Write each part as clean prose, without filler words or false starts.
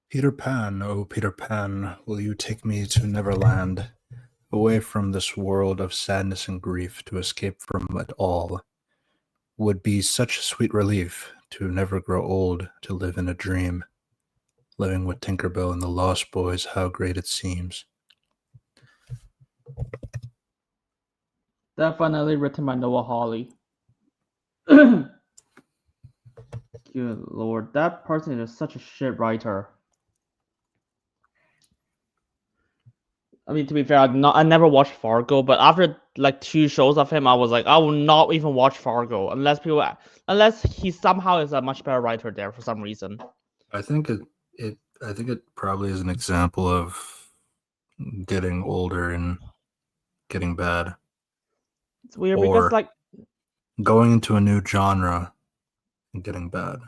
Peter Pan, oh Peter Pan, will you take me to Neverland, away from this world of sadness and grief to escape from it all? Would be such a sweet relief to never grow old, to live in a dream, living with Tinker Bell and the Lost Boys, how great it seems. Definitely written by Noah Hawley. Good lord, that person is such a shit writer. I mean, to be fair, I never watched Fargo, but after like 2 shows of him, I was like, I will not even watch Fargo unless he somehow is a much better writer there for some reason. I think it probably is an example of getting older and getting bad. It's weird or because like going into a new genre and getting bad.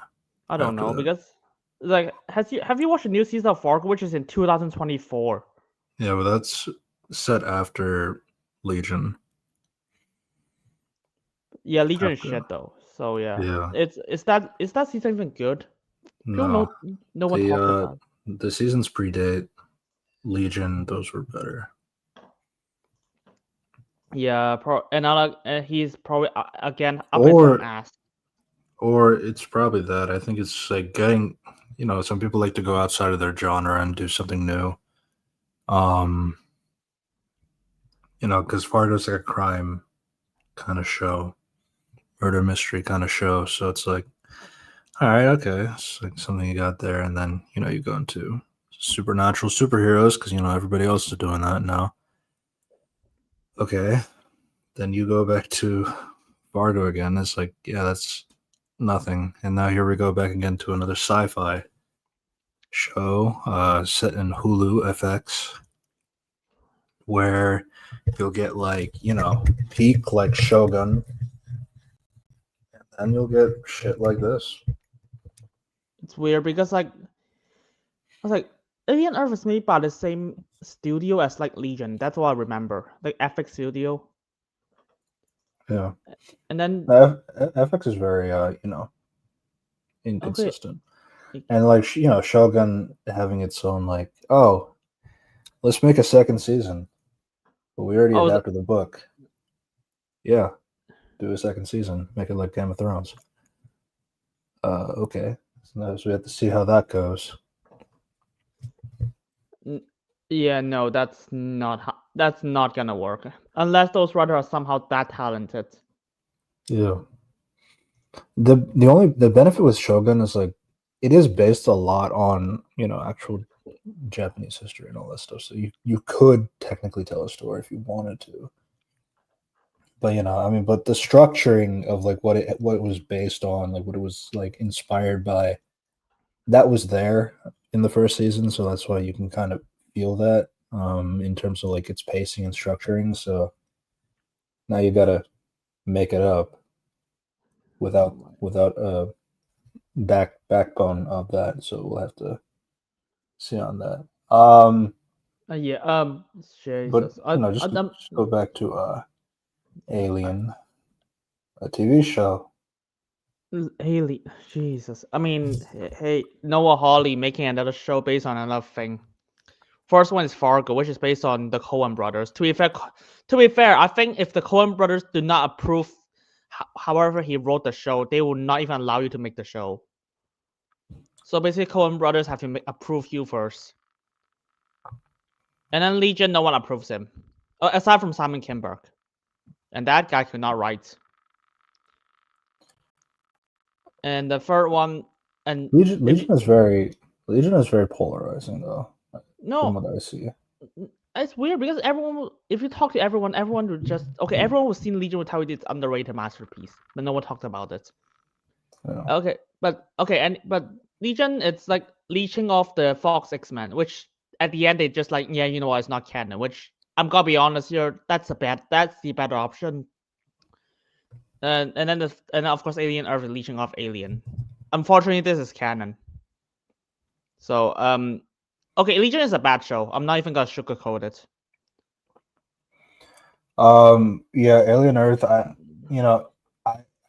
I don't after know that. because like have you watched the new season of Fargo, which is in 2024? Yeah, but that's set after Legion. Yeah, Legion is After, shit though. So yeah, yeah, is that season even good? People no, no one talks the about. the seasons predate Legion. Those were better. Yeah, he's probably again up his own Or ass. or it's probably that. I think it's like getting, some people like to go outside of their genre and do something new. Because Fargo's like a crime kind of show, murder mystery kind of show. So it's like, all right, okay, it's like something you got there, and then you go into supernatural superheroes because everybody else is doing that now. Okay, then you go back to Fargo again. It's like, yeah, that's nothing, and now here we go back again to another sci-fi show set in Hulu FX, where you'll get like peak like Shogun, and then you'll get shit like this. It's weird because like I was like Alien Earth is made by the same studio as like Legion. That's what I remember, like FX Studio. Yeah, And then FX is very okay, inconsistent. And like Shogun having its own like, oh, let's make a second season, but we already oh adapted the book. Yeah, do a second season, make it like Game of Thrones. Okay, so we have to see how that goes. yeah, no, that's not gonna work unless those writers are somehow that talented. Yeah. The benefit with Shogun is like it is based a lot on actual Japanese history and all that stuff. So you could technically tell a story if you wanted to. But but the structuring of like what it was based on, like what it was like inspired by, that was there in the first season, so that's why you can kind of feel that in terms of like its pacing and structuring. So now you gotta make it up without a backbone of that. So we'll have to see on that. Yeah, But Jesus, just go back to Alien, a TV show. Haley, Jesus. I mean, hey, Noah Hawley making another show based on another thing. First one is Fargo, which is based on the Coen brothers. To be fair, I think if the Coen brothers do not approve, however he wrote the show, they will not even allow you to make the show. So basically, Coen brothers have to approve you first, and then Legion, no one approves him, aside from Simon Kinberg, and that guy could not write. And the third one, and Legion is very polarizing though, from no, what I see. it's weird because if you talk to everyone would just everyone who's seen Legion will tell you it's underrated masterpiece, but no one talked about it. Yeah. But Legion, it's like leeching off the Fox X-Men, which at the end they just like, yeah, you know what, it's not canon. Which I'm gonna be honest here, that's the better option. And then of course Alien Earth is leeching off Alien. Unfortunately, this is canon. So Legion is a bad show. I'm not even gonna sugarcoat it. Yeah, Alien Earth. I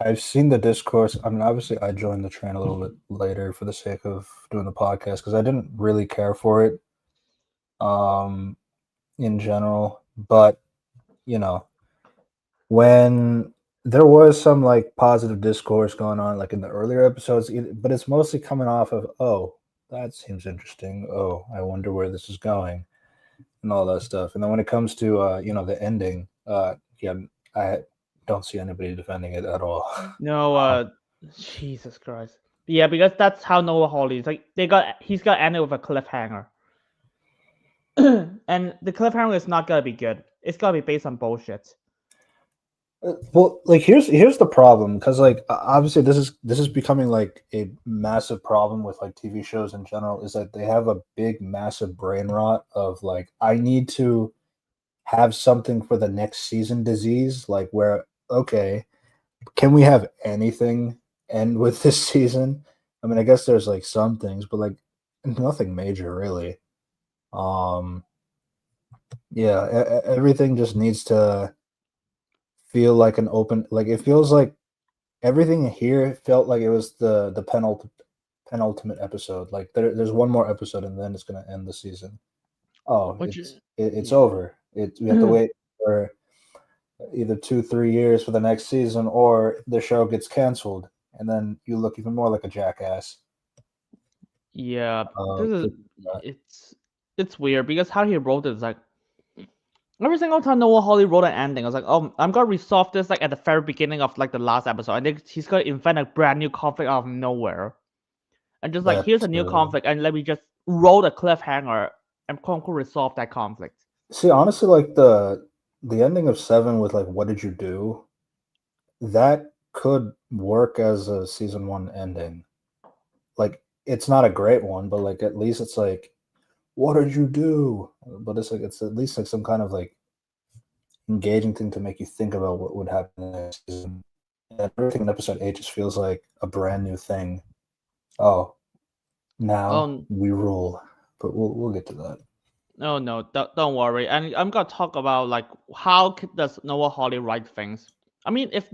I've seen the discourse. I mean, obviously, I joined the train a little bit later for the sake of doing the podcast because I didn't really care for it, um, in general. But you know, when there was some like positive discourse going on, like in the earlier episodes, but it's mostly coming off of, oh, that seems interesting. Oh, I wonder where this is going, and all that stuff. And then when it comes to the ending, yeah, I don't see anybody defending it at all. No, Um, Jesus Christ. Yeah, because that's how Noah Hawley is. Like he's got ended with a cliffhanger, and the cliffhanger is not gonna be good. It's gonna be based on bullshit. Well, like here's the problem because like obviously this is becoming like a massive problem with like TV shows in general is that they have a big massive brain rot of like I need to have something for the next season disease like where okay, can we have anything end with this season? I mean, I guess there's like some things, but like nothing major really. Um yeah, everything just needs to feel like an open like it feels like everything here felt like it was the penultimate episode. Like there's one more episode and then it's gonna end the season. Oh, Which, it's yeah. over. We have to wait for either 2-3 years for the next season, or the show gets canceled, and then you look even more like a jackass. Yeah, Uh, this is for that. it's weird because how he wrote it is like every single time Noah Hawley wrote an ending, I was like, oh, I'm gonna resolve this like at the very beginning of like the last episode. I think he's gonna invent a brand new conflict out of nowhere, and just like That here's a new conflict, and let me just roll a cliffhanger and quote unquote resolve that conflict. see honestly like the ending of Seven with like what did you do that could work as a season one ending. Like it's not a great one, but like at least it's like, what did you do? But it's like it's at least like some kind of like engaging thing to make you think about what would happen in the next season. And everything in episode 8 just feels like a brand new thing. Oh, now Oh we rule. But we'll get to that. no, don't worry. And I'm gonna talk about like how does Noah Hawley write things. I mean, if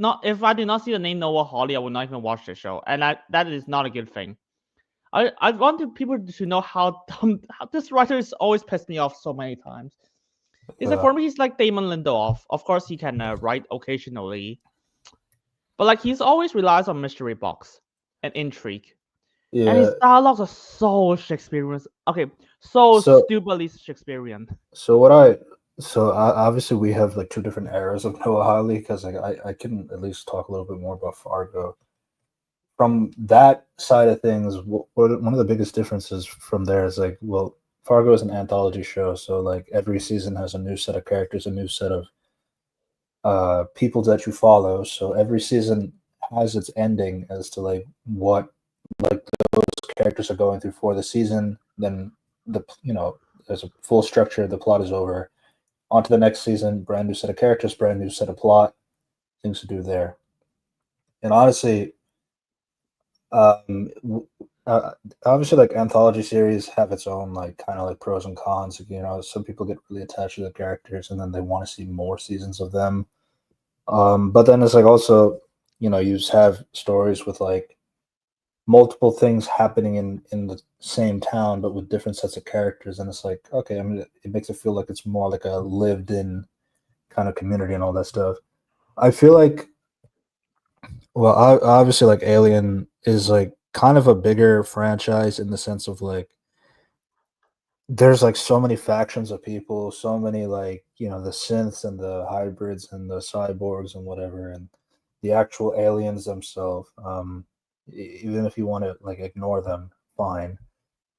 I did not see the name Noah Hawley, I would not even watch the show, and that is not a good thing. I wanted people to know how dumb how this writer has always pissed me off so many times. It's like Yeah. for me, he's like Damon Lindelof. Of course, he can write occasionally, but like he's always relies on mystery box and intrigue, and Yeah. his dialogues are so Shakespearean. Okay, so So stupidly Shakespearean. so what I so obviously we have like two different eras of Noah Hawley because like I can at least talk a little bit more about Fargo. From that side of things, one of the biggest differences from there is like, well, Fargo is an anthology show, so like every season has a new set of characters, a new set of people that you follow. So every season has its ending as to like what like those characters are going through for the season. Then there's a full structure. The plot is over. On to the next season. Brand new set of characters. Brand new set of plot. Things to do there. And honestly, um, uh, obviously, like anthology series have its own like kind of like pros and cons. Some people get really attached to the characters, and then they want to see more seasons of them. But then it's like also, you just have stories with like multiple things happening in the same town, but with different sets of characters, and it's like, okay, I mean, it makes it feel like it's more like a lived-in kind of community and all that stuff. I feel like, well, obviously, like Alien is like kind of a bigger franchise in the sense of like there's like so many factions of people, so many like the synths and the hybrids and the cyborgs and whatever, and the actual aliens themselves. Even if you want to like ignore them, fine.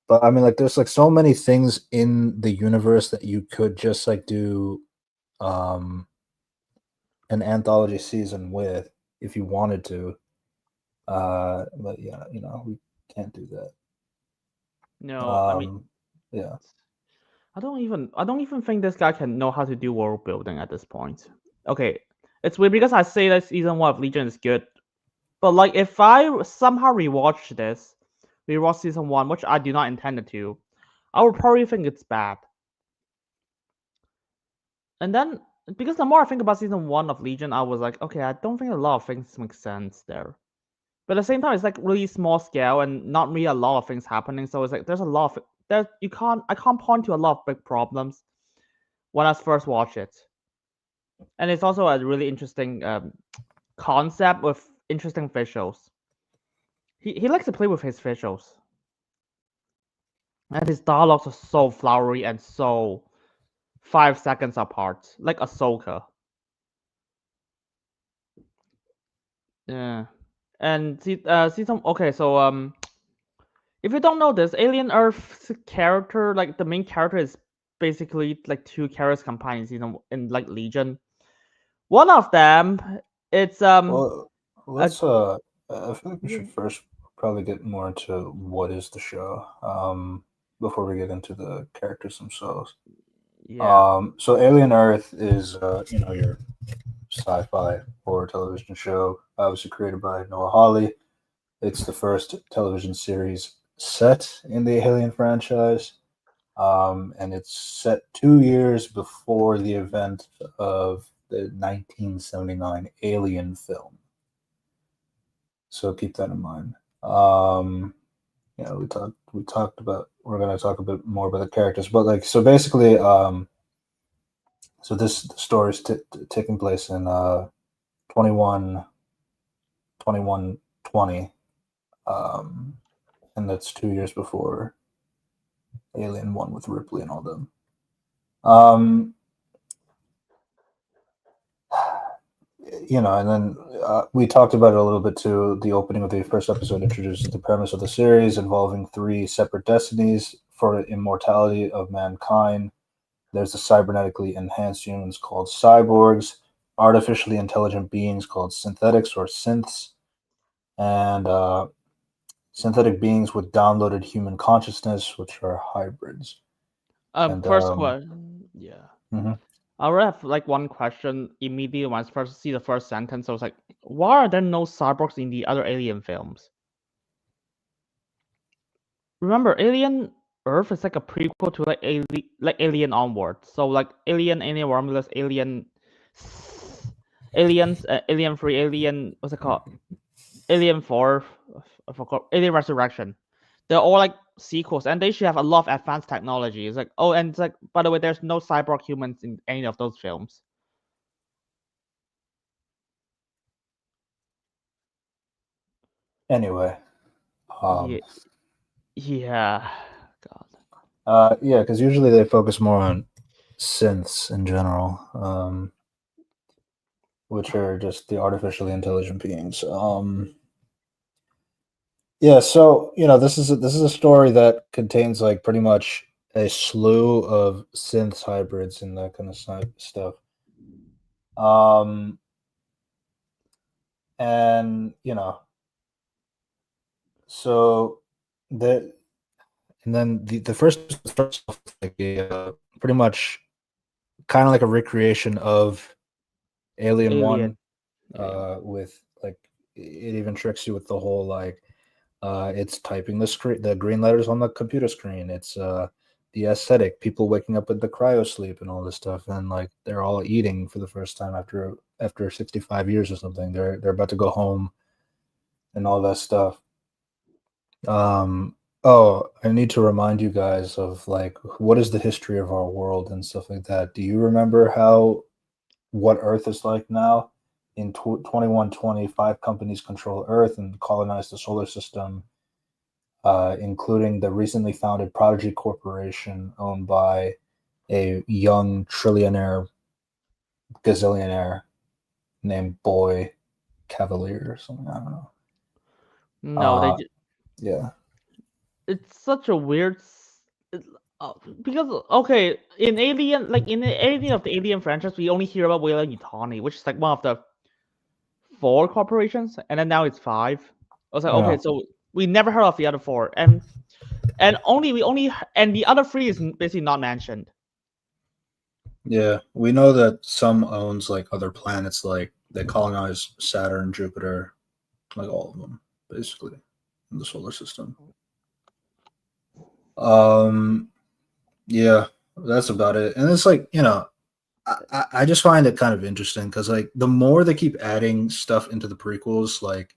But I mean, like, there's like so many things in the universe that you could just like do um an anthology season with if you wanted to. But yeah, we can't do that. No, I mean, Um, yeah. I don't even think this guy can know how to do world building at this point. Okay, it's weird because I say that season one of Legion is good, but like if I somehow rewatch season one, which I do not intend to, I would probably think it's bad. And then because the more I think about season 1 of Legion, I was like, okay, I don't think a lot of things make sense there. But at the same time, it's like really small scale and not really a lot of things happening. So it's like there's a lot of I can't point to a lot of big problems when I first watched it. And it's also a really interesting concept with interesting visuals. He likes to play with his visuals. And his dialogues are so flowery and so 5 seconds apart, like Ahsoka. Yeah. And season okay, so if you don't know this, Alien Earth's character, like the main character, is basically like 2 characters combined in like Legion. One of them, it's Well, let's I feel like we should yeah. first probably get more into what is the show, before we get into the characters themselves. So Alien Earth is your sci-fi horror television show, obviously created by Noah Hawley. It's the first television series set in the Alien franchise, and it's set 2 years before the event of the 1979 Alien film. So keep that in mind. We talked about, we're going to talk a bit more about the characters, but like, so basically, so this story is taking place in 21 2120, and that's 2 years before Alien 1 with Ripley and all them. And then we talked about it a little bit too. The opening of the first episode introduces the premise of the series involving 3 separate destinies for immortality of mankind. There's the cybernetically enhanced humans called cyborgs, artificially intelligent beings called synthetics or synths, and synthetic beings with downloaded human consciousness, which are hybrids. First question, yeah. Mm-hmm. I already have like one question immediately when I first see the first sentence. I was like, why are there no cyborgs in the other Alien films? Remember, Alien Earth is like a prequel to like Alien Onward. So like Alien Romulus, Aliens, Alien 3, Alien, what's it called? Alien 4, I forgot, Alien Resurrection. They're all like sequels, and they should have a lot of advanced technology. It's like, oh, and it's like, by the way, there's no cyborg humans in any of those films. Anyway, yeah, God. Yeah, because usually they focus more on synths in general, which are just the artificially intelligent beings. Yeah, so this is a story that contains like pretty much a slew of synths, hybrids, and that kind of stuff. And so the and then the first starts off like pretty much kind of like a recreation of Alien 1, with like it even tricks you with the whole like it's typing the green letters on the computer screen. It's the aesthetic, people waking up with the cryo sleep and all this stuff, and like they're all eating for the first time after 65 years or something. They're about to go home and all that stuff. Oh, I need to remind you guys of like what is the history of our world and stuff like that. Do you remember what Earth is like now? In 2120, 5 companies control Earth and colonize the solar system, including the recently founded Prodigy Corporation, owned by a young trillionaire, gazillionaire named Boy Cavalier or something. I don't know. No, yeah. It's such a weird. Because okay, in the Alien of the Alien franchise, we only hear about Weyland-Yutani, which is like one of the 4 corporations, and then now it's 5. I was like, okay, so we never heard of the other 4, and the other 3 is basically not mentioned. Yeah, we know that some owns like other planets, like they colonize Saturn, Jupiter, like all of them, basically, in the solar system. Yeah, that's about it. And it's like, I just find it kind of interesting because like the more they keep adding stuff into the prequels, like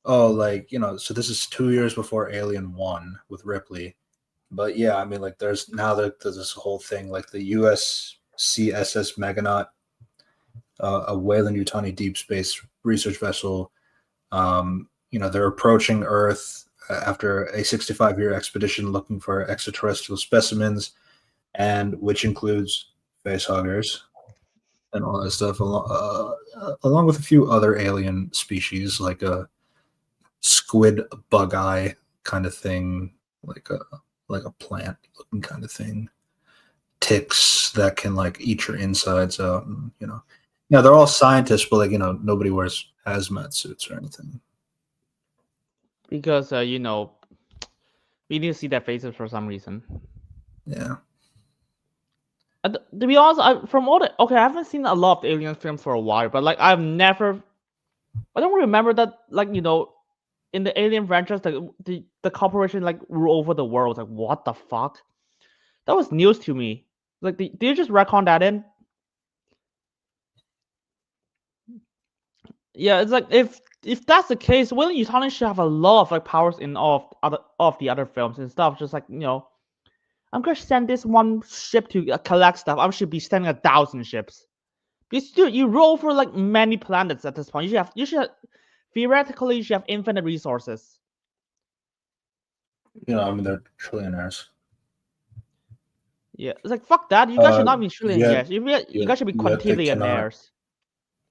so this is 2 years before Alien One with Ripley, but yeah, I mean like there's this whole thing like the USCSS Megonaut, a Weyland-Yutani deep space research vessel. They're approaching Earth after a 65-year expedition looking for extraterrestrial specimens, and which includes facehuggers and all that stuff, along with a few other alien species like a squid bug eye kind of thing, like a plant looking kind of thing, ticks that can like eat your insides out, and, they're all scientists, but like nobody wears hazmat suits or anything. Because we need to see their faces for some reason. Yeah. To be honest, I haven't seen a lot of alien films for a while, but like I don't remember that like in the Alien franchise the corporation like rule over the world. Like what the fuck? That was news to me. Like did you just retcon that in? Yeah, it's like if that's the case, Weyland-Yutani should have a lot of like powers in all of the other films and stuff. Just like I'm gonna send this one ship to collect stuff. I should be sending 1,000 ships. Because dude, you rule over like many planets at this point. Theoretically you should have infinite resources. I mean they're trillionaires. Yeah, it's like fuck that. You guys should not be trillionaires. You guys should be yet quintillion-aires.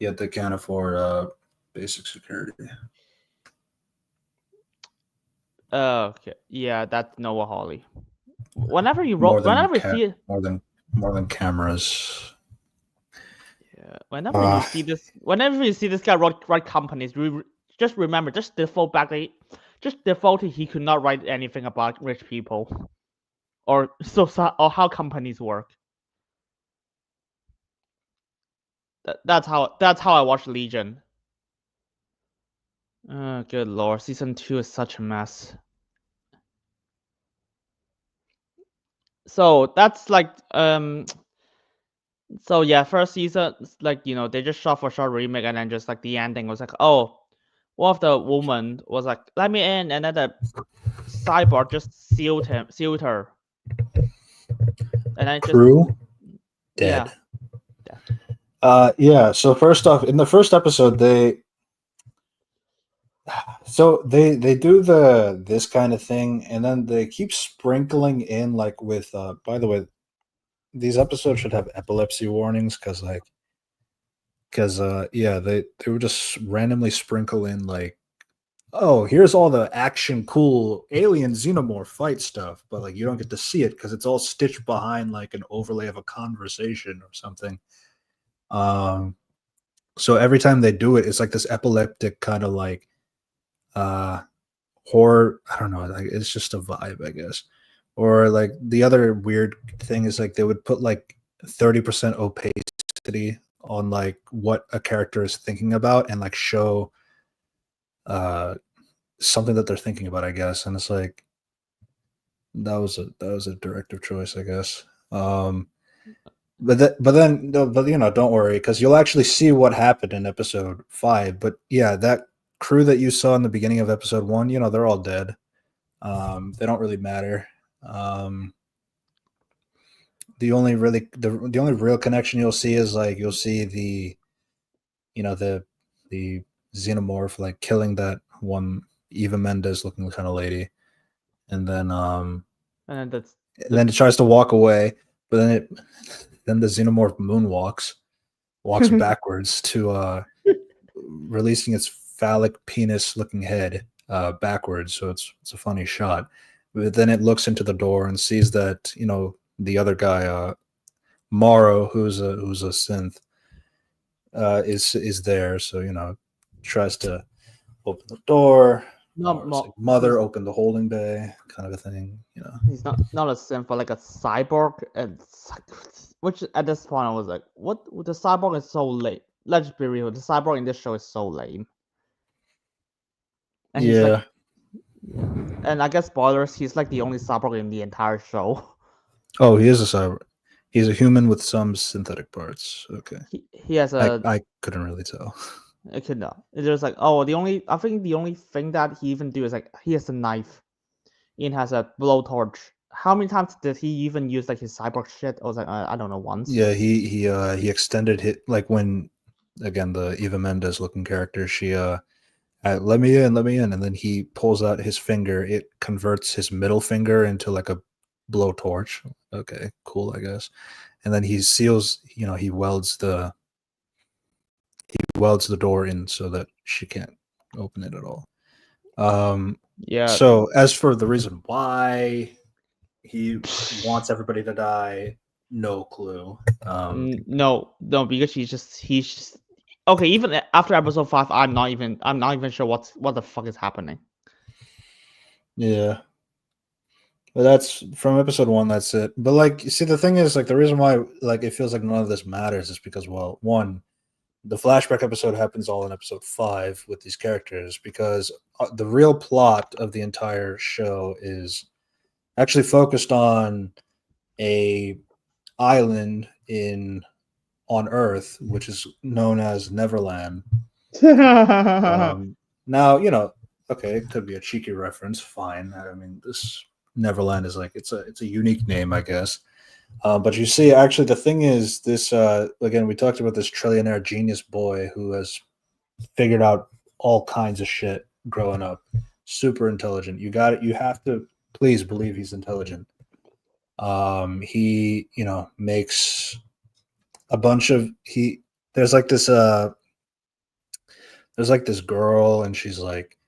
Yet they can't afford basic security. Okay, yeah, that's Noah Hawley. Whenever you see it, more than cameras. Yeah, whenever you see this guy write companies, just remember, just default he could not write anything about rich people, or how companies work. That's how I watch Legion. Oh, good lord, season 2 is such a mess. So that's like so yeah, first season like they just shot for short remake, and then just like the ending was like, oh, one of the woman was like, let me in, and then the cyborg just sealed her, and then crew dead. Yeah. So first off, in the first episode, they do this kind of thing, and then they keep sprinkling in like with. By the way, these episodes should have epilepsy warnings because they would just randomly sprinkle in like, oh, here's all the action cool alien xenomorph fight stuff, but like you don't get to see it because it's all stitched behind like an overlay of a conversation or something. So every time they do it, it's like this epileptic kind of like horror. I don't know, like it's just a vibe, I guess. Or like the other weird thing is like they would put like 30% opacity on like what a character is thinking about and like show something that they're thinking about, I guess. And it's like that was a directive choice, I guess. But then don't worry, because you'll actually see what happened in episode 5. But yeah, that crew that you saw in the beginning of episode 1, they're all dead. They don't really matter. The only real connection you'll see is like you'll see the xenomorph like killing that one Eva Mendes looking kind of lady, and then then it tries to walk away, but then the xenomorph walks backwards to releasing its phallic penis looking head backwards. So it's a funny shot. But then it looks into the door and sees that the other guy, Morrow, who's a synth, is there. So tries to open the door. Like, mother, open the holding bay, kind of a thing. He's not a synth, but like a cyborg, and which at this point I was like, what? The cyborg is so lame. Let's be real, the cyborg in this show is so lame. And he's like, and I guess spoilers, he's like the only cyborg in the entire show. Oh, he is a cyborg. He's a human with some synthetic parts. Okay. He has a I couldn't really tell. echidna. There's like, oh, I think the only thing that he even do is like he has a knife and has a blowtorch. How many times did he even use like his cyborg shit? I was like, I don't know, once. Yeah, he extended hit like when again the Eva Mendes looking character, she let me in, and then he pulls out his finger, it converts his middle finger into like a blowtorch. Okay, cool, I guess. And then he seals, he welds the door in so that she can't open it at all. Yeah. So as for the reason why he wants everybody to die, no clue. No, because he's just okay. Even after episode 5, I'm not even sure what the fuck is happening. Yeah. But that's from episode 1. That's it. But like, you see, the thing is, like, the reason why like it feels like none of this matters is because, well, one, the flashback episode happens all in episode 5 with these characters, because the real plot of the entire show is actually focused on a island on Earth, which is known as Neverland. Now, okay, it could be a cheeky reference. Fine. I mean, this Neverland is like it's a unique name, I guess. But you see, actually, the thing is, this again, we talked about this trillionaire genius boy who has figured out all kinds of shit growing up. Super intelligent. You got it. You have to please believe he's intelligent. He, makes a bunch of there's like this girl, and she's like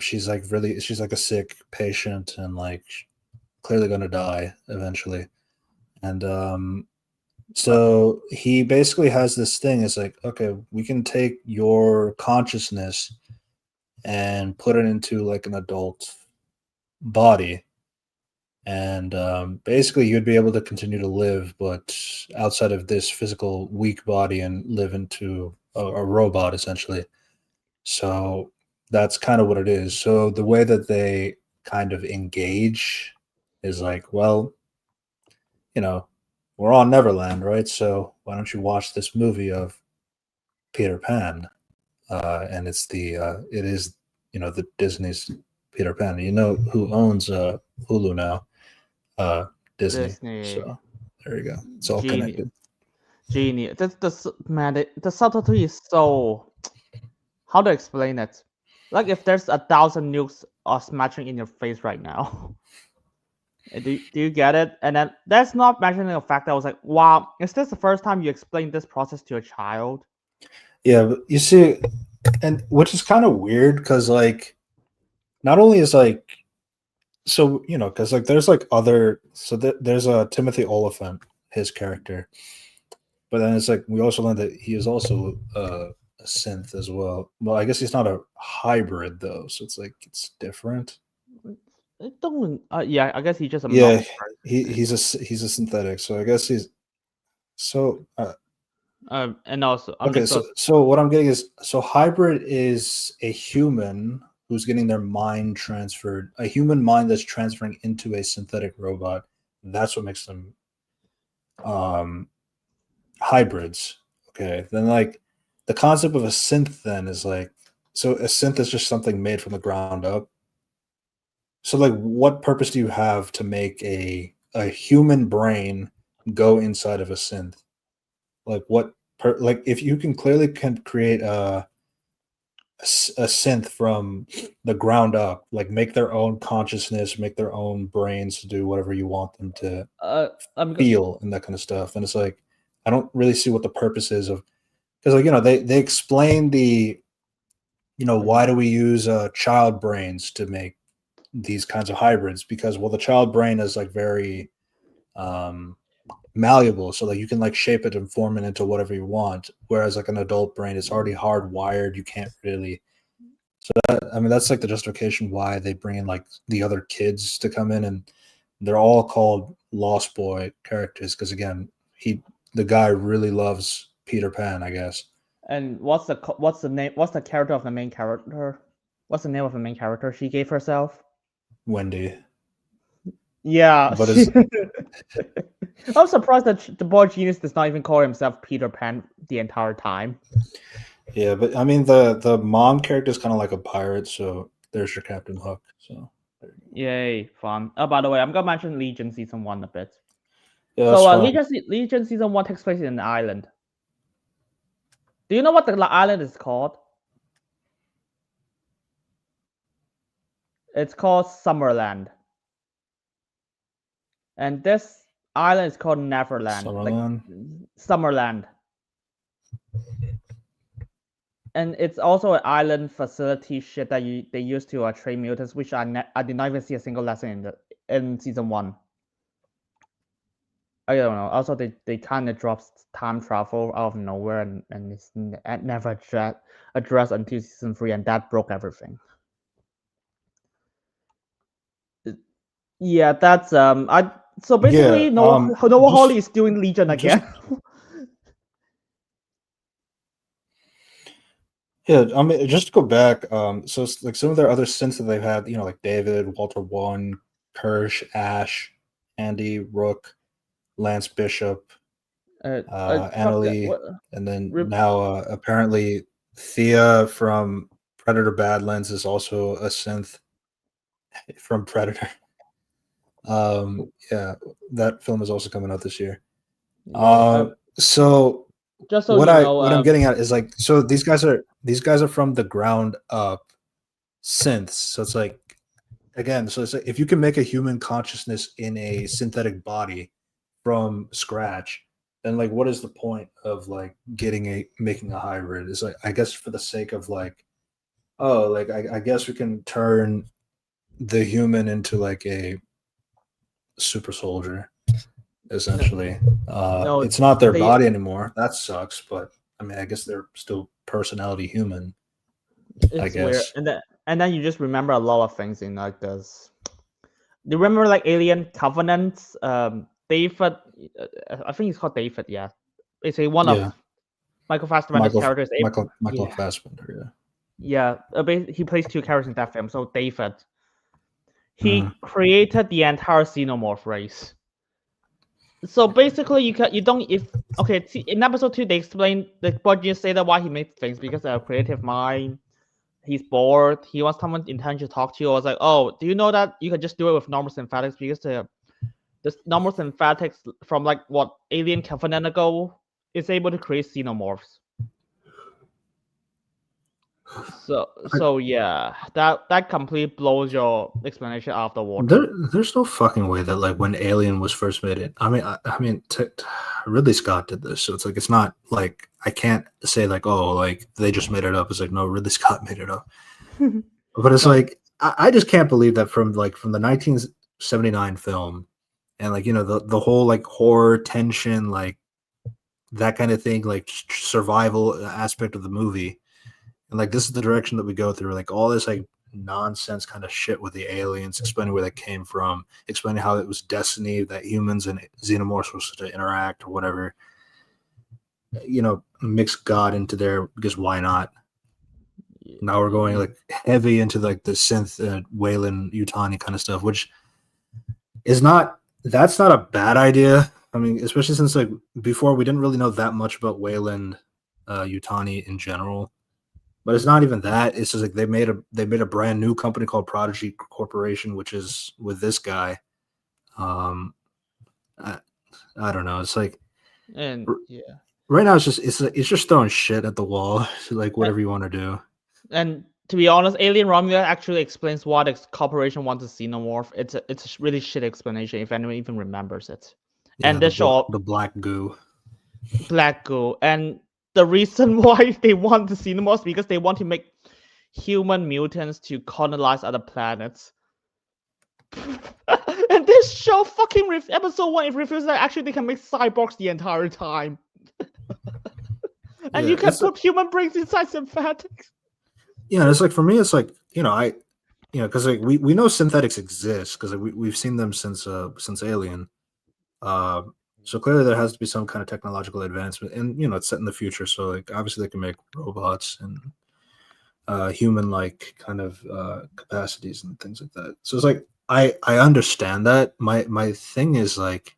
she's like a sick patient, and like clearly gonna die eventually. And so he basically has this thing. It's like, okay, we can take your consciousness and put it into like an adult body, and basically you'd be able to continue to live, but outside of this physical weak body, and live into a robot essentially. So that's kind of what it is. So the way that they kind of engage is like, well, we're on Neverland, right? So why don't you watch this movie of Peter Pan? And it is, the Disney's Peter Pan. You know who owns Hulu now? Disney. So there you go. It's all connected. Genius. The subtlety is so. How to explain it? Like if there's 1,000 nukes are smashing in your face right now. Do you get it? And then that's not mentioning the fact that I was like, wow, is this the first time you explained this process to a child? Yeah, but you see, and which is kind of weird because like, not only is like, so because like there's like there's a Timothy Oliphant, his character, but then it's like we also learned that he is also a synth as well. Well, I guess he's not a hybrid though, so it's like it's different. It don't. Yeah, I guess he's just a he's a synthetic, so I guess he's so. And also, okay, so what I'm getting is, so hybrid is a human who's getting their mind transferred, a human mind that's transferring into a synthetic robot. That's what makes them hybrids. Okay, then like the concept of a synth then is like, so a synth is just something made from the ground up. So like, what purpose do you have to make a human brain go inside of a synth? Like like if you can create a synth from the ground up, like make their own consciousness, make their own brains to do whatever you want them to feel and that kind of stuff. And it's like, I don't really see what the purpose is of, because like, they explain the, why do we use child brains to make these kinds of hybrids? Because, well, the child brain is like very malleable, so like you can like shape it and form it into whatever you want, whereas like an adult brain is already hardwired. You can't really. So that's like the justification why they bring in like the other kids to come in, and they're all called Lost Boy characters because, again, the guy really loves Peter Pan, I guess. And what's the character of the main character? What's the name of the main character she gave herself? Wendy. Yeah. But it's I'm surprised that the boy genius does not even call himself Peter Pan the entire time. yeah, but I mean the mom character is kind of like a pirate, so there's your Captain Hook. So Yay, fun. Oh, by the way, I'm gonna mention Legion season 1 a bit. yeah, So that's fine. Legion season 1 takes place in an island. Do you know what the island is called? It's called Summerland. And this island is called Neverland. Summerland. Like Summerland. And it's also an island facility shit that they use to train mutants, which I did not even see a single lesson in season 1. I don't know. Also, they kind of dropped time travel out of nowhere, and it's never addressed until season 3, and that broke everything. Yeah, that's So basically, Noah Hawley is doing Legion again. Yeah, I mean, just to go back, so like some of their other synths that they've had, like David, Walter One, Kirsch, Ash, Andy, Rook, Lance Bishop, Annalie, and then now apparently Thea from Predator Badlands is also a synth from Predator. Yeah, that film is also coming out this year. So just so what you know, what I'm getting at is like, so these guys are from the ground up synths. So it's like, again, so it's like if you can make a human consciousness in a synthetic body from scratch, then like what is the point of like making a hybrid? It's like, I guess for the sake of like, oh, like I guess we can turn the human into like a super soldier, essentially. No, it's not their body anymore. That sucks, but I mean, I guess they're still personality human. I guess. Weird. And then you just remember a lot of things in like this. Do you remember like Alien Covenant? David, I think he's called David. Yeah, it's one of Michael Fassbender's characters. Michael Fassbender. Yeah. He plays 2 characters in that film. So David, he created the entire xenomorph race. So basically, in episode 2 they explain the boy genius say that why he made things because of a creative mind. He's bored. He wants someone intelligent to talk to you. I was like, oh, do you know that you can just do it with normal synthetics because the normal synthetics from like what Alien Covenant ago is able to create xenomorphs. So yeah, that completely blows your explanation out of the water. There's no fucking way that like when Alien was first made it. I mean, Ridley Scott did this, so it's like it's not like I can't say like, oh, like they just made it up. It's like, no, Ridley Scott made it up. But it's like I just can't believe that from the 1979 film, and like the whole like horror tension, like that kind of thing, like survival aspect of the movie. And like this is the direction that we go through, like all this like nonsense kind of shit with the aliens, explaining where they came from, explaining how it was destiny that humans and xenomorphs were supposed to interact or whatever. Mix God into there because why not? Now we're going like heavy into like the synth Weyland-Yutani kind of stuff, which is that's not a bad idea. I mean, especially since like before we didn't really know that much about Weyland-Yutani in general. But it's not even that. It's just like they made a brand new company called Prodigy Corporation, which is with this guy. I don't know. It's like, and yeah, right now it's just throwing shit at the wall, like whatever you want to do. And to be honest, Alien Romulus actually explains why the corporation wants a xenomorph. It's a really shit explanation if anyone even remembers it. Yeah, and the black goo. Black goo, and the reason why they want the xenomorphs because they want to make human mutants to colonize other planets. And this show fucking episode 1 it reveals that actually they can make cyborgs the entire time. And you can put human brains inside synthetics. Yeah, it's like for me, it's like because like we know synthetics exist because like, we've seen them since Alien. So clearly there has to be some kind of technological advancement, and it's set in the future. So like obviously they can make robots and human like kind of capacities and things like that. So it's like I understand that. My thing is like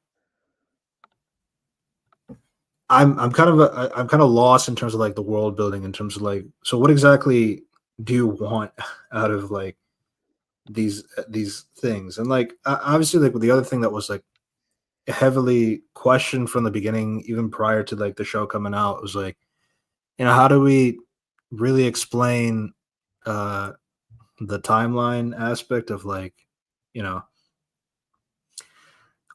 I'm kind of I'm kind of lost in terms of like the world building in terms of like so what exactly do you want out of like these things and like obviously like the other thing that was like heavily questioned from the beginning even prior to like the show coming out was like how do we really explain uh the timeline aspect of like you know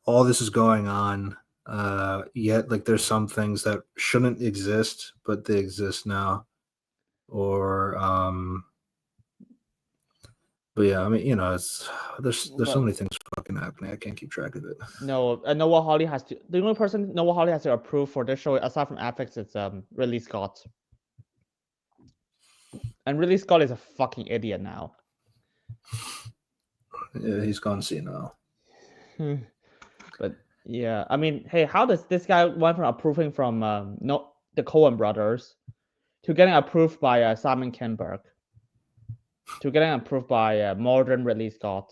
all this is going on yet like there's some things that shouldn't exist but they exist now or but yeah I mean it's there's so But many things fucking happening I can't keep track of it. no, Noah Hawley has to. The only person Noah Hawley has to approve for this show, aside from Affix, it's Ridley Scott. And Ridley Scott is a fucking idiot now. Yeah, he's gone senile. But yeah, I mean, hey, how does this guy went from approving from no the Coen brothers to getting approved by Simon Kinberg to getting approved by modern Ridley Scott?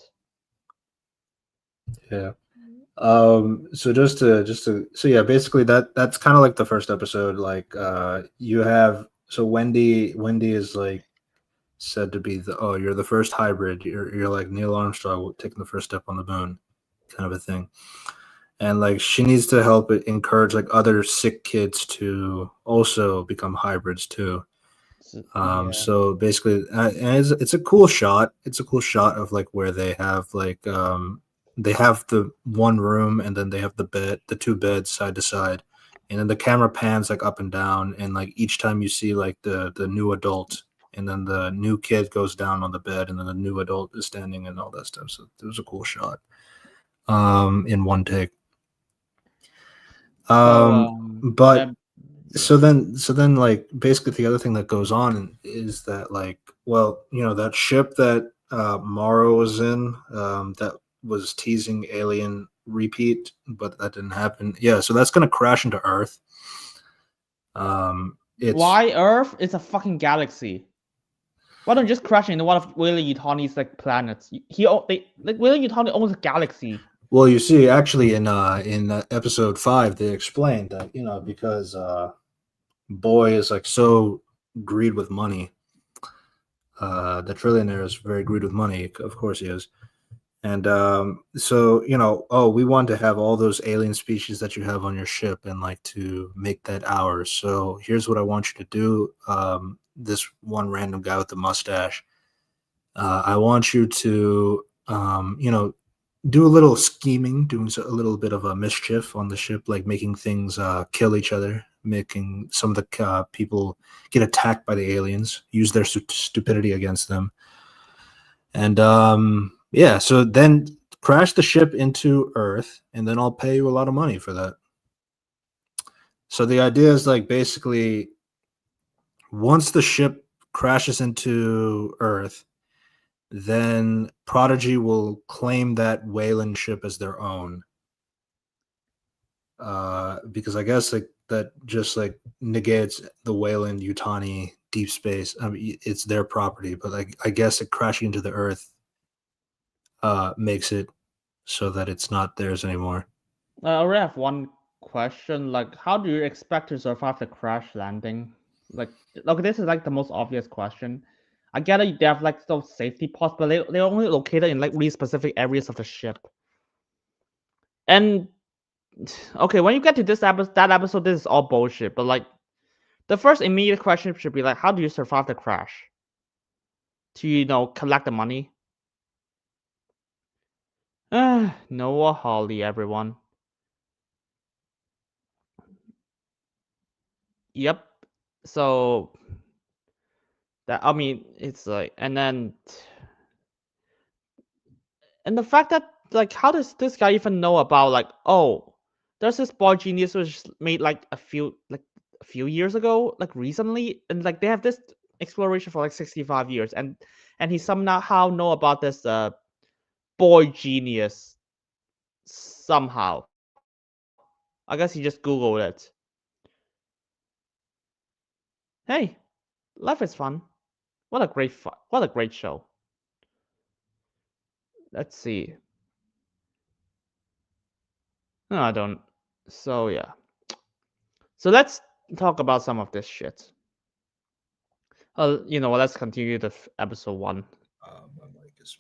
Yeah. So just to so yeah, basically that's kind of like the first episode. Like you have so Wendy is like said to be the you're the first hybrid. You're like Neil Armstrong taking the first step on the moon, kind of a thing. And like she needs to help it encourage like other sick kids to also become hybrids too. Yeah. So basically, and it's a cool shot. It's a cool shot of like where they have like they have the one room and then they have the two beds side to side, and then the camera pans like up and down, and like each time you see like the new adult, and then the new kid goes down on the bed, and then the new adult is standing and all that stuff. So it was a cool shot, in one take. So But so then like basically the other thing that goes on is that like well that ship that Morrow was in that was teasing Alien repeat but that didn't happen, yeah, so that's going to crash into Earth. It's why Earth is a fucking galaxy? Why don't you just crash into one of Weyland Yutani's like planets? Weyland Yutani owns a galaxy. well you see actually in episode 5 they explained that because Boy is like so greed with money. The trillionaire is very greed with money. Of course he is. And so, we want to have all those alien species that you have on your ship and like to make that ours. So here's what I want you to do. This one random guy with the mustache. I want you to, do a little scheming, doing a little bit of a mischief on the ship, like making things kill each other, making some of the people get attacked by the aliens, use their stupidity against them. And yeah, so then crash the ship into Earth, and then I'll pay you a lot of money for that. So the idea is like basically once the ship crashes into Earth, then Prodigy will claim that Weyland ship as their own. Because I guess like that just like negates the Weyland Yutani deep space. I mean, it's their property, but like I guess it crashing into the Earth makes it so that it's not theirs anymore. I already have one question. Like, how do you expect to survive the crash landing? Like, look, this is like the most obvious question. I get it. They have like those safety pods, but they're only located in like really specific areas of the ship. And okay, when you get to that episode, this is all bullshit. But like, the first immediate question should be like, how do you survive the crash? To collect the money. Noah Hawley, everyone. Yep. So that I mean, it's like, and the fact that like, how does this guy even know about like, oh, there's this Boy Genius which made like a few years ago, like recently, and like they have this exploration for like 65 years, and he somehow know about this Boy Genius somehow. I guess he just Googled it. Hey, life is fun. What a great show. Let's see. No, I don't. So yeah. So let's talk about some of this shit. You know, let's continue the episode 1. My mic is.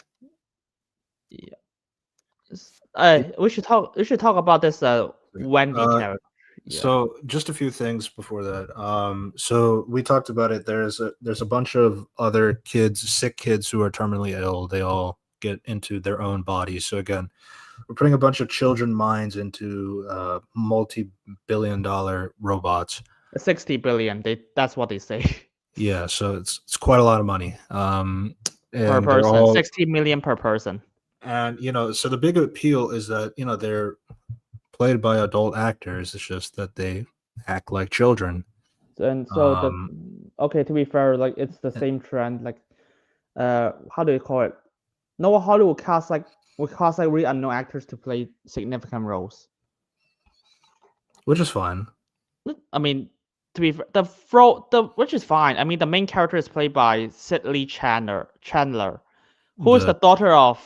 Yeah. We should talk. We should talk about this Wendy character. Yeah. So just a few things before that. So we talked about it. There's a bunch of other kids, sick kids who are terminally ill. They all get into their own bodies. So again, we're putting a bunch of children minds into multi-billion-dollar robots. 60 billion. That's what they say. Yeah, so it's quite a lot of money. Per And they're person, all 60 million per person. and so the big appeal is that they're played by adult actors. It's just that they act like children. And so Um, to be fair, like it's the same trend. Like, how do you call it? No Hollywood cast really unknown actors to play significant roles. which is fine. I mean, to be fair, which is fine. I mean, the main character is played by Sidley Chandler, who is the daughter of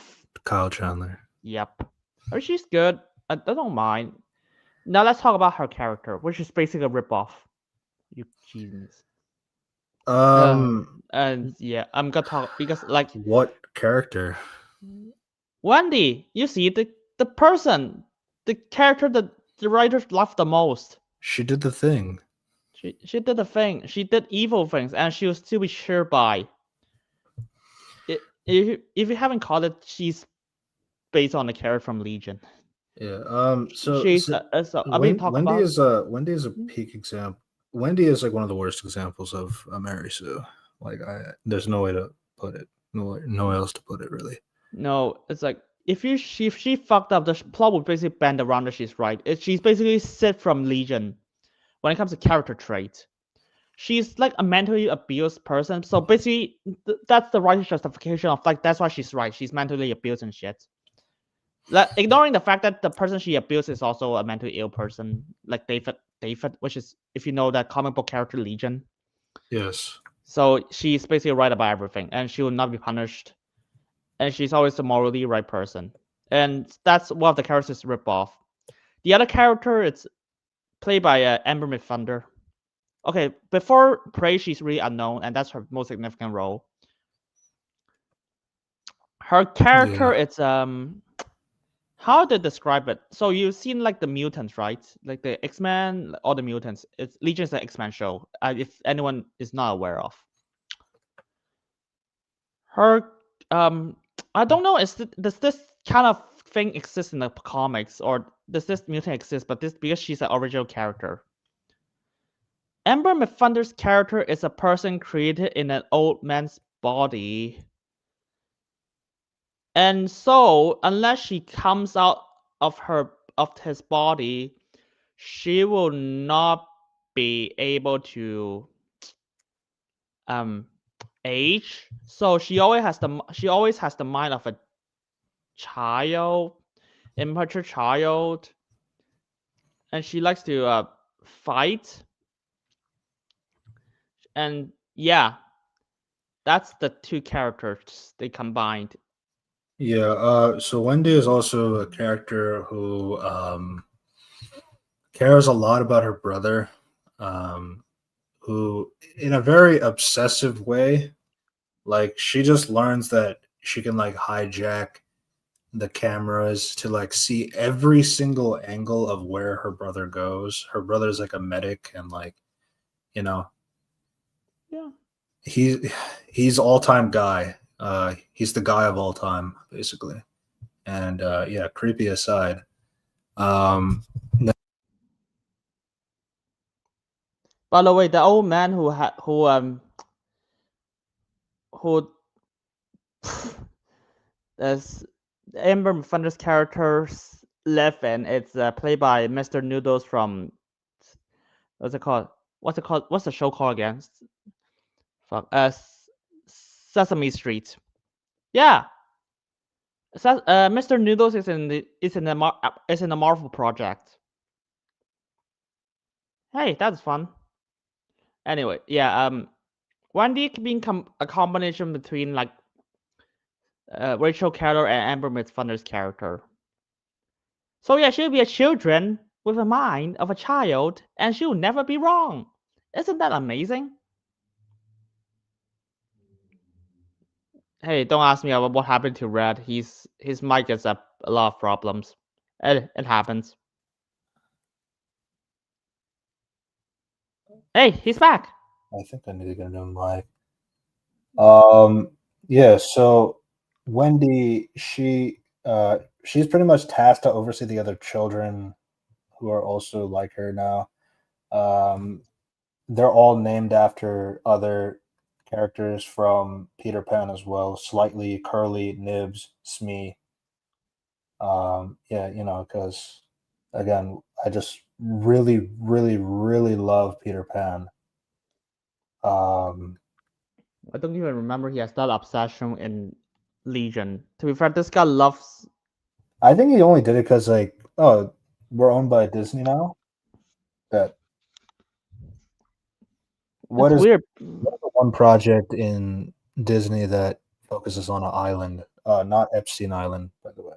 Kyle Chandler. Yep. Oh, she's good. I don't mind. Now let's talk about her character, which is basically a ripoff. You genius. And yeah, I'm gonna talk because like what character? Wendy, you see the person, the character that the writers loved the most. She did the thing. She did the thing. She did evil things, and she was still be cheered by. If you haven't caught it, she's based on the character from Legion. Yeah. So she's Wendy is a peak example. Wendy is like one of the worst examples of Mary Sue. Like there's no way to put it. No way else to put it really. No, it's like if she fucked up, the plot would basically bend around that she's right. She's basically Sid from Legion when it comes to character trait. She's like a mentally abused person. So basically, that's the right justification of like that's why she's right. She's mentally abused and shit. Like ignoring the fact that the person she abused is also a mentally ill person, like David, which is if you know that comic book character Legion. Yes. So she's basically right about everything, and she will not be punished. And she's always the morally right person. And that's one of the characters rip off. The other character, it's played by Amber McThunder. Okay, before Prey, she's really unknown, and that's her most significant role. Her character, it's how to describe it? So you've seen like the mutants, right? Like the X-Men, all the mutants. It's Legion's an X-Men show. If anyone is not aware of. Her I don't know. Does this kind of thing exist in the comics, or does this mutant exist? But this because she's an original character. Amber McThunder's character is a person created in an old man's body, and so unless she comes out of his body, she will not be able to age. So she always has the mind of a child, immature child, and she likes to fight. And yeah, that's the two characters they combined. Yeah. So Wendy is also a character who cares a lot about her brother, who in a very obsessive way, like she just learns that she can like hijack the cameras to like see every single angle of where her brother goes. Her brother's like a medic, and like, Yeah. he's all-time guy. He's the guy of all time, basically. And yeah, creepy aside. By the way, the old man who as Amber McThunder's characters live in, it's played by Mr. Noodles from what's it called? What's the show called again? Fuck. Sesame Street. Yeah. Mr. Noodles is in the Marvel project. Hey, that's fun. Anyway, yeah. Wendy being a combination between like Rachel Keller and Amber Midthunder's character. So yeah, she'll be a children with a mind of a child, and she'll never be wrong. Isn't that amazing? Hey, don't ask me about what happened to Red. His mic gets a lot of problems. It happens. Hey, he's back. I think I need to get a new mic. Yeah, so Wendy, she's pretty much tasked to oversee the other children who are also like her now. They're all named after other characters from Peter Pan as well. Slightly, Curly, Nibs, Smee. Yeah, because again, I just really, really, really love Peter Pan. I don't even remember he has that obsession in Legion. To be fair, this guy loves. I think he only did it because, like, oh, we're owned by Disney now. That what It's is weird. what is the one project in Disney that focuses on an island? Not Epstein Island, by the way.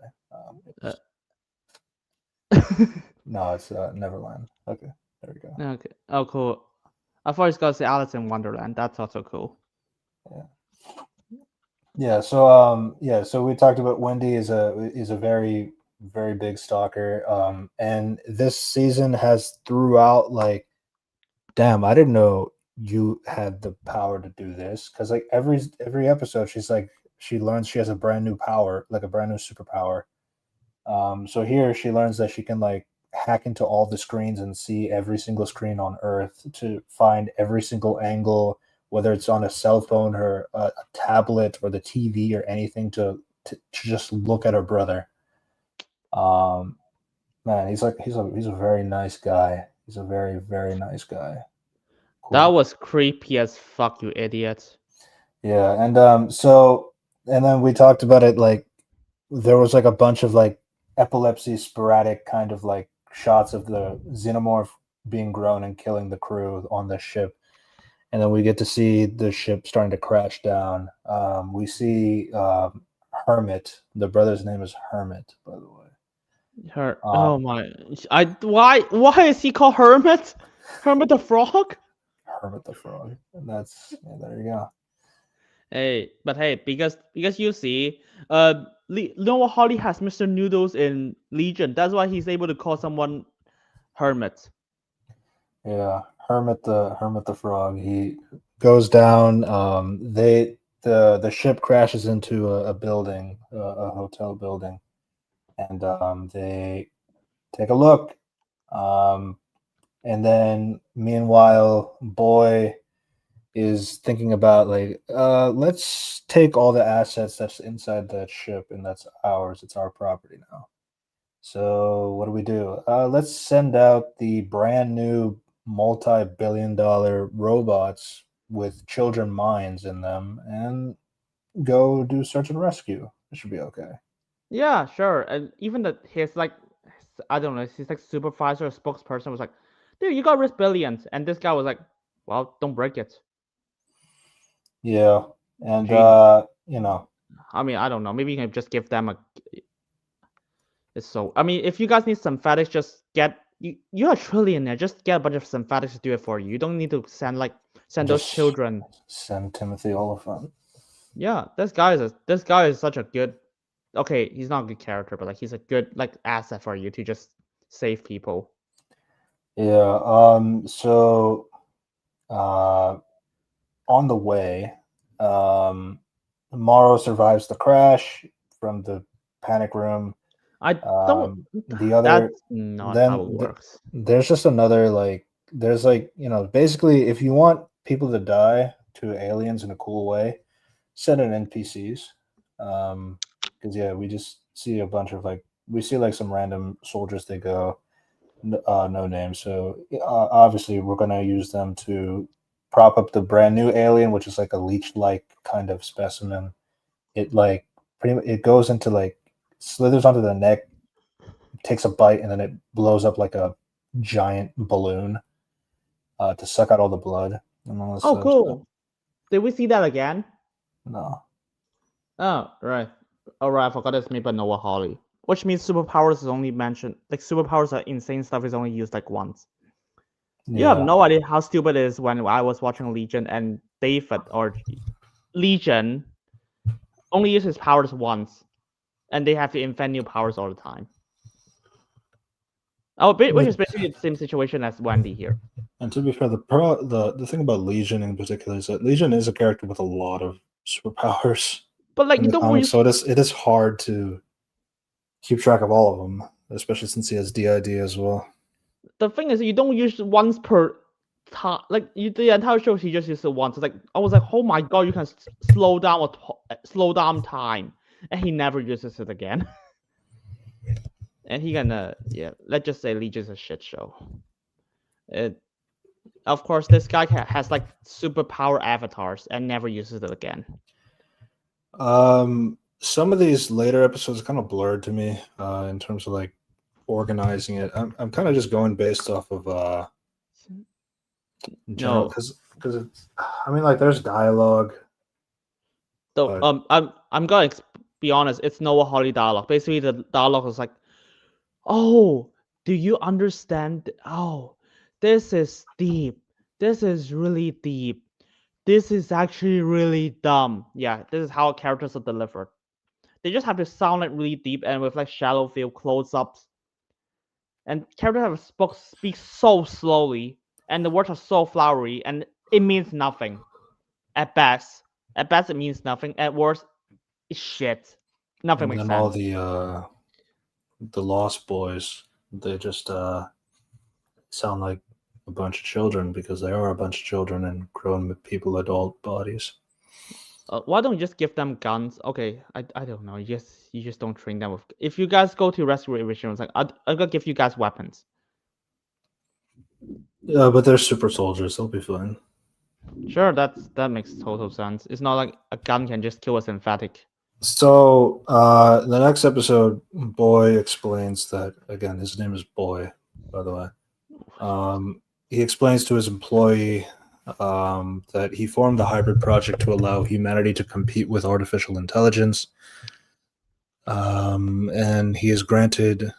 No, it's Neverland. Okay, there we go. Okay. Oh, cool. I thought he's gonna say Alice in Wonderland. That's also cool. Yeah. So we talked about Wendy is a very, very big stalker. And this season has throughout, like, damn, I didn't know you had the power to do this, because like every episode she's like, she learns she has a brand new power, like a brand new superpower. So here she learns that she can, like, hack into all the screens and see every single screen on Earth to find every single angle, whether it's on a cell phone or a tablet or the TV or anything, to just look at her brother. Man, he's a very nice guy. He's a very, very nice guy. Cool. That was creepy as fuck, you idiot. Yeah, and and then we talked about it, like, there was like a bunch of like epilepsy sporadic kind of like shots of the xenomorph being grown and killing the crew on the ship, and then we get to see the ship starting to crash down. We see Hermit. The brother's name is Hermit, by the way. Oh my! Why is he called Hermit? Hermit the Frog? Hermit the Frog. And there you go. Hey, but hey, because you see, Noah Hawley has Mr. Noodles in Legion. That's why he's able to call someone Hermit. Yeah, Hermit the Frog. He goes down. The ship crashes into a building, a hotel building, and they take a look. And then meanwhile, Boy is thinking about, like, let's take all the assets that's inside that ship, and that's ours. It's our property now. So what do? Let's send out the brand new multi-billion-dollar robots with children minds in them and go do search and rescue. It should be okay. Yeah, sure. And even his like, I don't know, his like supervisor or spokesperson was like, dude, you got risk billions. And this guy was like, well, don't break it. Yeah. And, I mean, I don't know. Maybe you can just give them a. It's so. I mean, if you guys need synthetics, just get. You're a trillionaire. Just get a bunch of synthetics to do it for you. You don't need to send those children. Send Timothy Oliphant. Yeah, this guy is such a good. Okay, he's not a good character, but like he's a good like asset for you to just save people. Yeah. So, on the way, Morrow survives the crash from the panic room. I don't. The other. That's not how it works. There's just another, like, there's like, basically, if you want people to die to aliens in a cool way, send in NPCs. Because yeah, we just see a bunch of we see like some random soldiers. They go no name. So obviously we're gonna use them to prop up the brand new alien, which is like a leech-like kind of specimen. It it goes into slithers onto the neck, takes a bite, and then it blows up like a giant balloon to suck out all the blood. And all cool. Did we see that again? No. Oh, right. Alright, I forgot it's made by Noah Hawley. Which means superpowers is only mentioned, like superpowers are insane stuff is only used like once. You have Yeah. no idea how stupid it is when I was watching Legion and David or Legion only uses powers once, and they have to invent new powers all the time. Which is basically the same situation as Wendy here. And to be fair, the thing about Legion in particular is that Legion is a character with a lot of superpowers But like in you the don't comics, use, so it is hard to keep track of all of them, especially since he has DID as well. the thing is you don't use once per time. Like the entire show he just used it once. It's like I was like, oh my god, you can slow down time, and he never uses it again. And he gonna let's just say Legion's a shit show. Of course, this guy has like superpower avatars and never uses it again. Some of these later episodes kind of blurred to me in terms of like organizing it. I'm kind of just going based off of general because it's, I mean, like there's dialogue. So I'm gonna be honest. It's Noah Hawley dialogue. Basically, the dialogue is like, "Oh, do you understand? Oh, this is deep. This is really deep. This is actually really dumb." Yeah, this is how characters are delivered. They just have to sound like really deep and with like shallow field close-ups. And characters have speak so slowly, and the words are so flowery, and it means nothing. At best, it means nothing. At worst, it's shit. Nothing And makes then sense. all the Lost Boys, they just sound like a bunch of children because they are a bunch of children and grown people, adult bodies. Why don't you just give them guns? Okay, I don't know. You just don't train them with. If you guys go to Restoration, it's like I'm gonna give you guys weapons. Yeah, but they're super soldiers. They'll be fine. Sure, that makes total sense. It's not like a gun can just kill a synthetic. So the next episode, Boy explains that again. His name is Boy, by the way. He explains to his employee that he formed the hybrid project to allow humanity to compete with artificial intelligence, and he is granted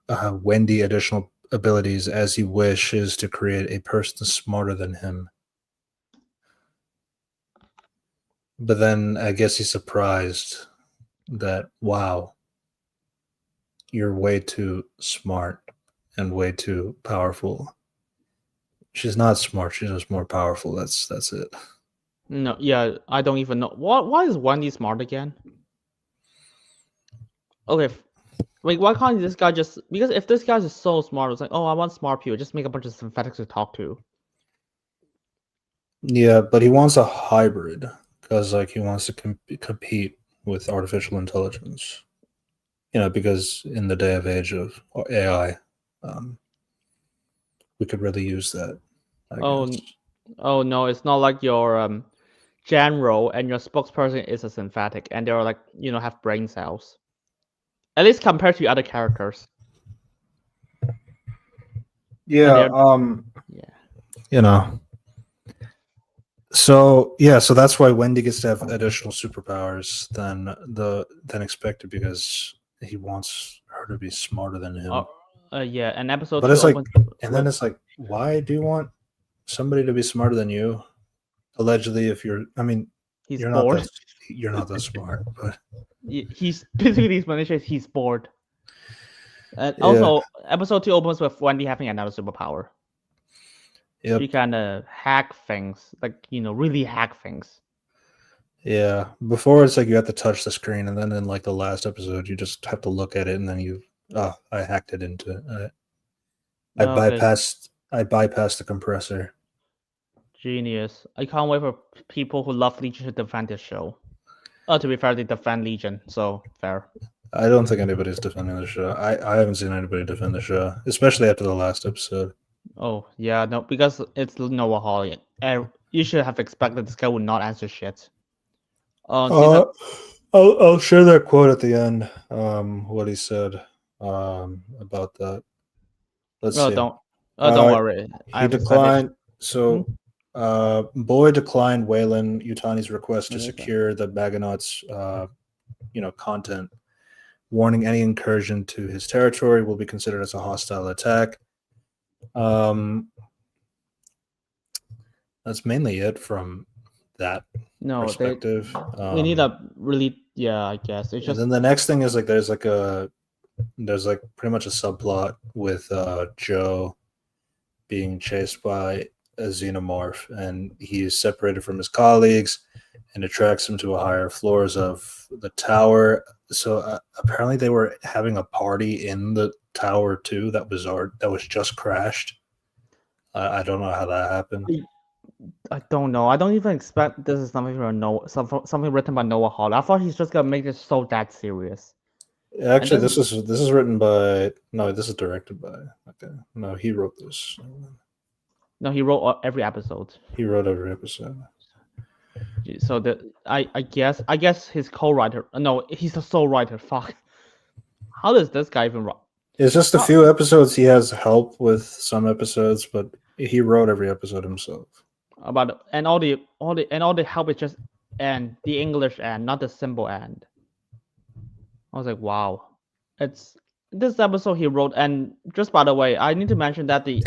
Wendy additional abilities as he wishes to create a person smarter than him. But then I guess he's surprised that, wow, you're way too smart and way too powerful. She's not smart, she's just more powerful. That's it. No, yeah, I don't even know. Why is Wendy smart again? Okay, like why can't this guy just, because if this guy's just so smart, it's like, oh, I want smart people, just make a bunch of synthetics to talk to. Yeah, but he wants a hybrid because like he wants to compete with artificial intelligence. Because in the day of age of AI, we could really use that. Oh no, it's not like your general and your spokesperson is a synthetic and they're like, have brain cells. At least compared to other characters. Yeah. Yeah. So that's why Wendy gets to have additional superpowers than expected because he wants her to be smarter than him. Yeah, an episode. But it's like, and then it's like, why do you want somebody to be smarter than you? Allegedly, if you're bored. You're not that smart, but he's basically the explanation is he's bored. And also, episode 2 opens with Wendy having another superpower. Yeah, she kind of hack things, like really hack things. Yeah, before it's like you have to touch the screen, and then in like the last episode, you just have to look at it, and then I hacked it into it. I bypassed the compressor. Genius! I can't wait for people who love Legion to defend this show. Oh, to be fair, they defend Legion, so fair. I don't think anybody's defending the show. I haven't seen anybody defend the show, especially after the last episode. Oh yeah, no, because it's Noah Hawley. You should have expected this guy would not answer shit. I'll share that quote at the end. What he said about that. Let's see. Don't worry. He declined. So, Boy declined Weyland Yutani's request to secure the Bagonauts' content. Warning: any incursion to his territory will be considered as a hostile attack. That's mainly it from that perspective. We need a really, I guess it's just. And then the next thing is like there's pretty much a subplot with Joe being chased by a xenomorph, and he's separated from his colleagues, and it tracks him to a higher floors of the tower. So apparently they were having a party in the tower too. That was just crashed. I don't know how that happened. I don't know. I don't even expect this is something from something written by Noah Hawley. I thought he's just gonna make this so that serious. Actually, this is written by this is directed by. Okay, no, he wrote this. No, he wrote every episode. He wrote every episode. So I guess his co-writer. No, he's the sole writer. Fuck. How does this guy even write? It's just a few episodes. He has help with some episodes, but he wrote every episode himself. And all the help is just and the English and not the symbol and. I was like, wow, it's this episode he wrote. And just by the way, I need to mention that the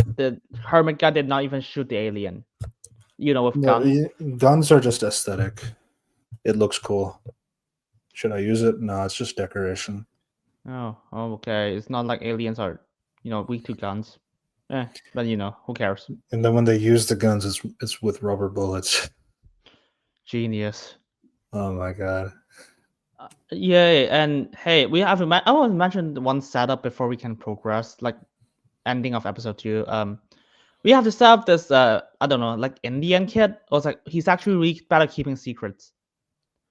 hermit guy did not even shoot the alien. With guns. Guns are just aesthetic. It looks cool. Should I use it? No, it's just decoration. Oh, okay. It's not like aliens are, weak to guns. But who cares? And then when they use the guns, it's with rubber bullets. Genius. Oh my god. Yeah, and hey, we have. I want to mention one setup before we can progress, like ending of episode 2. We have to set up this. I don't know, like Indian kid. I was like, he's actually really bad at keeping secrets.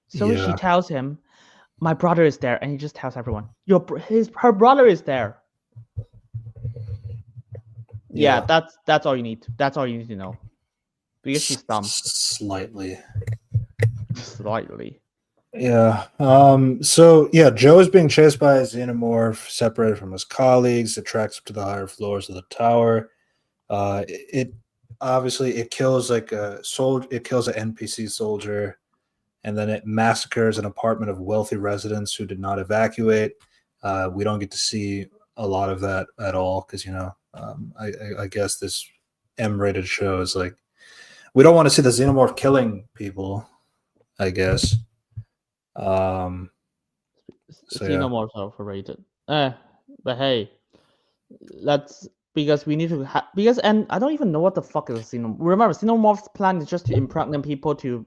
So she tells him, "My brother is there," and he just tells everyone, her brother is there. Yeah, that's all you need. That's all you need to know. Because she's dumb. Slightly. Yeah. So yeah, Joe is being chased by a xenomorph, separated from his colleagues. It tracks up to the higher floors of the tower. It kills like a soldier. It kills an NPC soldier, and then it massacres an apartment of wealthy residents who did not evacuate. We don't get to see a lot of that at all because I guess this M-rated show is like we don't want to see the xenomorph killing people. I guess. Xenomorphs are overrated. But hey, because we need to and I don't even know what the fuck is a xenomorph. Remember, xenomorph's plan is just to impregnate people to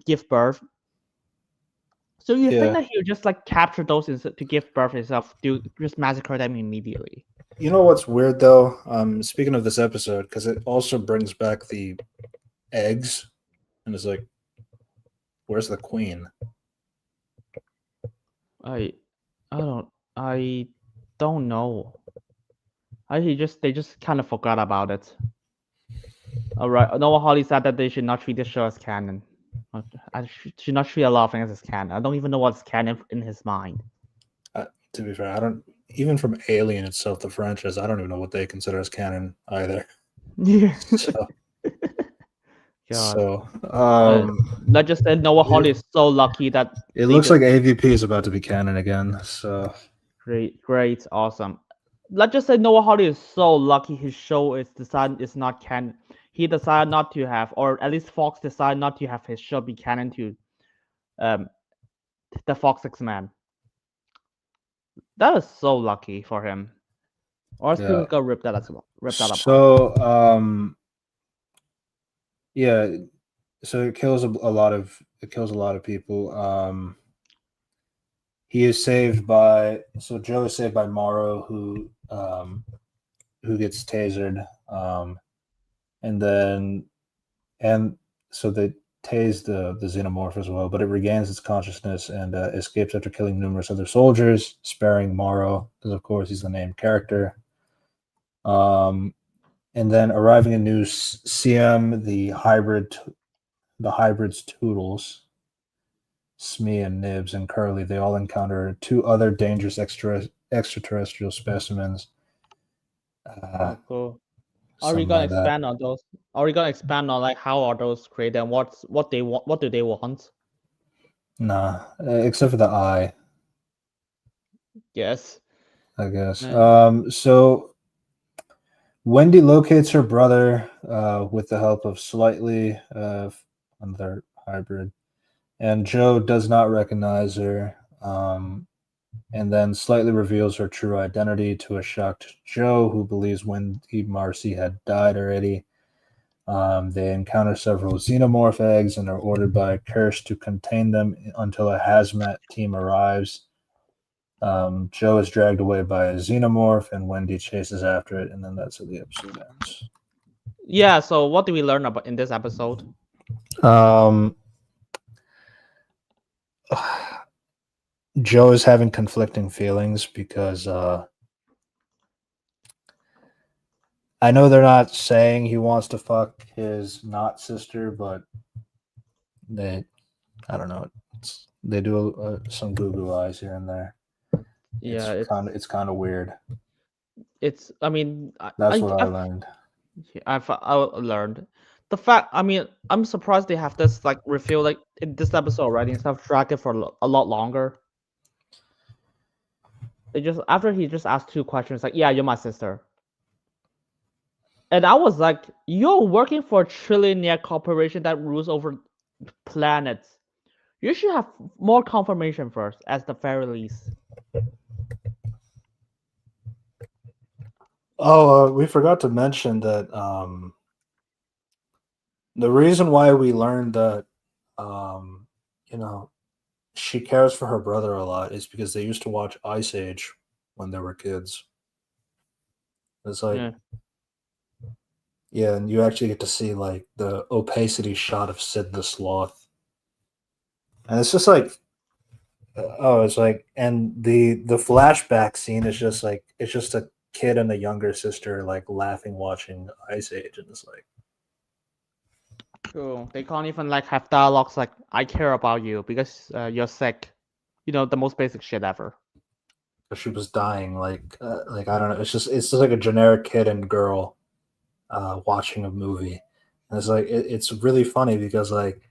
give birth. So you think that he'll just like capture those to give birth himself, to just massacre them immediately? You know what's weird though? Speaking of this episode, because it also brings back the eggs, and it's like, where's the queen? I don't know. They just kind of forgot about it. All right, Noah Hawley said that they should not treat this show as canon. I should not treat a lot of things as canon. I don't even know what's canon in his mind. To be fair, I don't even from Alien itself, the franchise. I don't even know what they consider as canon either. Yeah. Let's just say Noah Hawley is so lucky that it looks like AVP is about to be canon again. So great, awesome. Let's just say Noah Hawley is so lucky his show is not canon. He decided not to have, or at least Fox decided not to have his show be canon to the Fox X-Men. That is so lucky for him. Or else people go rip that up. So so it kills a lot of people. He is saved by Joe is saved by Morrow, who gets tasered, and so they tase the xenomorph as well, but it regains its consciousness and escapes after killing numerous other soldiers, sparing Morrow because of course he's the named character. And then arriving in New CM, the hybrids Toodles, Smee and Nibs and Curly, they all encounter 2 other dangerous extraterrestrial specimens. Cool. Are we gonna expand on those? Are we gonna expand on like how are those created and what they want? What do they want? Nah, except for the eye, Yes. I guess. And So Wendy locates her brother with the help of Slightly, another hybrid, and Joe does not recognize her. And then Slightly reveals her true identity to a shocked Joe, who believes Wendy Marcy had died already. They encounter several xenomorph eggs and are ordered by Kirsch to contain them until a hazmat team arrives. Joe is dragged away by a xenomorph, and Wendy chases after it, and then that's how the episode ends. yeah, so what do we learn about in this episode? Um, Joe is having conflicting feelings because I know they're not saying he wants to fuck his not sister, but they, I don't know, they do some goo eyes here and there. Yeah, It's kind of weird. it's. I mean, That's what I learned. I learned the fact. I mean, I'm surprised they have this like reveal like in this episode already instead of drag it for a lot longer. They just after he just asked 2 questions like, yeah, you're my sister. And I was like, you're working for a trillionaire corporation that rules over planets. You should have more confirmation first, as the very least. Oh, we forgot to mention that the reason why we learned that, um, you know, she cares for her brother a lot is because they used to watch Ice Age when they were kids. It's like, Yeah. yeah, and you actually get to see like the opacity shot of Sid the Sloth, and it's just like, oh, it's like, and the flashback scene is just like it's just a kid and a younger sister like laughing watching Ice Age, and it's like, Cool. They can't even like have dialogues like "I care about you" because you're sick. You know, the most basic shit ever. she was dying, like I don't know, it's just like a generic kid and girl watching a movie, and it's like it's really funny because like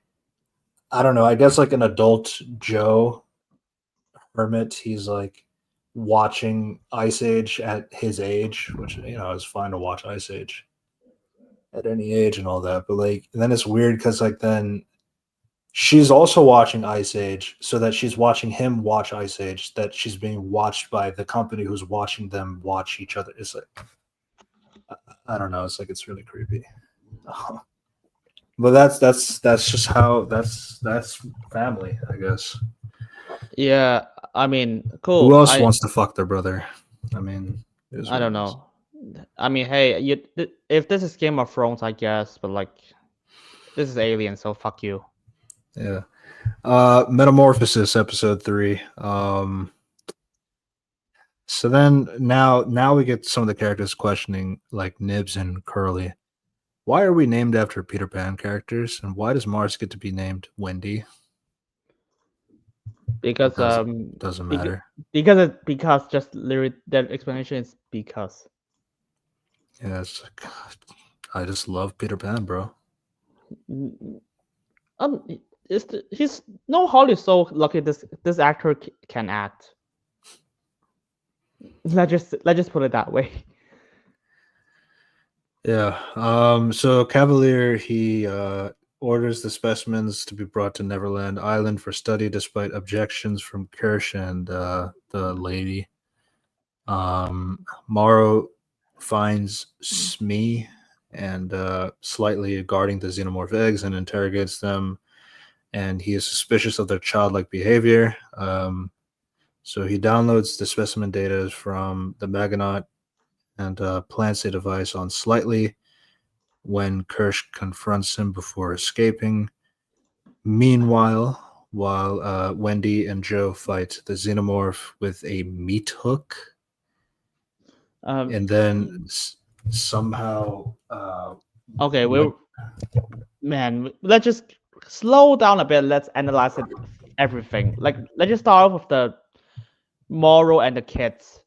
I don't know, I guess like an adult Joe Hermit, he's like watching Ice Age at his age, which is fine to watch Ice Age at any age and all that. But like, and then it's weird because like then she's also watching Ice Age, so that she's watching him watch Ice Age. That she's being watched by the company who's watching them watch each other. It's like I don't know. It's like it's really creepy. But that's just how that's family, I guess. Yeah, I mean, Who cool. else wants to fuck their brother? I mean, it is I what don't it is. know. I mean, hey, if this is Game of Thrones, I guess, but like, this is Alien, so fuck you. Yeah. Metamorphosis episode 3. So then now we get some of the characters questioning like Nibs and Curly. Why are we named after Peter Pan characters, and why does Mars get to be named Wendy? Because Doesn't matter. because just literally the explanation is because. Yeah, it's like, I just love Peter Pan, bro. Um, he's no Holly so lucky this actor can act. Let's just put it that way. Yeah. So Cavalier, he orders the specimens to be brought to Neverland Island for study, despite objections from Kirsch and the lady. Morrow finds Smee and Slightly guarding the xenomorph eggs and interrogates them, and he is suspicious of their childlike behavior. So he downloads the specimen data from the Maganaut and plants a device on Slightly when Kirsch confronts him before escaping. Meanwhile, while Wendy and Joe fight the xenomorph with a meat hook, and then somehow okay, let's just slow down a bit. Let's analyze everything. Like, let's just start off with the Morrow and the kids.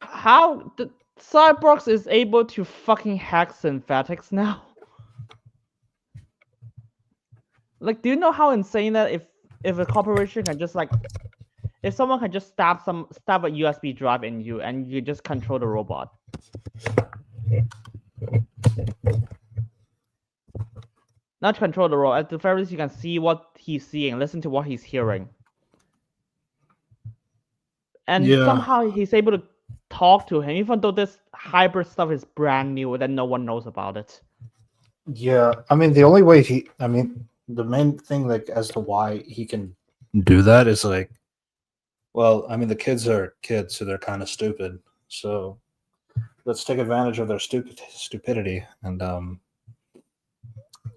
How the Cyborgs is able to fucking hack synthetics now? Like, do you know how insane that if a corporation can just like if someone can just stab a USB drive in you and you just control the robot. Not control the robot. At the very least, you can see what he's seeing, listen to what he's hearing, and Yeah. somehow he's able to talk to him, even though this hybrid stuff is brand new and no one knows about it. Yeah, I mean, the only way the main thing, like, as to why he can do that is like, well, I mean, the kids are kids, so they're kind of stupid. So let's take advantage of their stupidity and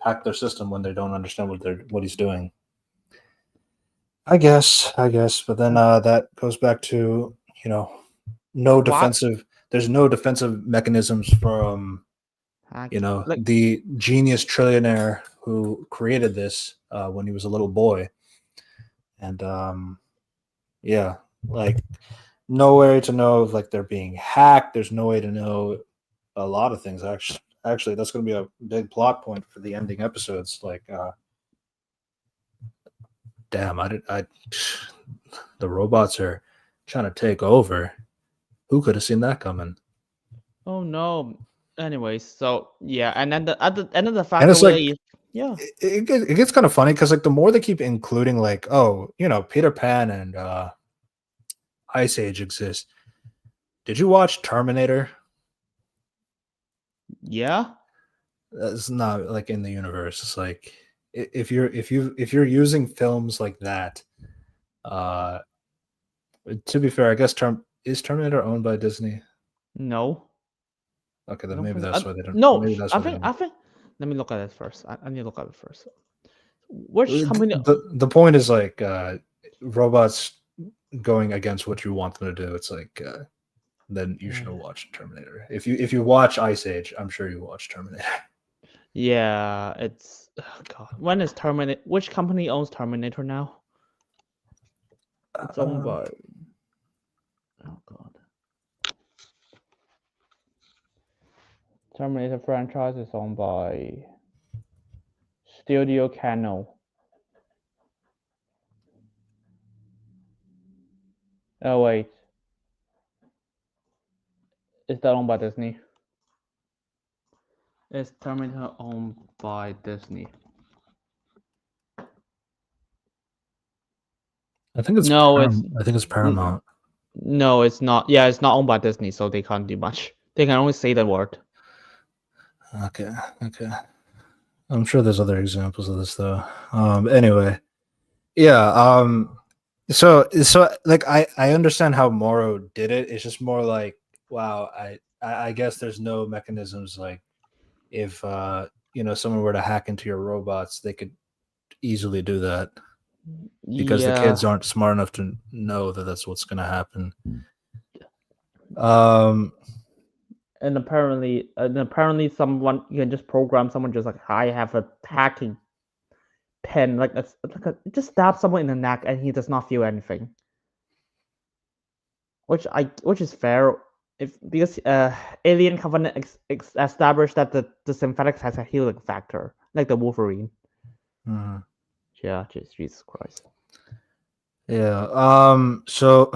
hack their system when they don't understand what he's doing. I guess, but then that goes back to no defensive. There's no defensive mechanisms from Like, the genius trillionaire who created this when he was a little boy, and yeah, like no way to know if like they're being hacked. There's no way to know a lot of things. Actually, that's going to be a big plot point for the ending episodes. Like, damn, the robots are trying to take over. Who could have seen that coming? oh no. Anyways, so yeah, and then at the end of the fact, And it's like, yeah, it gets kind of funny because like the more they keep including like, oh, Peter Pan and Ice Age exist. Did you watch Terminator? Yeah, It's not like in the universe. It's like if you're using films like that, to be fair, I guess is Terminator owned by Disney? no. Okay, then maybe that's why they don't. No, maybe that's I why think. Let me look at it first. I need to look at it first. Which company? The point is like robots going against what you want them to do. It's like then you should watch Terminator. If you watch Ice Age, I'm sure you watch Terminator. Yeah, it's God. When is Terminator? Which company owns Terminator now? It's owned by. Oh God. Terminator franchise is owned by Studio Canal. Oh wait, is that owned by Disney? Is Terminator owned by Disney? I think it's No, I think it's Paramount. No, it's not. Yeah, it's not owned by Disney, so they can't do much. They can only say the word. Okay. I'm sure there's other examples of this though. Anyway, yeah. So like I understand how Morrow did it. It's just more like, wow. I guess there's no mechanisms like if someone were to hack into your robots, they could easily do that because the kids aren't smart enough to know that that's what's going to happen. And apparently someone, you can just program someone just like, I have a hacking pen, just stab someone in the neck and he does not feel anything, which is fair because Alien Covenant established that the synthetics has a healing factor, like the Wolverine. Mm-hmm. Yeah, Jesus Christ. Yeah. So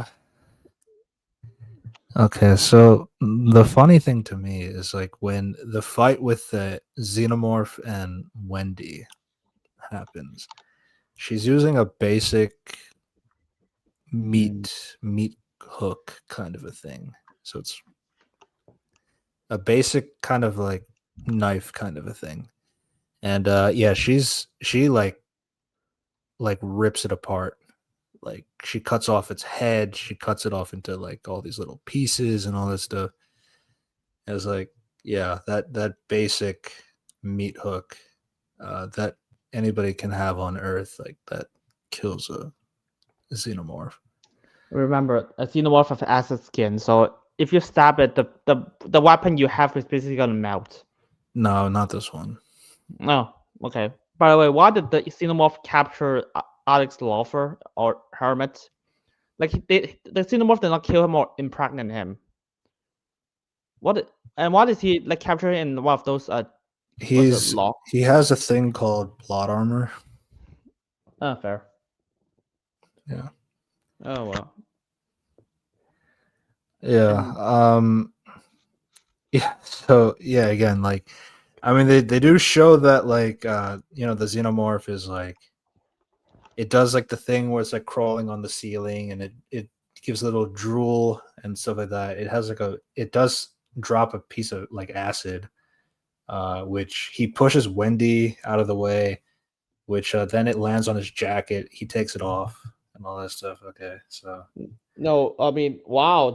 okay, so the funny thing to me is like when the fight with the Xenomorph and Wendy happens, she's using a basic meat hook kind of a thing. So it's a basic kind of like knife kind of a thing. And yeah, she like rips it apart. Like she cuts off its head, she cuts it off into like all these little pieces and all this stuff. It was like, yeah, that basic meat hook that anybody can have on Earth, like that kills a xenomorph. Remember, a xenomorph has acid skin, so if you stab it, the weapon you have is basically gonna melt. No, not this one. Oh, okay. By the way, why did the xenomorph capture Alex Lawfer or Hermit? Like the xenomorph did not kill him or impregnate him. Why is he like captured in one of those? He has a thing called plot armor. Fair. Yeah. Oh well. Yeah. Yeah. So yeah, again, like, I mean, they do show that, like, the xenomorph is like, it does like the thing where it's like crawling on the ceiling, and it gives a little drool and stuff like that. It has like it does drop a piece of like acid, which he pushes Wendy out of the way, which then it lands on his jacket. He takes it off and all that stuff. Okay, so No, I mean, wow.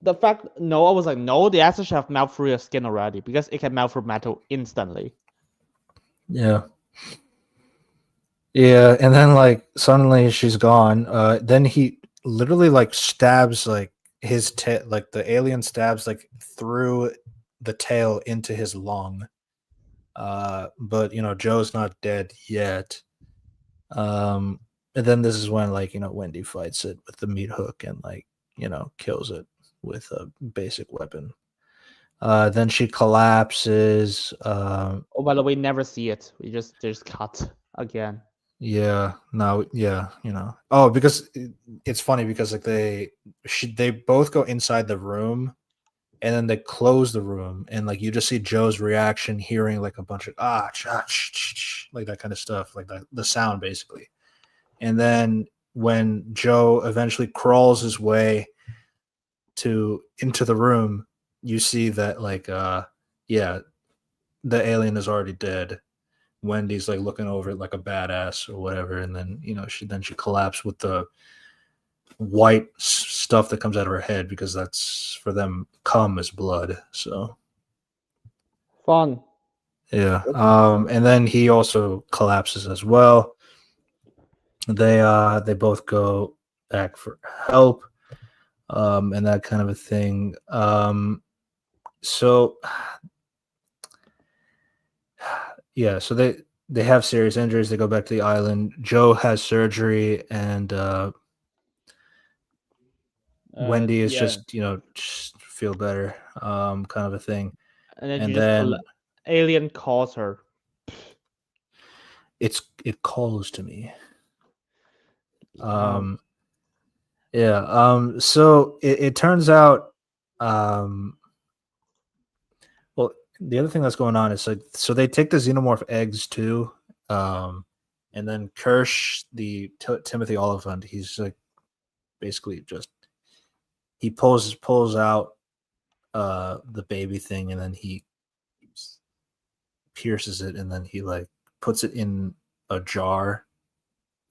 The fact Noah was like, no, the acid should have melt through your skin already because it can melt through metal instantly. yeah. Yeah, and then like suddenly she's gone. Then he literally like stabs like his tail, like the alien stabs like through the tail into his lung. But Joe's not dead yet. And then this is when, like, Wendy fights it with the meat hook and, like, kills it with a basic weapon. Then she collapses. Oh, by the way, never see it. We just cut again. Yeah, no, yeah, Oh, because it's funny because like they both go inside the room, and then they close the room, and like you just see Joe's reaction, hearing like a bunch of like that kind of stuff, like the sound basically. And then when Joe eventually crawls his way into the room, you see that, like, yeah, the alien is already dead. Wendy's like looking over it like a badass or whatever, and then she collapsed with the white stuff that comes out of her head, because that's, for them, cum is blood. So Fun. yeah, and then he also collapses as well. They both go back for help, and that kind of a thing. So yeah, so they have serious injuries. They go back to the island. Joe has surgery, and Wendy is Yeah, just feel better, kind of a thing. and then And then alien calls her. it calls to me. Um, Yeah. So it turns out, well, the other thing that's going on is, like, so they take the xenomorph eggs too, and then Kirsch, the Timothy Oliphant, he's like basically just, he pulls out the baby thing, and then he pierces it, and then he like puts it in a jar,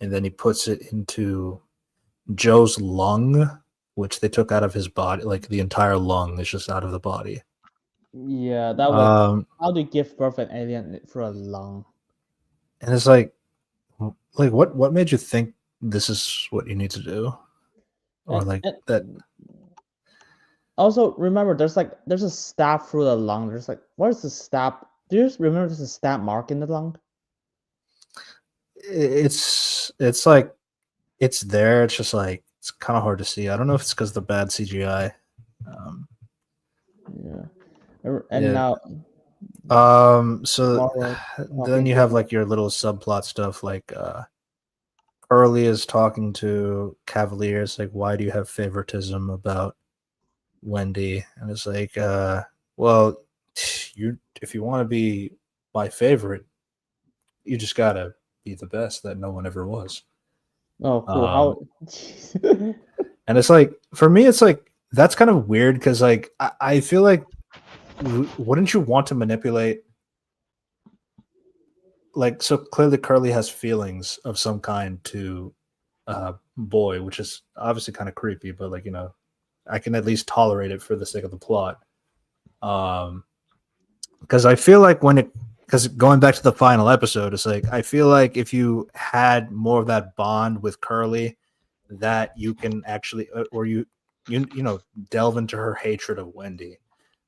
and then he puts it into Joe's lung, which they took out of his body. Like the entire lung is just out of the body. yeah, that was how do you give birth an alien through a lung? And it's like what made you think this is what you need to do, or like And that? also, remember, there's a stab through the lung. There's like, what is the stab? Do you remember there's a stab mark in the lung? It's like it's there. It's just like it's kind of hard to see. I don't know if it's because the bad CGI. Yeah, and Yeah. now So Marvel then you have like your little subplot stuff, like Curly is talking to Cavalier. It's like, why do you have favoritism about Wendy? And it's like, well, if you want to be my favorite, you just gotta be the best that no one ever was. Oh, cool. How? And it's like, for me, it's like, that's kind of weird, because like I feel like, wouldn't you want to manipulate, like, so clearly Curly has feelings of some kind to Boy, which is obviously kind of creepy, but like, I can at least tolerate it for the sake of the plot. Because I feel like because going back to the final episode, it's like, I feel like if you had more of that bond with Curly, that you can actually, or you delve into her hatred of Wendy,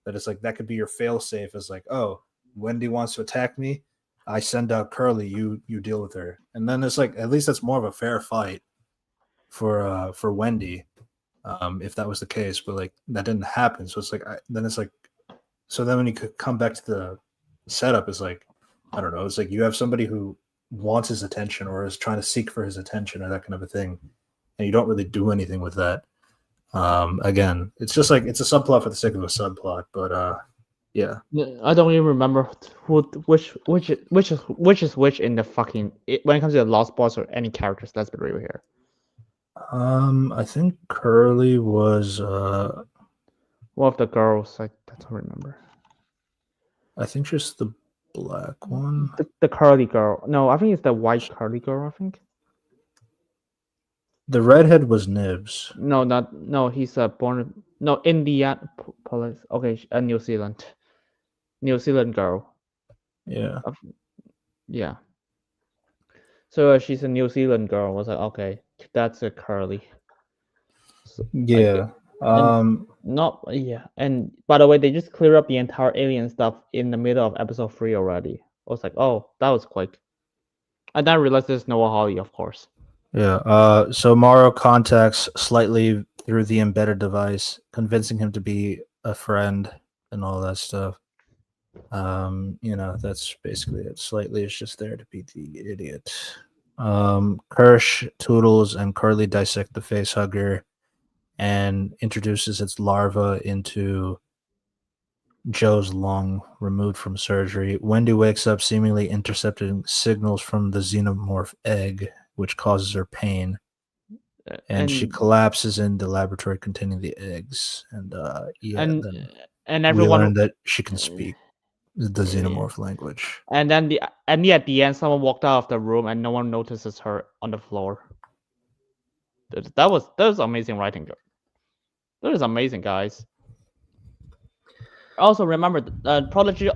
that it's like, that could be your fail safe. Is like, oh, Wendy wants to attack me, I send out Curly, you deal with her. And then it's like, at least that's more of a fair fight for Wendy, if that was the case. But like, that didn't happen, so it's like, then it's like, so then when you could come back to the setup, is like, I don't know, it's like, you have somebody who wants his attention or is trying to seek for his attention or that kind of a thing, and you don't really do anything with that. Again, it's just like it's a subplot for the sake of a subplot, but yeah. I don't even remember which is which in the fucking when it comes to the Lost Boys or any characters. Let's be real here. I think Curly was One of the girls. I don't remember. I think just the black one. The curly girl. No, I think it's the white curly girl. I think. The redhead was Nibs. No. He's born. No, Indian police. Okay, New Zealand girl. Yeah. Yeah. So she's a New Zealand girl. I was like, okay, that's a curly. So, yeah. Not yeah. And by the way, they just clear up the entire alien stuff in the middle of episode 3 already. I was like, oh, that was quick. And then I realized there's Noah Hawley, of course. Yeah. So Morrow contacts Slightly through the embedded device, convincing him to be a friend and all that stuff. That's basically it. Slightly is just there to be the idiot. Kirsch, Toodles, and Curly dissect the face hugger and introduces its larva into Joe's lung, removed from surgery. Wendy wakes up seemingly intercepting signals from the xenomorph egg, which causes her pain. And she collapses in the laboratory containing the eggs. And and everyone we learn that she can speak the xenomorph language. And then at the end, someone walked out of the room and no one notices her on the floor. That was amazing writing. That is amazing, guys. Also, remember, Prodigy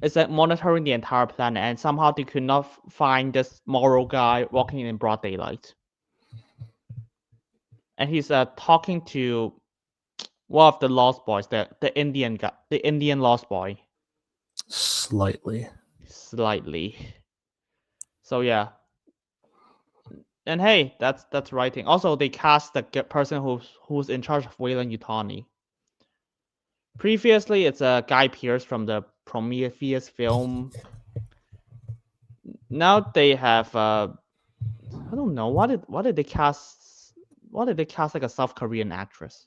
is monitoring the entire planet, and somehow they could not find this Morrow guy walking in broad daylight. And he's talking to one of the Lost Boys, the Indian guy, the Indian Lost Boy. Slightly. So yeah. And hey, that's writing. Also, they cast the person who's in charge of Weyland-Yutani. Previously, it's Guy Pearce from the Prometheus film. Now they have I don't know, why did they cast like a South Korean actress?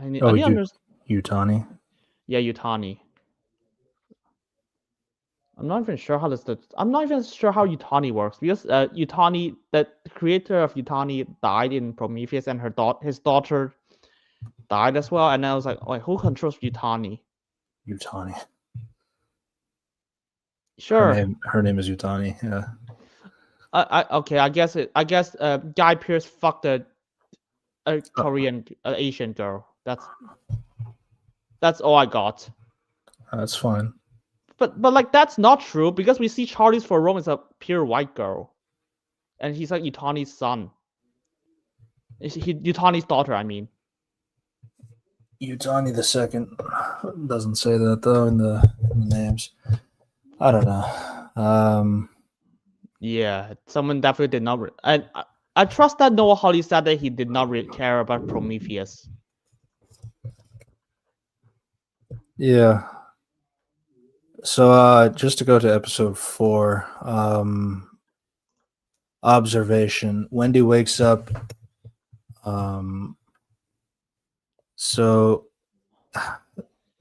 Yutani. Yeah, Yutani. I'm not even sure how Yutani works, because Yutani, the creator of Yutani, died in Prometheus, and his daughter died as well. And I was like, wait, who controls Yutani? Yutani. Sure. Her name is Yutani. Yeah. Okay. I guess Guy Pearce fucked a Korean Asian girl. That's all I got. That's fine. But like, that's not true, because we see Charlize Theron is a pure white girl, and he's like Yutani's son. Yutani's daughter, I mean. Yutani the second doesn't say that though in the names. I don't know. Yeah, someone definitely did not. I trust that Noah Hawley said that he did not really care about Prometheus. Yeah. So just to go to episode 4, observation. Wendy wakes up. So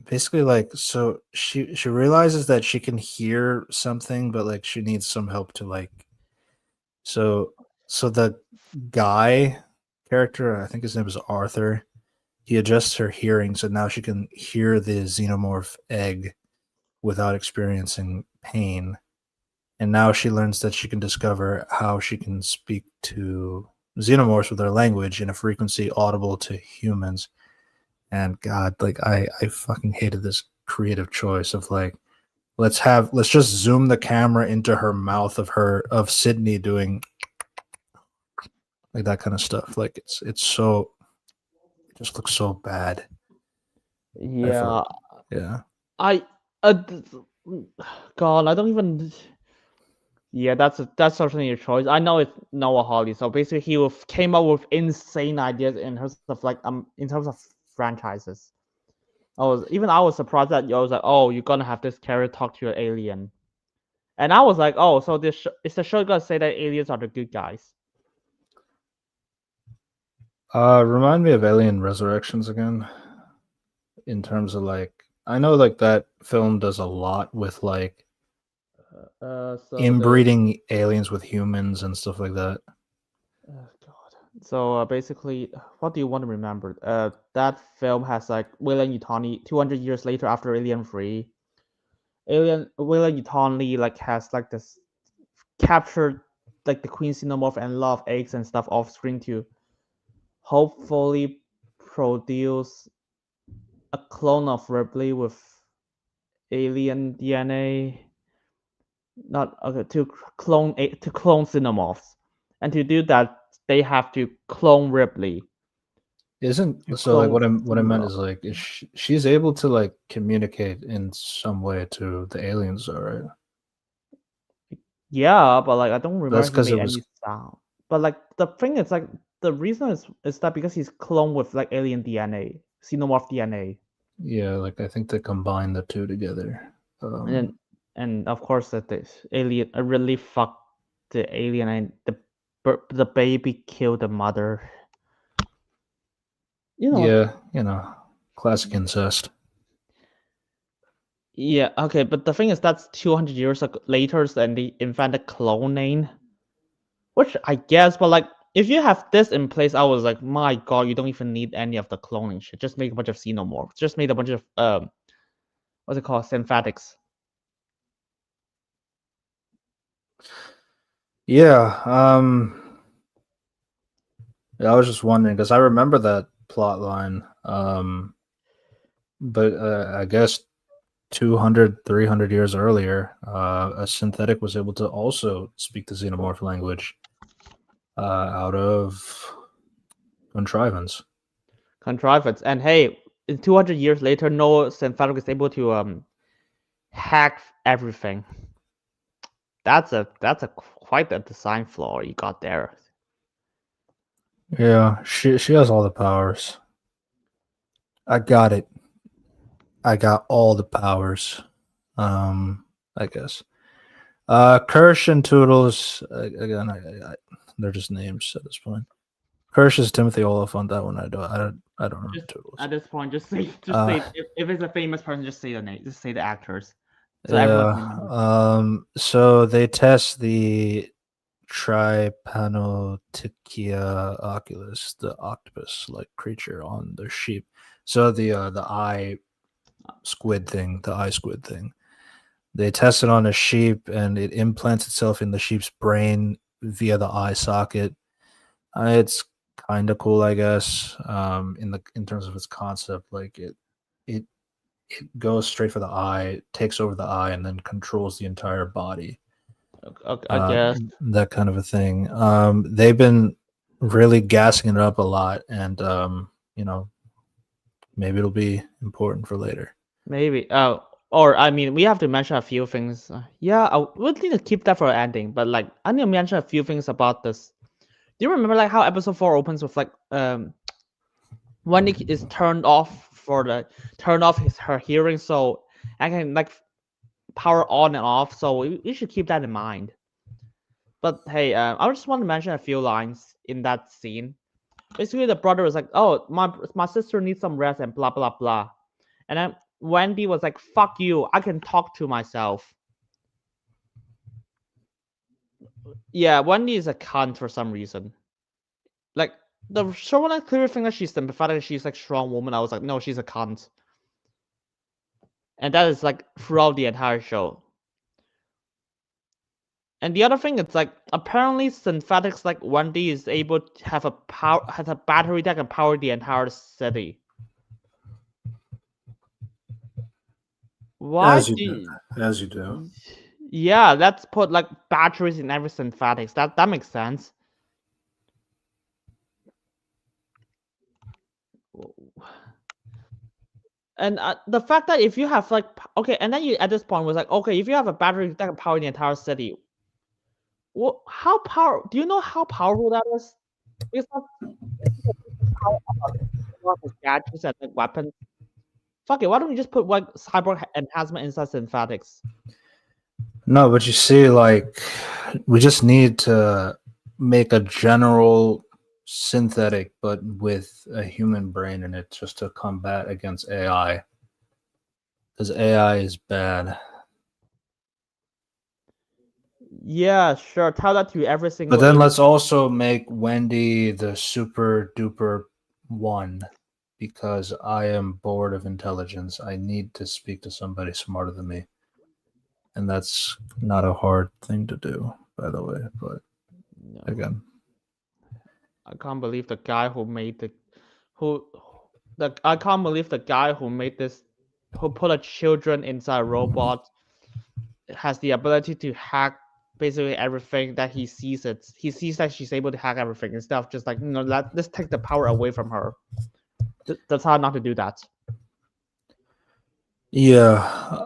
basically, like, so she realizes that she can hear something, but like she needs some help to like. So the guy character, I think his name is Arthur, he adjusts her hearing, so now she can hear the xenomorph egg without experiencing pain. And now she learns that she can discover how she can speak to xenomorphs with their language in a frequency audible to humans. And God, like I fucking hated this creative choice of like, let's just zoom the camera into her mouth of Sydney doing like that kind of stuff. Like it just looks so bad. Yeah. Yeah. God, I don't even. Yeah, that's certainly a choice. I know it's Noah Hawley, so basically he came up with insane ideas in terms of franchises. I was surprised that I was like, oh, you're gonna have this character talk to your alien, and I was like, oh, so is the show gonna say that aliens are the good guys? Remind me of Alien Resurrections again. In terms of like, I know like that film does a lot with like So inbreeding aliens with humans and stuff like that. Oh God. So basically, what do you want to remember? That film has like Weyland-Yutani 200 years later after Alien 3. Weyland-Yutani like has like this captured like the Queen Xenomorph and a lot of eggs and stuff off screen to hopefully produce a clone of Ripley with alien DNA. Not okay to clone Xenomorphs, and to do that they have to clone Ripley. Isn't To so like clone what I meant Xenomorph. is like she's able to like communicate in some way to the aliens, all right? Yeah, but like I don't remember That's he because it made was any sound. But like the thing is like the reason is that because he's cloned with like alien DNA, Xenomorph DNA, yeah, like I think they combine the two together. and of course that this alien really fucked the alien and the baby killed the mother. You know. Yeah, classic incest. Yeah, okay, but the thing is that's 200 years later than they invented cloning, which I guess, but like if you have this in place, I was like, my God, you don't even need any of the cloning shit. Just make a bunch of xenomorphs. Just make a bunch of what's it called, synthetics. Yeah, I was just wondering because I remember that plot line. But I guess 200, 300 years earlier, a synthetic was able to also speak the xenomorph language out of contrivance. Contrivance. And hey, 200 years later, no synthetic is able to hack everything. That's a quite a design flaw you got there. Yeah, she has all the powers. I got it. I got all the powers. I guess. Kirsch and Toodles again. They're just names at this point. Kirsch is Timothy Oliphant. That one I don't remember Just, Toodles. at this point, just say if it's a famous person, just say the name, just say the actors. So yeah. So they test the Trypanotachia oculus, the octopus-like creature, on the sheep. So the eye squid thing, they test it on a sheep, and it implants itself in the sheep's brain via the eye socket. It's kind of cool, I guess. In terms of its concept, like it goes straight for the eye, takes over the eye, and then controls the entire body. I guess That kind of a thing. They've been really gassing it up a lot, and maybe it'll be important for later. maybe. Or I mean, we have to mention a few things. Yeah, I would need to keep that for ending. But like, I need to mention a few things about this. Do you remember like how episode 4 opens with like Wendy is turned off her hearing, so I can like power on and off. So we should keep that in mind. But hey, I just want to mention a few lines in that scene. Basically, the brother was like, "Oh, my sister needs some rest," and blah blah blah. And then Wendy was like, "Fuck you! I can talk to myself." Yeah, Wendy is a cunt for some reason. Like the show when I clearly think that she's sympathetic, she's like strong woman. I was like, no, she's a cunt. And that is like throughout the entire show. And the other thing, it's like apparently synthetics like Wendy is able to have has a battery that can power the entire city. Why As you do. Yeah, let's put like batteries in every synthetics. That makes sense. And the fact that if you have like okay, and then you at this point was like okay, if you have a battery that can power the entire city, well, do you know how powerful that is? Because that's gadgets and like weapons. Fuck it. Why don't we just put like cyborg enhancement inside synthetics? No, but you see, like, we just need to make a general synthetic, but with a human brain in it, just to combat against AI. Because AI is bad. Yeah, sure. Tell that to every single. But then let's also make Wendy the super duper one, because I am bored of intelligence. I need to speak to somebody smarter than me. And that's not a hard thing to do, by the way. But No. again, I can't believe the guy who made I can't believe the guy who made this, who put a children inside a robot, has the ability to hack basically everything that he sees. He sees that she's able to hack everything instead of just like, let's take the power away from her. That's hard not to do that. yeah.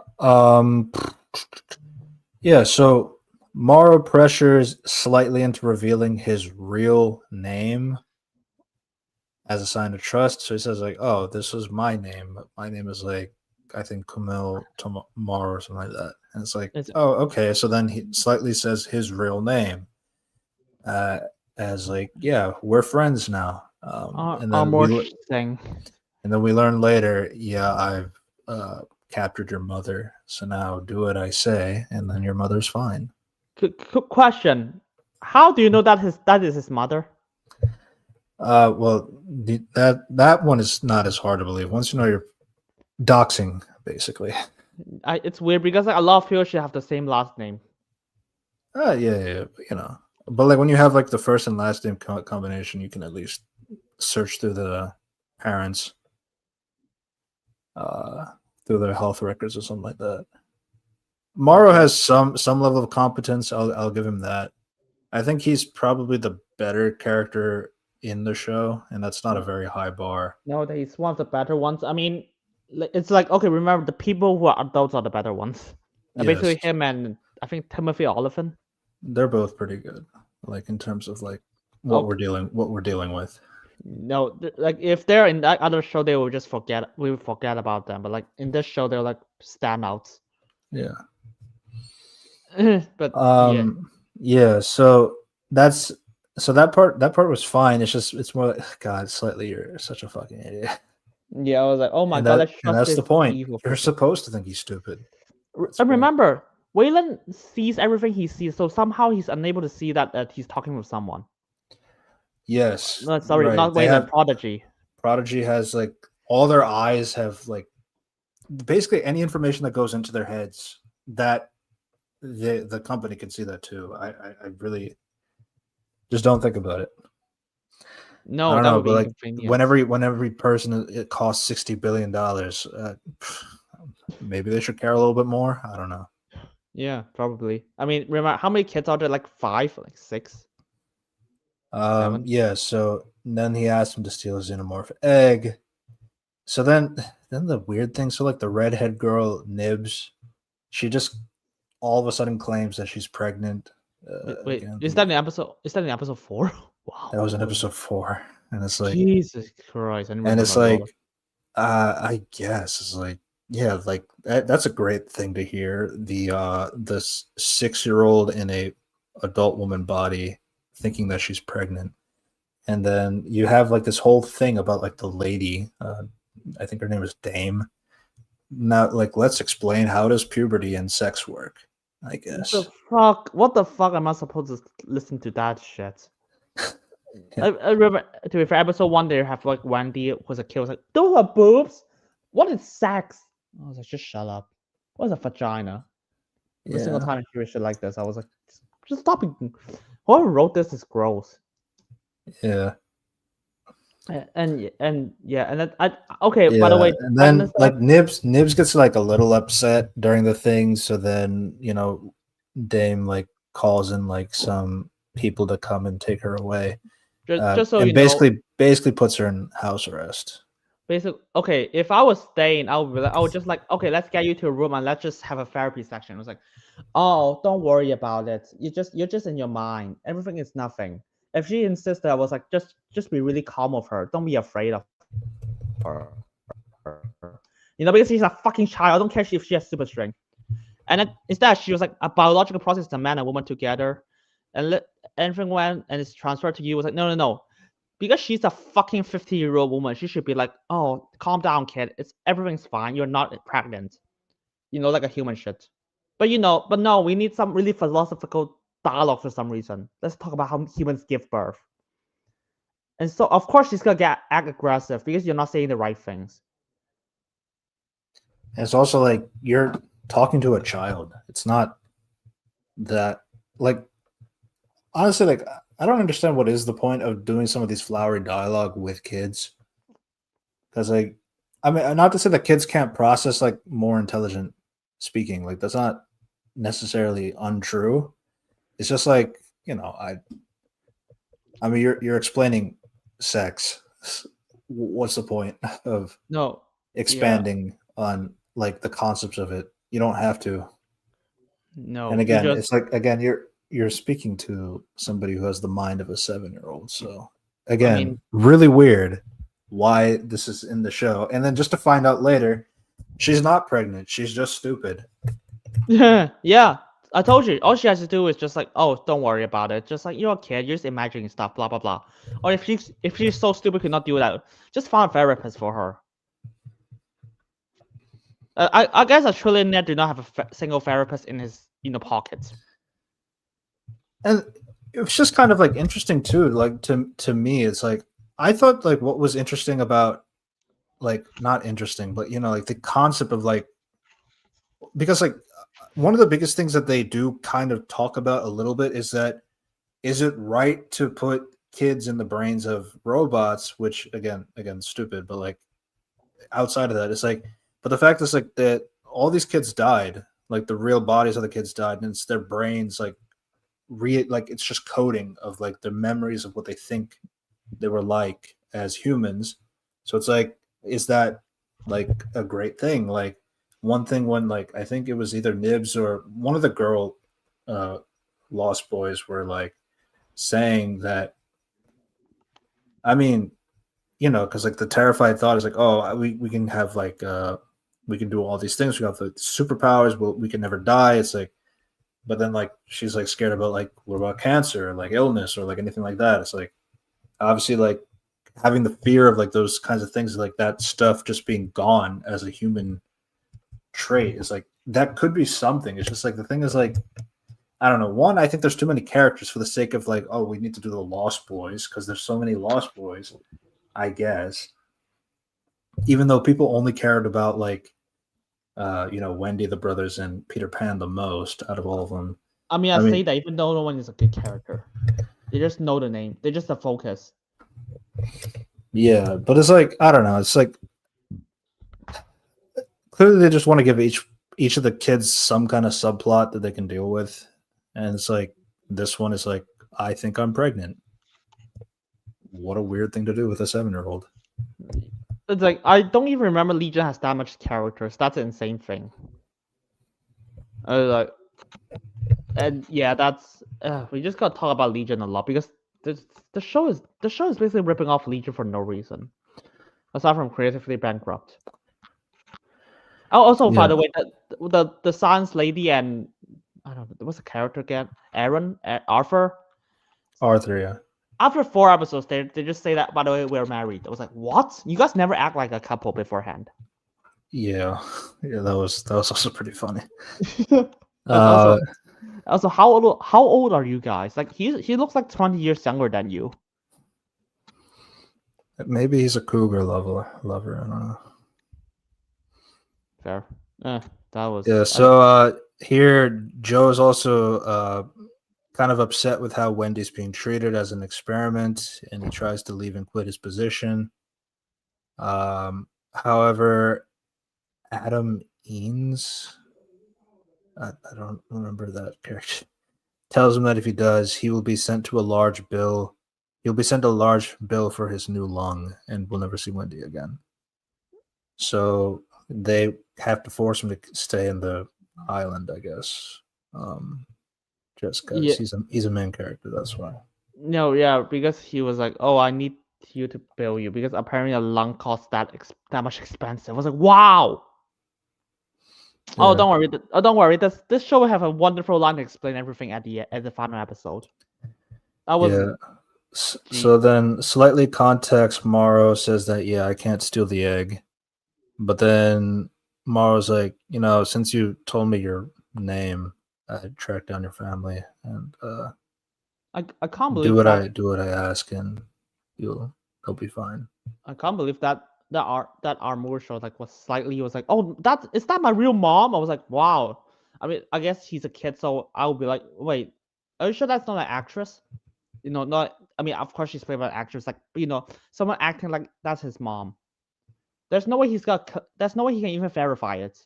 Yeah, so Morrow pressures slightly into revealing his real name as a sign of trust. So he says, like, oh, this is my name. My name is, like, I think Kumail Tomorrow or something like that. And it's like, oh, okay. So then he slightly says his real name as, like, yeah, we're friends now. And then we learn later, yeah, I've captured your mother, so now do what I say, and then your mother's fine. Question: how do you know that is his mother? Well, that one is not as hard to believe. Once you know you're doxing, basically. It's weird because like, a lot of people should have the same last name. Yeah, you know. But like when you have like the first and last name combination, you can at least search through the parents, through their health records or something like that. Morrow has some level of competence. I'll give him that. I think he's probably the better character in the show, and that's not a very high bar. No, he's one of the better ones. I mean, it's like, okay, remember the people who are adults are the better ones. Yes. Basically, him and I think Timothy Olyphant. They're both pretty good, like in terms of like what we're dealing with. No, like if they're in that other show, we would forget about them. But like in this show, they're like standouts. Yeah. But yeah. So that part was fine. It's more like, God, Slightly, you're such a fucking idiot. Yeah, I was like, oh my God, that's the point. You're supposed to think he's stupid. And remember, Weyland sees everything he sees, so somehow he's unable to see that he's talking with someone. Yes. No, sorry, right. Not Weyland. Prodigy. Prodigy has like all their eyes have like basically any information that goes into their heads that the company can see that too. I really just don't think about it. No, that would be like when every person it costs $60 billion, maybe they should care a little bit more. I don't know. Yeah, probably. I mean, remember how many kids are there? Like 5, like 6. 7? Yeah. So then he asked him to steal a xenomorph egg. So then the weird thing. So like the redhead girl Nibs, she just all of a sudden claims that she's pregnant. Wait, is that in episode? Is that in episode 4? Wow, that was in episode 4, and it's like Jesus Christ! And it's like, I guess it's like, yeah, like that's a great thing to hear. The 6-year-old in a adult woman body thinking that she's pregnant, and then you have like this whole thing about like the lady. I think her name is Dame. Now, like, let's explain how does puberty and sex work. I guess. What the fuck am I supposed to listen to that shit? Yeah. I remember, to be fair, episode 1, they have like Wendy was a kid, was like, those are boobs. What is sex? I was like, just shut up. What is a vagina? Every single time I hear shit like this, I was like, just stop it. Whoever wrote this is gross. Yeah. And then okay. By the way, and then like Nibs gets like a little upset during the thing, so then Dame like calls in like some people to come and take her away. Just so and basically puts her in house arrest. Basically, okay, if I was staying, I would just like, okay, let's get you to a room and let's just have a therapy section. It was like, oh, don't worry about it. You're just in your mind. Everything is nothing. If she insisted, I was like, just be really calm with her. Don't be afraid of her. You know, because she's a fucking child. I don't care if she has super strength. And then instead, she was like a biological process, a man and woman together, and everything went and it's transferred to you. It was like, no. Because she's a fucking 50-year-old woman, she should be like, oh, calm down, kid. Everything's fine. You're not pregnant. You know, like a human should. But no, we need some really philosophical dialogue for some reason. Let's talk about how humans give birth. And so, of course, she's gonna act aggressive because you're not saying the right things. And it's also like you're talking to a child. It's not that like honestly, like I don't understand what is the point of doing some of these flowery dialogue with kids. Because like I mean, not to say that kids can't process like more intelligent speaking. Like that's not necessarily untrue. It's just like, you know, I mean you're explaining sex. What's the point of expanding on like the concepts of it? You don't have to. No. And again, it's like again, you're speaking to somebody who has the mind of a 7-year-old. So again, really weird why this is in the show. And then just to find out later, she's not pregnant. She's just stupid. Yeah. I told you, all she has to do is just like, oh, don't worry about it. Just like, you're a kid, you're just imagining stuff, blah blah blah. Or if she's so stupid, could not do that, just find a therapist for her. I guess a trillionaire do not have a single therapist in his pockets. And it's just kind of like interesting too. Like to me, it's like I thought like what was interesting about like not interesting, but like the concept of like because like one of the biggest things that they do kind of talk about a little bit is that is it right to put kids in the brains of robots, which again stupid, but like outside of that, it's like, but the fact is like that all these kids died, like the real bodies of the kids died, and it's their brains like like it's just coding of like their memories of what they think they were like as humans. So it's like, is that like a great thing? Like one thing when like I think it was either Nibs or one of the girl Lost Boys were like saying that, I mean, because like the terrified thought is like, oh, we can have like we can do all these things, we have the superpowers, but we can never die. It's like, but then like she's like scared about like what about cancer or like illness or like anything like that. It's like obviously like having the fear of like those kinds of things, like that stuff just being gone as a human trait is like that could be something. It's just like the thing is like, I don't know. One, I think there's too many characters for the sake of like, oh, we need to do the Lost Boys because there's so many Lost Boys, I guess. Even though people only cared about like Wendy, the brothers, and Peter Pan the most out of all of them. I mean, I say that even though no one is a good character, they just know the name. They're just the focus. Yeah, but it's like I don't know. It's like clearly they just want to give each of the kids some kind of subplot that they can deal with, and it's like this one is like, I think I'm pregnant. What a weird thing to do with a 7-year-old. It's like I don't even remember Legion has that much characters. That's an insane thing. And yeah, that's we just gotta talk about Legion a lot because the show is basically ripping off Legion for no reason, aside from creatively bankrupt. Oh, also by the way, the science lady and I don't know what's the character again? Arthur, yeah. After 4 episodes, they just say that, by the way, we're married. I was like, what? You guys never act like a couple beforehand. Yeah, that was also pretty funny. Also, how old are you guys? Like he looks like 20 years younger than you. Maybe he's a cougar lover. I don't know. Fair. That was So here Joe is also kind of upset with how Wendy's being treated as an experiment, and he tries to leave and quit his position. However, Adam Eanes, I don't remember that character, tells him that if he does, he will be sent to a large bill. He'll be sent a large bill for his new lung, and we'll never see Wendy again. So they have to force him to stay in the island, I guess. Just because he's a main character, that's why. No, yeah, because he was like, "Oh, I need you to bill you," because apparently a lung costs that much expensive. I was like, "Wow, Oh, Yeah. don't worry. Don't worry. This show will have a wonderful line to explain everything at the final episode. That was Yeah. So then, slightly context, Morrow says that, yeah, I can't steal the egg. But then Morrow's like, since you told me your name, I tracked down your family and I can't do believe what that. I ask, and they'll be fine. I can't believe that that Armour show was like, oh, is that my real mom? I was like, wow. I mean, I guess he's a kid, so I'll be like, wait, are you sure that's not an actress? Not. I mean, of course she's played by an actress, like someone acting like that's his mom. There's no way There's no way he can even verify it.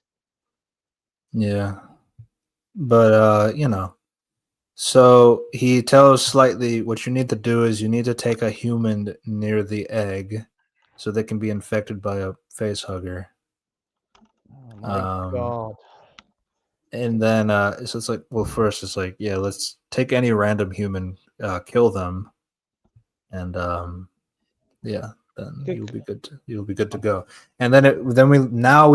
Yeah. But so he tells Slightly what you need to do is you need to take a human near the egg so they can be infected by a face hugger. Oh my god. And then so it's like, well, first it's like, yeah, let's take any random human, kill them, and yeah, then you'll be good to go. And then we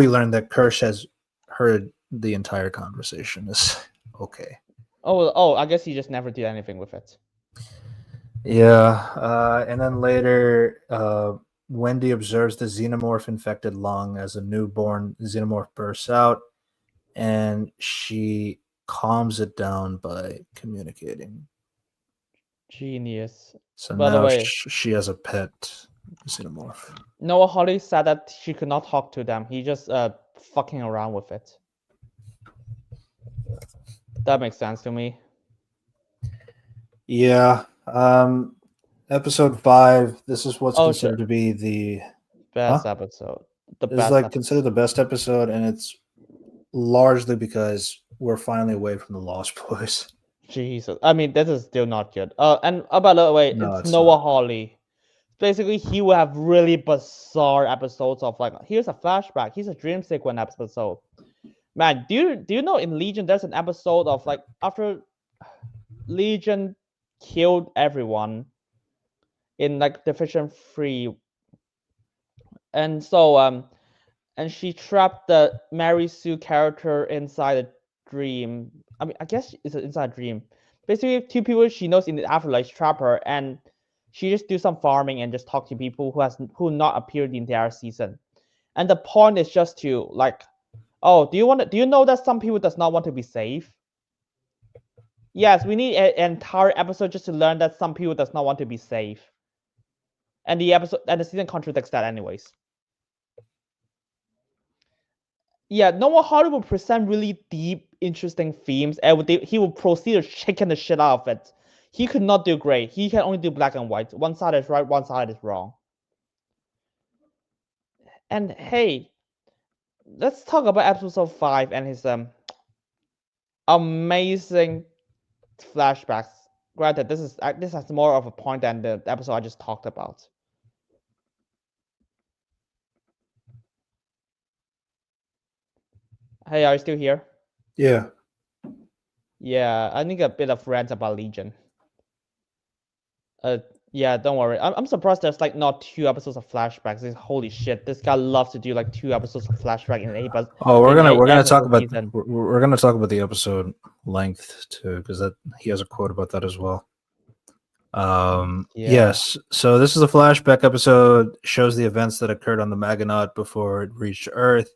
learn that Kirsch has heard the entire conversation. Is okay. Oh, I guess he just never did anything with it. Yeah, and then later, Wendy observes the xenomorph infected lung as a newborn xenomorph bursts out, and she calms it down by communicating. Genius. So By the now way, she has a pet xenomorph. Noah Hawley said that she could not talk to them. He just fucking around with it. That makes sense to me. Yeah. Episode 5. This is what's considered to be the best episode. Considered the best episode, and it's largely because we're finally away from the Lost Boys. Jesus, I mean, this is still not good. And by the way, it's Noah Hawley. Basically, he will have really bizarre episodes of like, here's a flashback, here's a dream sequence episode. Man, do you know in Legion there's an episode of like after Legion killed everyone in like Division 3, and so and she trapped the Mary Sue character inside a dream. I mean, I guess it's inside a dream. Basically, two people she knows in the afterlife trap her, and she just do some farming and just talk to people who not appeared the entire season. And the point is just to like, oh, do you know that some people does not want to be safe? Yes, we need an entire episode just to learn that some people does not want to be safe. And the season contradicts that anyways. Yeah, Noah Hawley will present really deep, interesting themes, and he will proceed to chicken the shit out of it. He could not do gray. He can only do black and white. One side is right, one side is wrong. And hey, let's talk about episode 5 and his amazing flashbacks. Granted, this has more of a point than the episode I just talked about. Hey, are you still here? Yeah. Yeah, I need a bit of rant about Legion. Yeah, don't worry. I'm surprised there's like not 2 episodes of flashbacks. Holy shit, this guy loves to do like 2 episodes of flashback in 8. We're gonna talk about we're gonna talk about the episode length too, because he has a quote about that as well. Yes. So this is a flashback episode. Shows the events that occurred on the Maganaut before it reached Earth.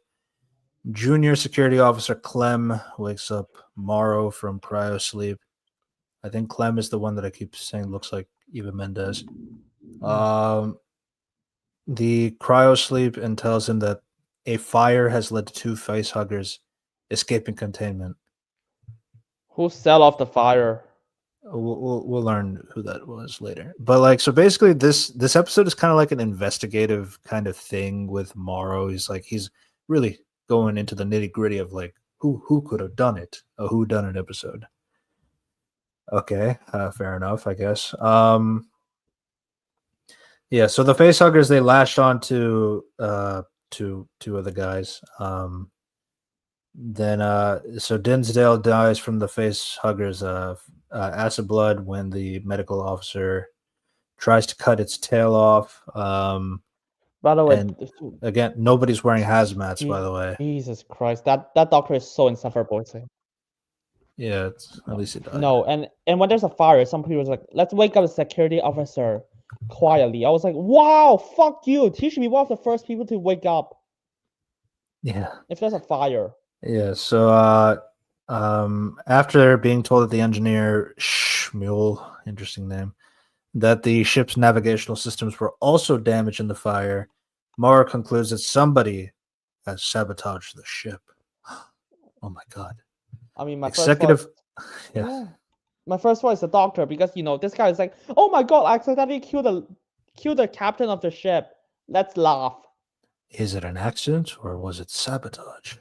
Junior security officer Clem wakes up Morrow from cryo sleep. I think Clem is the one that I keep saying looks like Eva Mendes. The cryo sleep and tells him that a fire has led to 2 face huggers escaping containment. Who set off the fire? We'll learn who that was later. But like, so basically this episode is kind of like an investigative kind of thing with Morrow. He's really going into the nitty gritty of like who could have done it, a who done it episode. Okay, fair enough, I guess. Yeah, so the facehuggers, they lashed on to 2 of the guys. Then so Dinsdale dies from the facehuggers acid blood when the medical officer tries to cut its tail off. By the way, And again, nobody's wearing hazmats, by the way. Jesus Christ, that doctor is so insufferable. It's like, Yeah, at least it died. no, and when there's a fire, some people was like, let's wake up the security officer quietly. I was like, wow, fuck you. He should be one of the first people to wake up Yeah. if there's a fire. Yeah, so after being told that the engineer Shmuel, interesting name, that the ship's navigational systems were also damaged in the fire, Mara concludes that somebody has sabotaged the ship. Oh my god. I mean, my Executive first thought, my first thought is the doctor, because this guy is like, oh my god, I accidentally killed the captain of the ship. Let's laugh. Is it an accident or was it sabotage?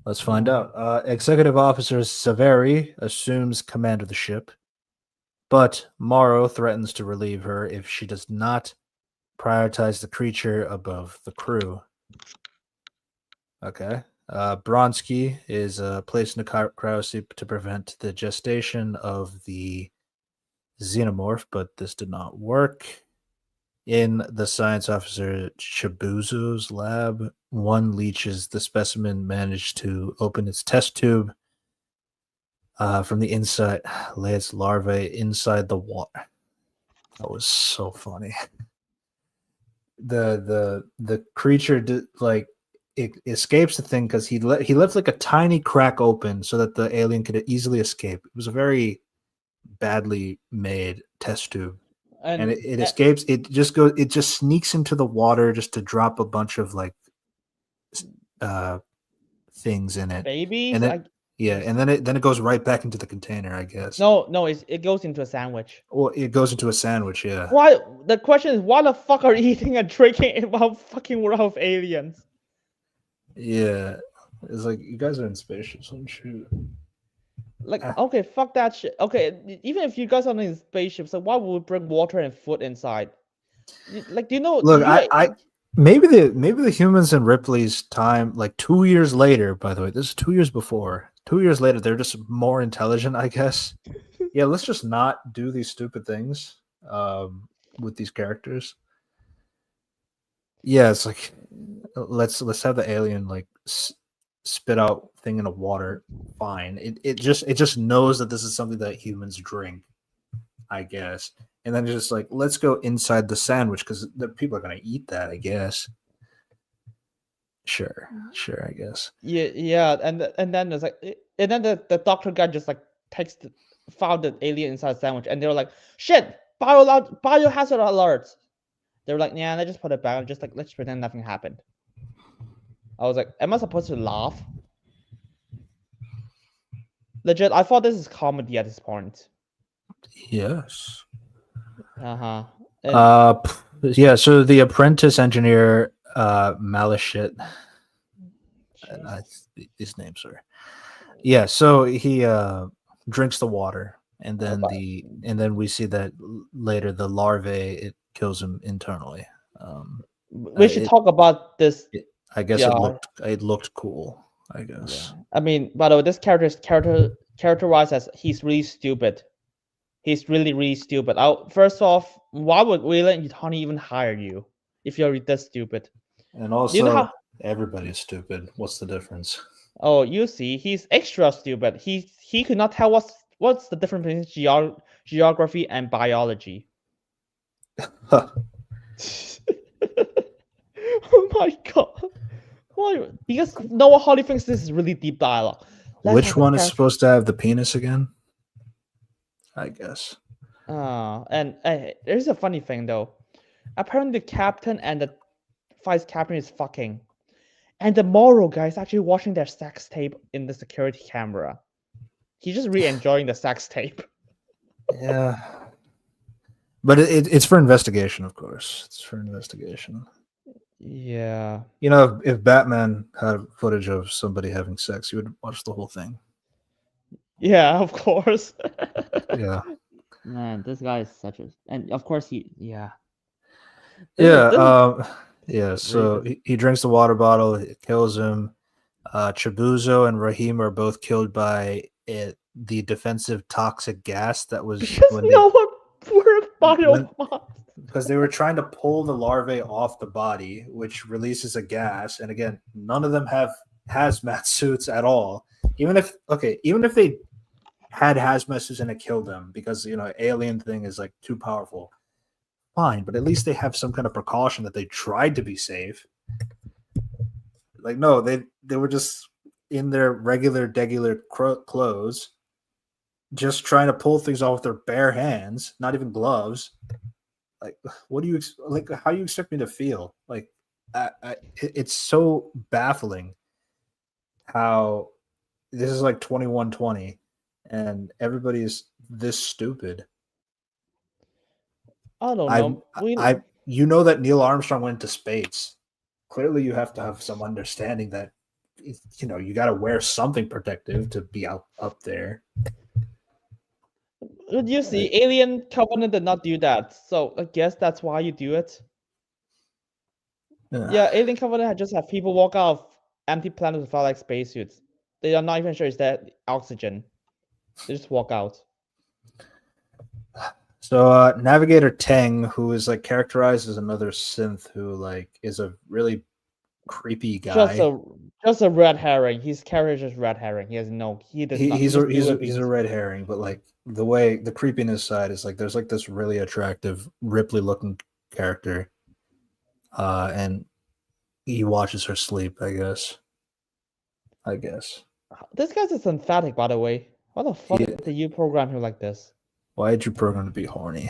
Let's find out. Executive Officer Saveri assumes command of the ship, but Morrow threatens to relieve her if she does not prioritize the creature above the crew. Okay. Bronsky is placed in a cryosleep to prevent the gestation of the xenomorph, but this did not work. In the science officer Chibuzo's lab, one leeches the specimen managed to open its test tube from the inside, lay its larvae inside the water. That was so funny. The creature did, like, it escapes the thing because he left like a tiny crack open so that the alien could easily escape. It was a very badly made test tube. And it escapes. It just sneaks into the water just to drop a bunch of like things in it. Babies? And then it goes right back into the container, I guess. No, it goes into a sandwich. Well, it goes into a sandwich, yeah. Why? The question is, why the fuck are you eating and drinking while fucking world of aliens? Yeah, it's like you guys are in spaceships, don't shoot. Like, okay, fuck that shit. Okay, even if you guys are in spaceships, like, why would we bring water and food inside? Like, do you know? Look, maybe the humans in Ripley's time, like 2 years later. By the way, this is 2 years before. 2 years later, they're just more intelligent, I guess. Yeah, let's just not do these stupid things with these characters. Yeah, it's like let's have the alien like spit out thing in the water. Fine. It just knows that this is something that humans drink, I guess. And then just like, let's go inside the sandwich because the people are gonna eat that, I guess. Sure, I guess. Yeah, and then there's like, and then the doctor guy just like found the alien inside the sandwich, and they were like, shit, biohazard alert. They were like, yeah, let's just put it back. Just like, let's pretend nothing happened. I was like, am I supposed to laugh? Legit, I thought this is comedy at this point. Yes. Yeah, so the apprentice engineer, Malashit, these names are. Yeah, so he drinks the water, and then we see that later the larvae, it kills him internally. We should talk about this. I guess it looked cool, I guess. Yeah. I mean, by the way, this character is characterized as he's really stupid. He's really, really stupid. First off, why would Weyland Yutani even hire you if you're this stupid? And also, everybody's stupid. What's the difference? Oh, you see, he's extra stupid. He could not tell what's the difference between geography and biology. Oh my god! Why? Because Noah Hawley thinks this is really deep dialogue. Which one is supposed to have the penis again? I guess. And there's a funny thing though. Apparently, the captain and the vice captain is fucking, and the Morrow guy is actually watching their sex tape in the security camera. He's just really enjoying the sex tape. Yeah, but it's for investigation, of course. It's for investigation. Yeah. You know, if Batman had footage of somebody having sex, you would watch the whole thing. Yeah, of course. Yeah. Man, this guy is such a, and of course Yeah. So he drinks the water bottle. It kills him. Chibuzo and Rahim are both killed by the defensive toxic gas that was because no one were biobots. because they were trying to pull the larvae off the body, which releases a gas. And again, none of them have hazmat suits at all. Even if they had hazmat suits and it killed them because alien thing is like too powerful, fine. But at least they have some kind of precaution that they tried to be safe. Like no, they were just in their regular clothes, just trying to pull things off with their bare hands, not even gloves. Like, what do you like? How do you expect me to feel? Like, it's so baffling how this is like 2120 and everybody's this stupid. I don't know. You know that Neil Armstrong went to space. Clearly, you have to have some understanding that you got to wear something protective to be up there. But you see, Alien Covenant did not do that, so I guess that's why you do it. Yeah, Alien Covenant just have people walk out of empty planets without like spacesuits. They are not even sure is that oxygen. They just walk out. So Navigator Teng, who is like characterized as another synth who like is a really creepy guy. Just a red herring. His character is just red herring. He has no. He's a red herring, but like the way the creepiness side is like there's like this really attractive Ripley looking character, and he watches her sleep. I guess. This guy's a synthetic, by the way. What the fuck did you program him like this? Why did you program to be horny?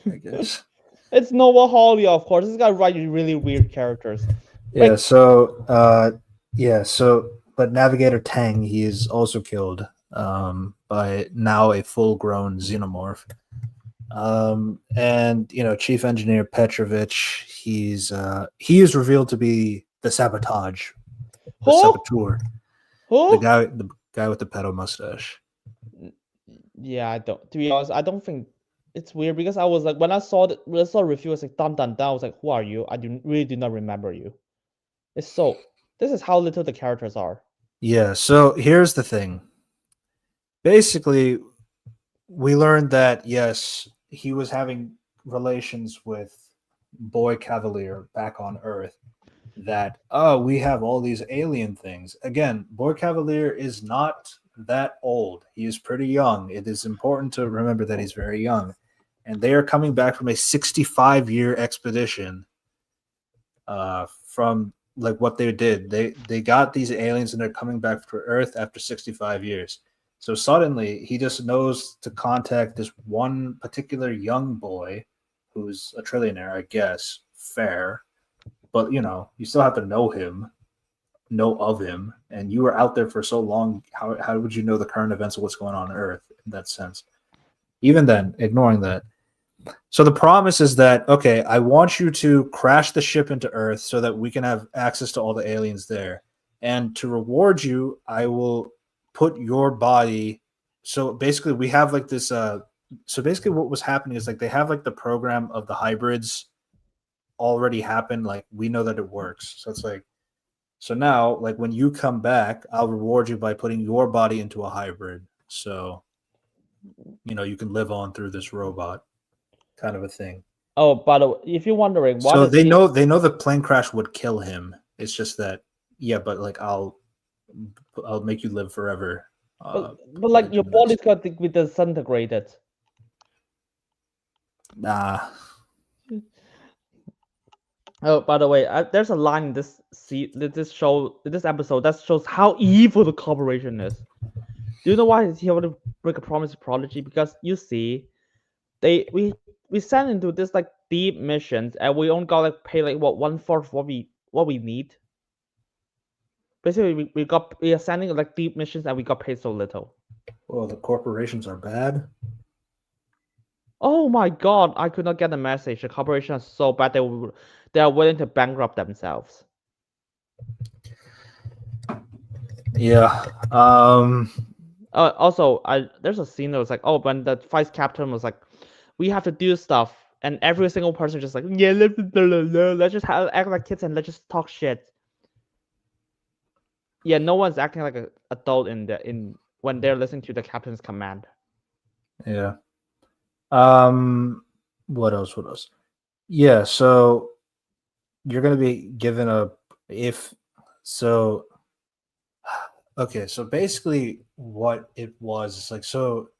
I guess. It's Noah Hawley, of course. This guy writes really weird characters. Yeah, but Navigator Teng, he is also killed by now a full-grown xenomorph. And Chief Engineer Petrovich, he is revealed to be the saboteur. The guy with the pedo mustache. Yeah, to be honest, I don't think it's weird because I was like, when I saw the review, I was like, dun dun dun. I was like, who are you? I really do not remember you. This is how little the characters are. Yeah, so here's the thing. Basically, we learned that yes, he was having relations with Boy Cavalier back on Earth. That we have all these alien things. Again, Boy Cavalier is not that old. He is pretty young. It is important to remember that he's very young. And they are coming back from a 65-year expedition from like what they did. They got these aliens and they're coming back to Earth after 65 years. So suddenly he just knows to contact this one particular young boy who's a trillionaire, I guess. Fair. But you still have to know of him, and you were out there for so long. How would you know the current events of what's going on Earth in that sense? Even then, ignoring that. So the promise is that, okay, I want you to crash the ship into Earth so that we can have access to all the aliens there. And to reward you, I will put your body. So basically we have like this, so basically what was happening is like they have like the program of the hybrids already happened. Like we know that it works. So it's like, so now like when you come back, I'll reward you by putting your body into a hybrid. So, you can live on through this robot kind of a thing. Oh, by the way, if you're wondering, so they know the plane crash would kill him. It's just that, yeah, but like I'll make you live forever. But like your body's got to be disintegrated. Nah. Oh, by the way, there's a line in this episode that shows how evil the corporation is. Do you know why he want to break a promise to Prodigy? Because you see, we send into this like deep missions, and we only got like pay like what 1/4 what we need. Basically, we are sending like deep missions, and we got paid so little. Well, the corporations are bad. Oh my god! I could not get the message. The corporation is so bad they are willing to bankrupt themselves. Yeah. Also, there's a scene that was like, oh, when the vice captain was like, we have to do stuff, and every single person just like, yeah, let's just act like kids and let's just talk shit. Yeah, no one's acting like an adult when they're listening to the captain's command. Yeah. What else? Yeah, so you're gonna be given a if so okay, so basically what it was is like so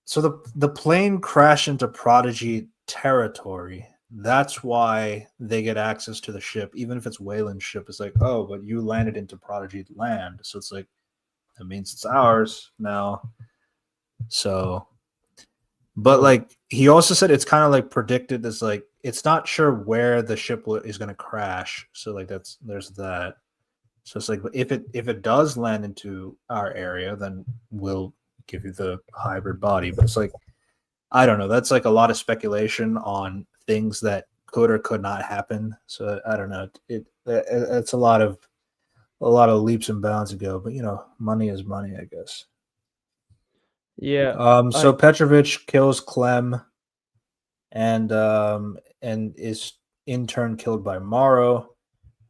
the plane crashed into Prodigy territory. That's why they get access to the ship, even if it's Wayland's ship. It's like, oh, but you landed into Prodigy land, so it's like that means it's ours now. So, but like he also said, it's kind of like predicted as like it's not sure where the ship is going to crash. So like there's that. So it's like if it does land into our area, then we'll give you the hybrid body. But it's like I don't know. That's like a lot of speculation on things that could or could not happen. So I don't know. It's a lot of leaps and bounds ago. But money is money, I guess. Yeah, So Petrovich kills Clem and is in turn killed by Morrow,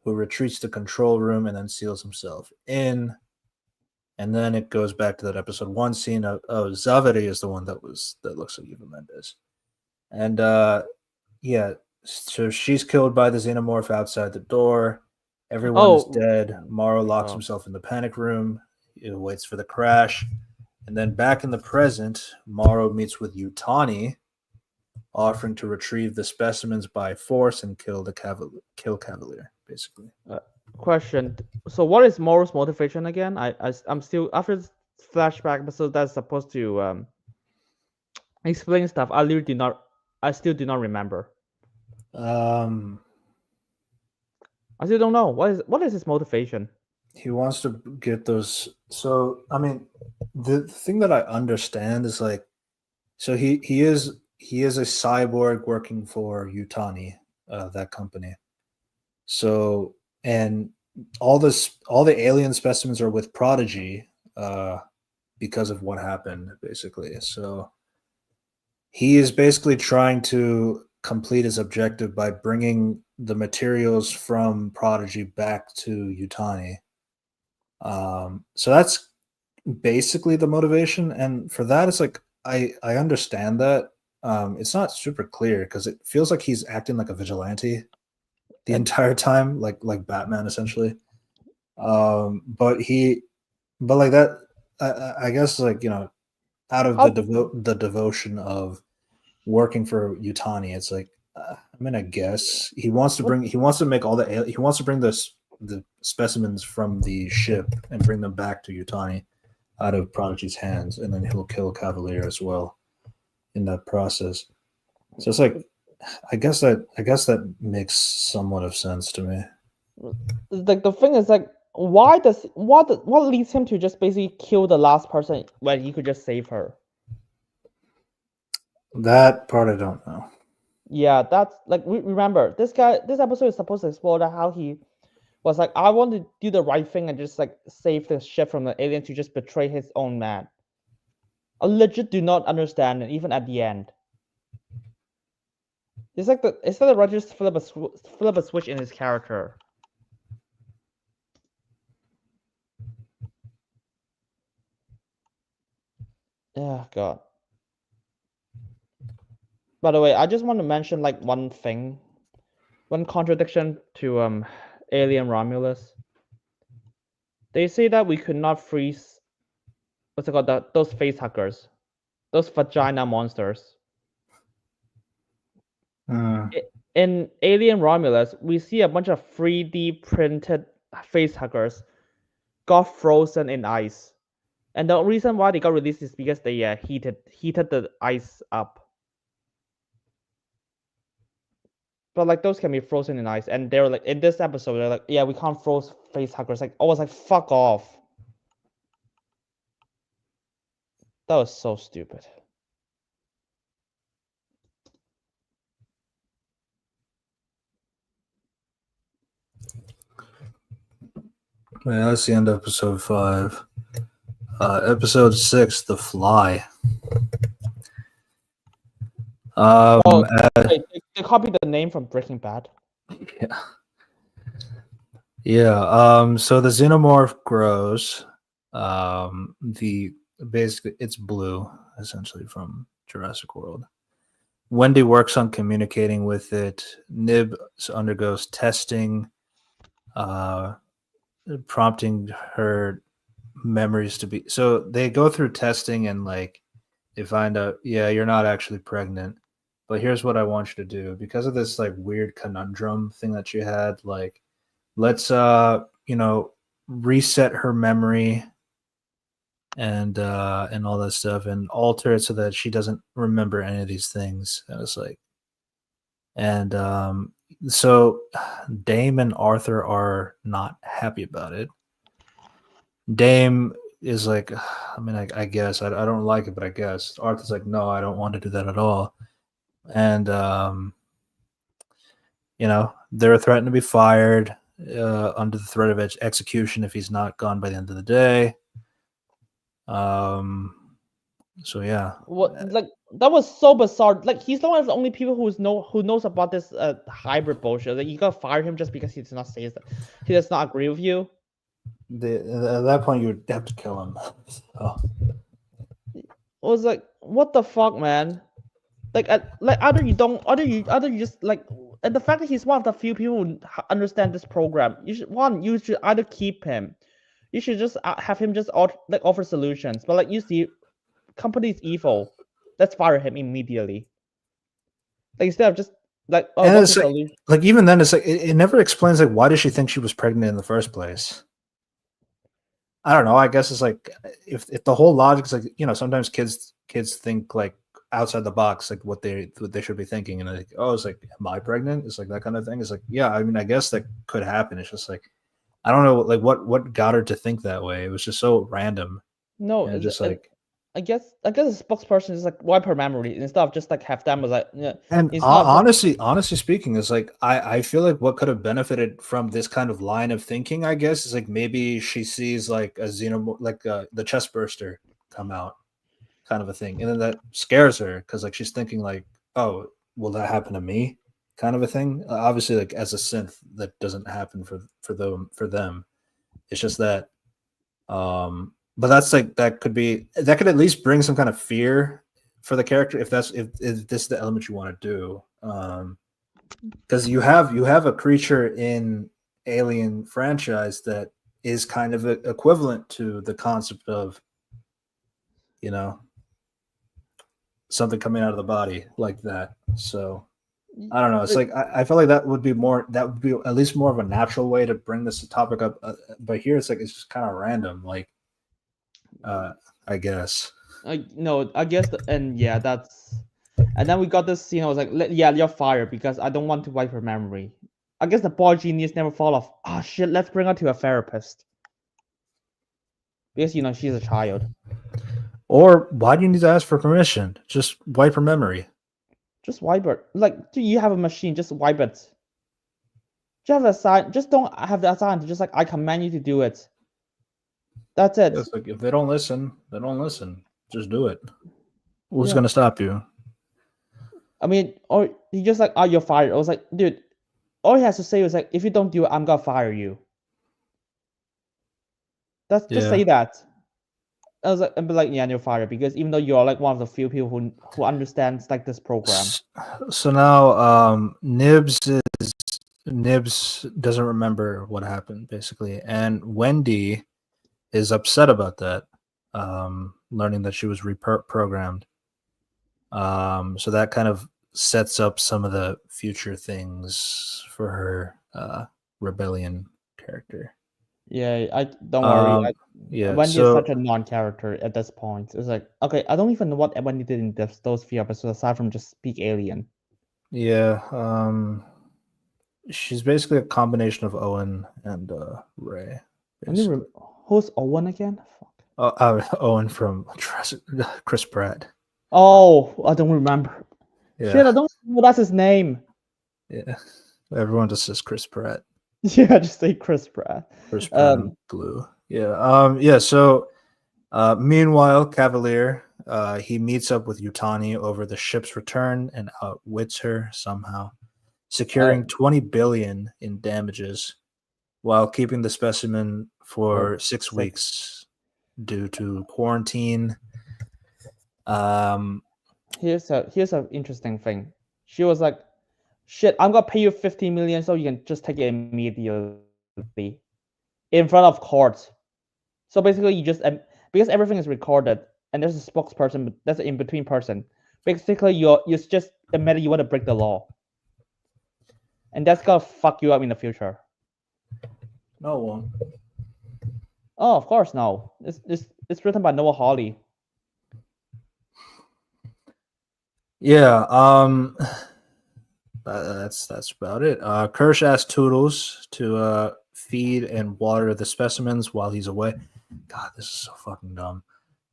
who retreats to control room and then seals himself in. And then it goes back to that episode 1 scene of Zaveri is the one that looks like Eva Mendes. And yeah, so she's killed by the xenomorph outside the door. Everyone is dead. Morrow locks himself in the panic room. He waits for the crash. And then back in the present, Morrow meets with Yutani, offering to retrieve the specimens by force and kill Cavalier, basically. Question. So what is Morrow's motivation again? I'm still after this flashback episode that's supposed to explain stuff. I still do not remember. I still don't know. What is his motivation? He wants to get those. So I mean, the thing that I understand is like, so he is a cyborg working for Yutani, that company. So and all the alien specimens are with Prodigy, because of what happened, basically. So he is basically trying to complete his objective by bringing the materials from Prodigy back to Yutani. So that's basically the motivation, and for that, it's like I understand that. It's not super clear because it feels like he's acting like a vigilante the entire time, like Batman essentially. But like that, I guess like out of the devotion of working for Yutani, it's like I'm gonna guess he wants to bring the specimens from the ship and bring them back to Yutani out of Prodigy's hands, and then he'll kill Cavalier as well in that process. So it's like I guess that makes somewhat of sense to me. Like the thing is like what leads him to just basically kill the last person when he could just save her? That part I don't know. Yeah, that's like remember this episode is supposed to explore how he was like, I want to do the right thing and just like save the ship from the alien to just betray his own man. I legit do not understand it, even at the end. It's like the Rogers flip a switch in his character. Yeah, God. By the way, I just want to mention like one thing, one contradiction to Alien Romulus. They say that we could not freeze what's it called, those face huggers, those vagina monsters. In Alien Romulus, we see a bunch of 3D printed face huggers got frozen in ice, and the reason why they got released is because they heated the ice up. But like those can be frozen in ice, and they're like in this episode they're like, yeah, we can't froze face huggers. Like I was like, fuck off. That was so stupid. Yeah, that's the end of episode 5. Episode 6, The Fly. They copied the name from Breaking Bad. Yeah. Yeah. So the xenomorph grows. Basically it's blue, essentially, from Jurassic World. Wendy works on communicating with it. Nib undergoes testing, prompting her memories to be. So they go through testing and like they find out, yeah, you're not actually pregnant. But here's what I want you to do because of this like weird conundrum thing that you had. Like, let's reset her memory and all that stuff and alter it so that she doesn't remember any of these things. And it's like, and so Dame and Arthur are not happy about it. Dame is like, I mean, I guess I don't like it, but I guess Arthur's like, no, I don't want to do that at all. And they're threatened to be fired under the threat of execution if he's not gone by the end of the day. So yeah, What like that was so bizarre. Like he's one of the only people who knows about this hybrid bullshit. Like you gotta fire him just because he does not say that he does not agree with you. at that point you would have to kill him. So. It was like, what the fuck, man? Like either you just like, and the fact that he's one of the few people who understand this program. You should either keep him, you should just have him just offer solutions. But like you see, company's evil. Let's fire him immediately. Like instead of just like, oh, And what's it's the solution? like even then it's like it never explains like why does she think she was pregnant in the first place. I don't know. I guess it's like if the whole logic is like sometimes kids think like outside the box like what they should be thinking and like it's like am I pregnant? It's like that kind of thing. It's like yeah, I mean I guess that could happen. It's just like I don't know like what got her to think that way. It was just so random. No, And just like I guess the spokesperson is like wipe her memory instead of just like have them was like and honestly speaking, is like I feel like what could have benefited from this kind of line of thinking, I guess, is like maybe she sees like a xenomorph, like the chest burster come out, kind of a thing, and then that scares her because like she's thinking like, oh, will that happen to me, kind of a thing. Obviously, like as a synth, that doesn't happen for them. It's just that but that's like that could at least bring some kind of fear for the character if this is the element you want to do. Because you have a creature in Alien franchise that is kind of equivalent to the concept of something coming out of the body like that. So I don't know. It's like I feel like that would be at least more of a natural way to bring this topic up. But here it's like it's just kind of random. Like I guess. No, I guess, and yeah, that's, and then we got this scene. I was like, yeah, you're fired because I don't want to wipe her memory. I guess the boy genius never fall off. Oh shit, let's bring her to a therapist because she's a child. Or why do you need to ask for permission? Just wipe her memory. Just wipe it. Like, do you have a machine? Just wipe it. Just have a sign. Just don't have that sign. Just like I command you to do it. That's it. It's like if they don't listen, they don't listen. Just do it. Who's gonna stop you? I mean, or he just like, oh, you're fired. I was like, dude, all he has to say was like, if you don't do it, I'm gonna fire you. Just say that. I was like, and be like, yeah, you're fired because even though you're like one of the few people who understands like this program. So now, Nibs doesn't remember what happened basically, and Wendy is upset about that, learning that she was reprogrammed. So that kind of sets up some of the future things for her rebellion character. Yeah, I don't worry. Wendy is such a non-character at this point. It's like, okay, I don't even know what Wendy did in those few episodes aside from just speak alien. Yeah, she's basically a combination of Owen and Ray. Who's Owen again? Fuck. Owen from Chris Pratt. Oh, I don't remember. Yeah. Shit, I don't know that's his name. Yeah, everyone just says Chris Pratt. Yeah, just say Chris Pratt. Chris Pratt Blue. Yeah. Yeah. So, meanwhile, Cavalier, he meets up with Yutani over the ship's return and outwits her somehow, securing 20 billion in damages, while keeping the specimen for 6 weeks due to quarantine. here's an interesting thing. She was like, "Shit, I'm gonna pay you 50 million so you can just take it immediately in front of court." So basically, you just because everything is recorded and there's a spokesperson, that's an in between person. Basically, you just admit you want to break the law, and that's gonna fuck you up in the future. No one. Oh, of course, no. It's written by Noah Hawley. Yeah. That's about it. Kirsch asked Toodles to feed and water the specimens while he's away. God, this is so fucking dumb.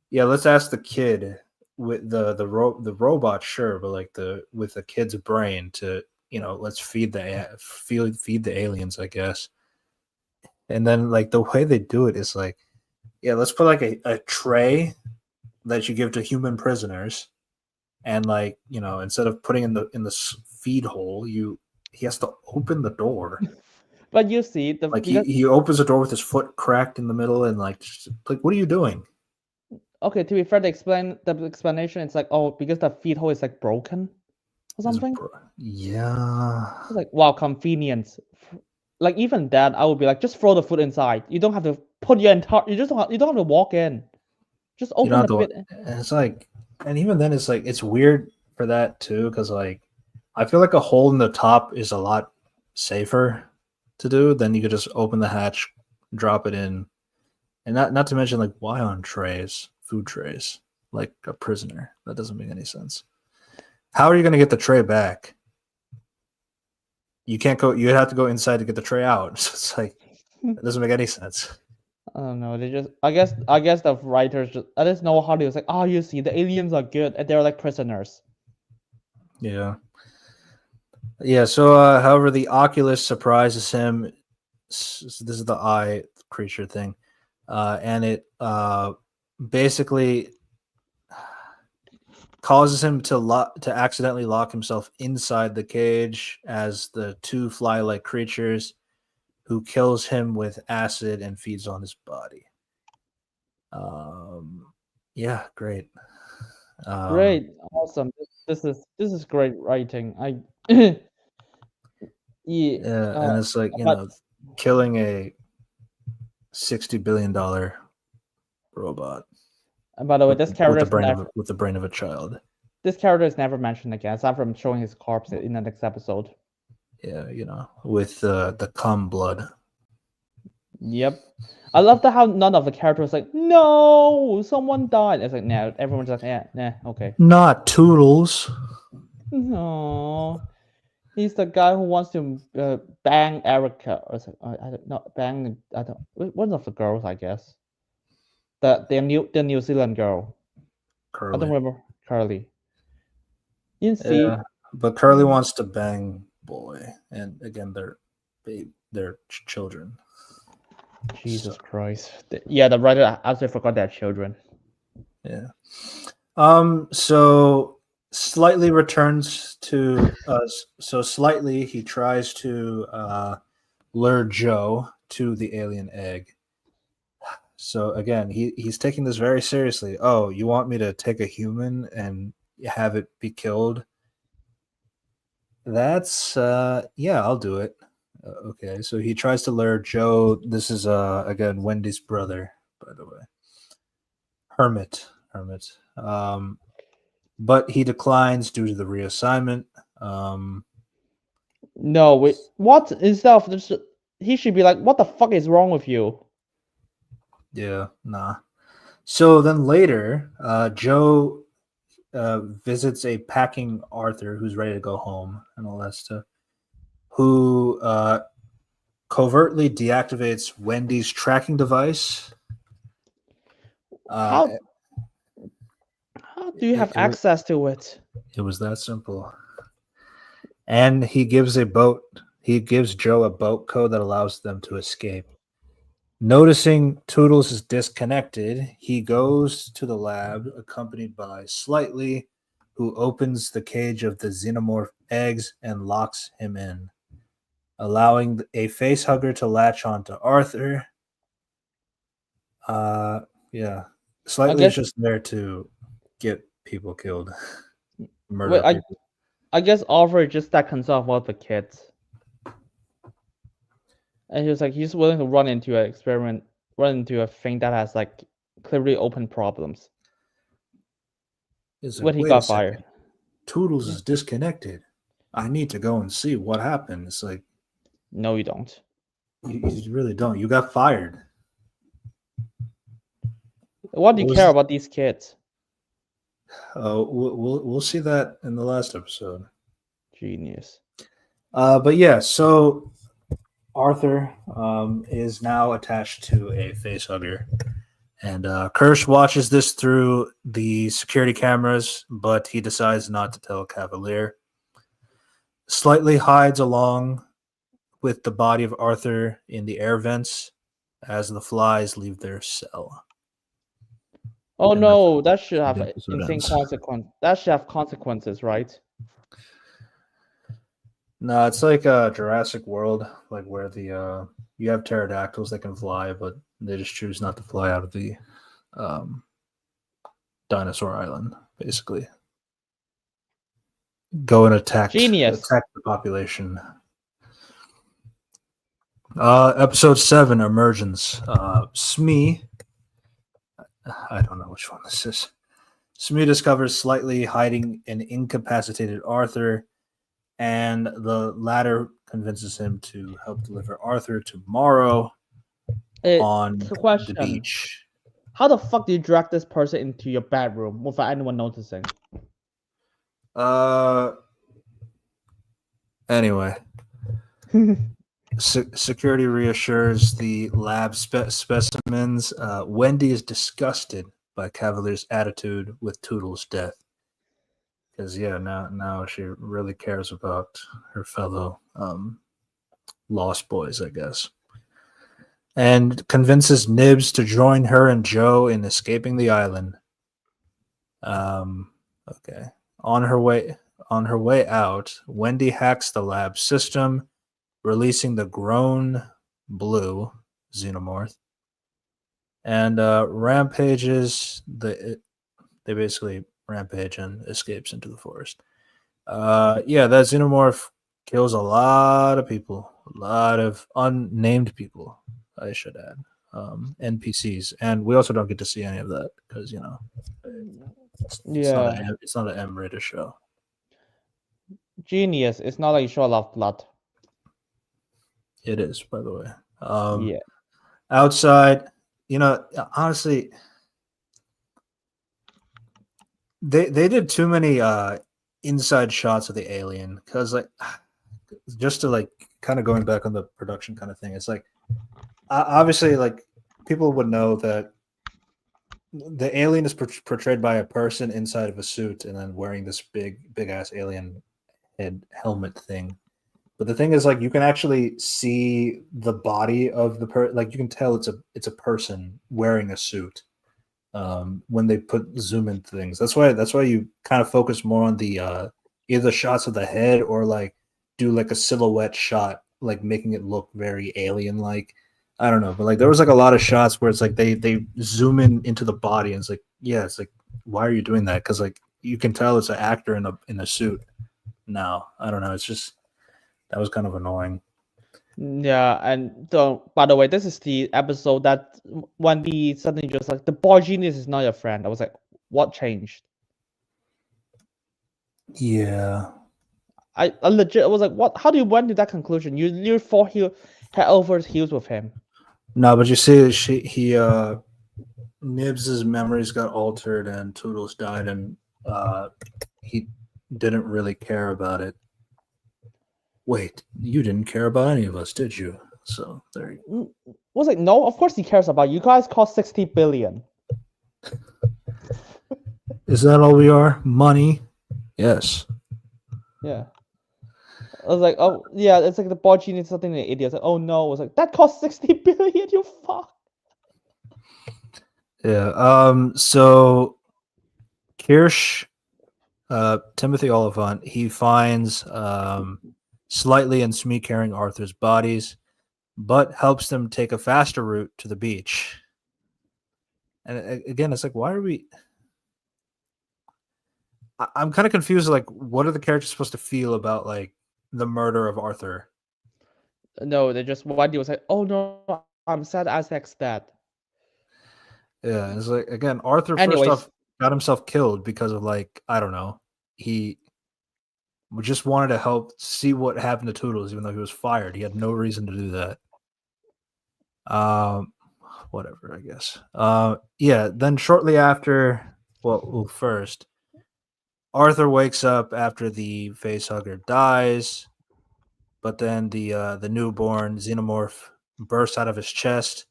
Yeah, let's ask the kid with the robot, sure, but like with the kid's brain to let's feed the aliens, I guess. And then like the way they do it is like, yeah, let's put like a tray that you give to human prisoners, and like instead of putting in the feed hole, he has to open the door. But you see, Like he opens the door with his foot cracked in the middle, and like what are you doing? okay, to be fair, the explanation it's like, oh, because the feed hole is like broken or something. Yeah. It's like, wow, convenience. Like even that, I would be like, just throw the food inside. You don't have to put your entire. You don't have to walk in. Just You don't open have the to. bit. And it's like, and even then, it's like it's weird for that too, because like I feel like a hole in the top is a lot safer to do. Then you could just open the hatch, drop it in, and not to mention like why on trays, food trays, like a prisoner. That doesn't make any sense. How are you going to get the tray back? You can't go. You'd have to go inside to get the tray out. So it's like it doesn't make any sense. I don't know. They just. I guess the writers just. I just know how they was like. Oh, you see, the aliens are good, and they're like prisoners. Yeah. Yeah. So, however, the Oculus surprises him. This is the eye creature thing, and it basically causes him to accidentally lock himself inside the cage as the two fly-like creatures, who kills him with acid and feeds on his body. Yeah, great. Great, awesome. This is great writing. Yeah. Yeah, and it's like But killing a $60 billion robot. and by the way, this character with the brain of a child. This character is never mentioned again, aside from showing his corpse in the next episode. Yeah, with the cum blood. Yep. I love how none of the characters like, no, someone died. It's like, no, everyone's like, yeah, nah, okay. Not Toodles. No, he's the guy who wants to bang Erica, or I don't know, bang. I don't. One of the girls, I guess. The New Zealand girl. Curly. I don't remember Carly. You see, yeah, but Curly wants to bang Boy, and again, they're children. Jesus Christ. Yeah, the writer actually forgot their children. Yeah. So Slightly returns to us. So Slightly he tries to lure Joe to the alien egg. So again, he's taking this very seriously. Oh, you want me to take a human and have it be killed? That's yeah, I'll do it. Okay, so he tries to lure Joe. This is again Wendy's brother, by the way. Hermit. But he declines due to the reassignment. No, wait, what is that? He should be like, what the fuck is wrong with you? Yeah, nah. So then later, Joe visits a packing Arthur who's ready to go home and all that stuff, who covertly deactivates Wendy's tracking device. How do you have access to it? It was that simple. And he gives Joe a boat code that allows them to escape. Noticing Toodles is disconnected, he goes to the lab accompanied by Slightly, who opens the cage of the xenomorph eggs and locks him in, allowing a facehugger to latch onto Arthur. Yeah. Slightly is just there to get people killed. murder Wait, people. I guess Arthur is just that concerned about the kids, and he's willing to run into an experiment, run into a thing that has like clearly open problems. It's When like, he wait a got second, fired. Toodles Yeah. is disconnected. I need to go and see what happened. It's like No, you don't. you really don't. You got fired. What do you What care was- about these kids? we'll see that in the last episode. Genius. But yeah, so Arthur is now attached to a facehugger. And Kirsch watches this through the security cameras, but he decides not to tell Cavalier. Slightly hides along with the body of Arthur in the air vents as the flies leave their cell. Oh And no, that should have the episode insane ends. consequence. That should have consequences, right? No, it's like Jurassic World, like where the you have pterodactyls that can fly, but they just choose not to fly out of the dinosaur island, basically. Go and attack Genius. the population. Episode 7, Emergence. Smee, I don't know which one this is. Smee discovers slightly hiding an incapacitated Arthur, and the latter convinces him to help deliver Arthur tomorrow on It's a the question. beach. How the fuck do you drag this person into your bedroom without anyone noticing? Anyway, security reassures the lab specimens. Wendy is disgusted by Cavalier's attitude with Toodle's death. Because now she really cares about her fellow Lost Boys, I guess. And convinces Nibs to join her and Joe in escaping the island. Okay. On her way out, Wendy hacks the lab system, releasing the grown blue xenomorph, and rampages. They basically rampage and escapes into the forest. That xenomorph kills a lot of people, a lot of unnamed people, I should add, NPCs, and we also don't get to see any of that because it's not an M-rated show. Genius. It's not like you show a lot of blood. It is, by the way. Yeah. Outside, honestly, they did too many inside shots of the alien because, like, just to like kind of going back on the production kind of thing, it's like obviously, like, people would know that the alien is portrayed by a person inside of a suit and then wearing this big ass alien head helmet thing. But the thing is, like, you can actually see the body of the like you can tell it's a person wearing a suit when they zoom in things. That's why you kind of focus more on the either shots of the head or like do like a silhouette shot, like making it look very alien like. I don't know, but like there was like a lot of shots where it's like they zoom into the body and it's like, yeah, it's like, why are you doing that? Because like you can tell it's an actor in a suit. No, I don't know. It's just that was kind of annoying. Yeah, and by the way, this is the episode that Wendy suddenly just like, the boy genius is not your friend. I was like, what changed? Yeah. I legit was like, what? How do you went to that conclusion? You fought head over heels with him. No, but you see, Nibs's memories got altered and Toodles died, and he didn't really care about it. Wait, you didn't care about any of us, did you? So there you go. Was like, no, of course he cares about you. Guys cost 60 billion. Is that all we are? Money? Yes. Yeah. I was like, oh yeah, it's like the boy genius something an idiot. Like, oh no, I was like, that cost 60 billion, you fuck. Yeah. So Kirsch, Timothy Oliphant, he finds Slightly and Smee carrying Arthur's bodies, but helps them take a faster route to the beach. And again, it's like, why are we? I'm kind of confused. Like, what are the characters supposed to feel about like the murder of Arthur? No, they just Wendy was like, "Oh no, I'm sad Isaac's dead." Yeah, it's like again, Arthur first Anyways, off got himself killed because of like I don't know, he just wanted to help see what happened to Toodles, even though he was fired. He had no reason to do that. Um, whatever, I guess. Yeah. Then shortly after, well, first Arthur wakes up after the facehugger dies, but then the newborn xenomorph bursts out of his chest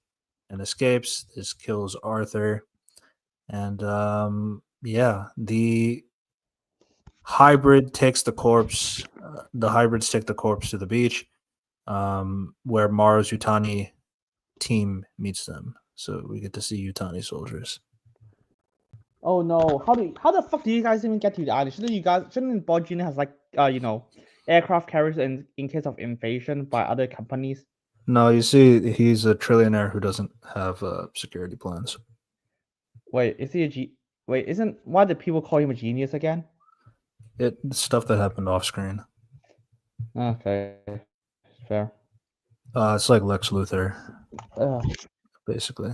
and escapes. This kills Arthur, and yeah, the hybrid takes the corpse. The hybrids take the corpse to the beach, where Maru's Yutani team meets them. So we get to see Yutani soldiers. oh no, how the fuck do you guys even get to the island? Shouldn't Borgina has like aircraft carriers in case of invasion by other companies? No, you see, he's a trillionaire who doesn't have security plans. Wait, is he a G? Wait, isn't why do people call him a genius again? It's stuff that happened off screen. Okay, fair. It's like Lex Luthor, Uh, basically.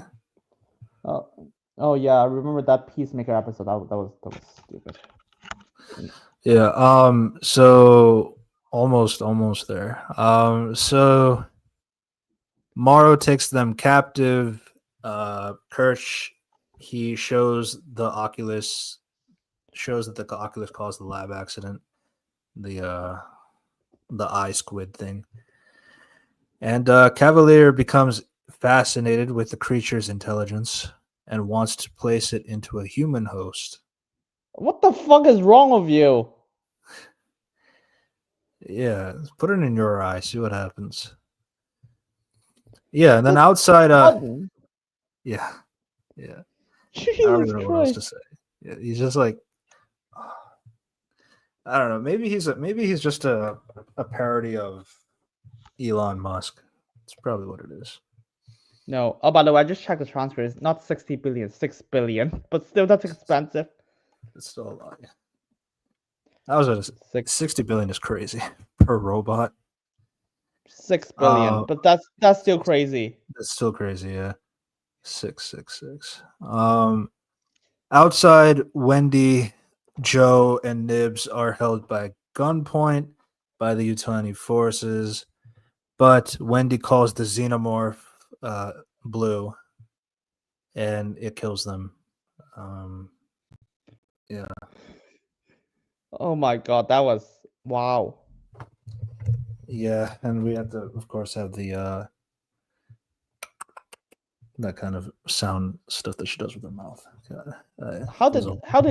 oh yeah, I remember that Peacemaker episode. That was stupid. Yeah. So almost there. So Morrow takes them captive. Kirsch, he shows the Oculus, shows that the Oculus caused the lab accident, the eye squid thing, and Cavalier becomes fascinated with the creature's intelligence and wants to place it into a human host. What the fuck is wrong with you? Yeah, put it in your eye, see what happens. Yeah, and then That's outside, sudden. yeah. I don't Jesus even know what else to Christ. say. Yeah, he's just like, I don't know. Maybe he's just a parody of Elon Musk. That's probably what it is. No. Oh, by the way, I just checked the transfer. It's not 60 billion, 6 billion. But still, that's expensive. It's still a lot. That was a 60 billion is crazy per robot. 6 billion. But that's still crazy. That's still crazy, yeah. 666. Outside, Wendy, Joe, and Nibs are held by gunpoint by the Yutani forces, but Wendy calls the xenomorph blue, and it kills them. Yeah. Oh my god, that was wow. Yeah, and we have to, of course, have the that kind of sound stuff that she does with her mouth. How did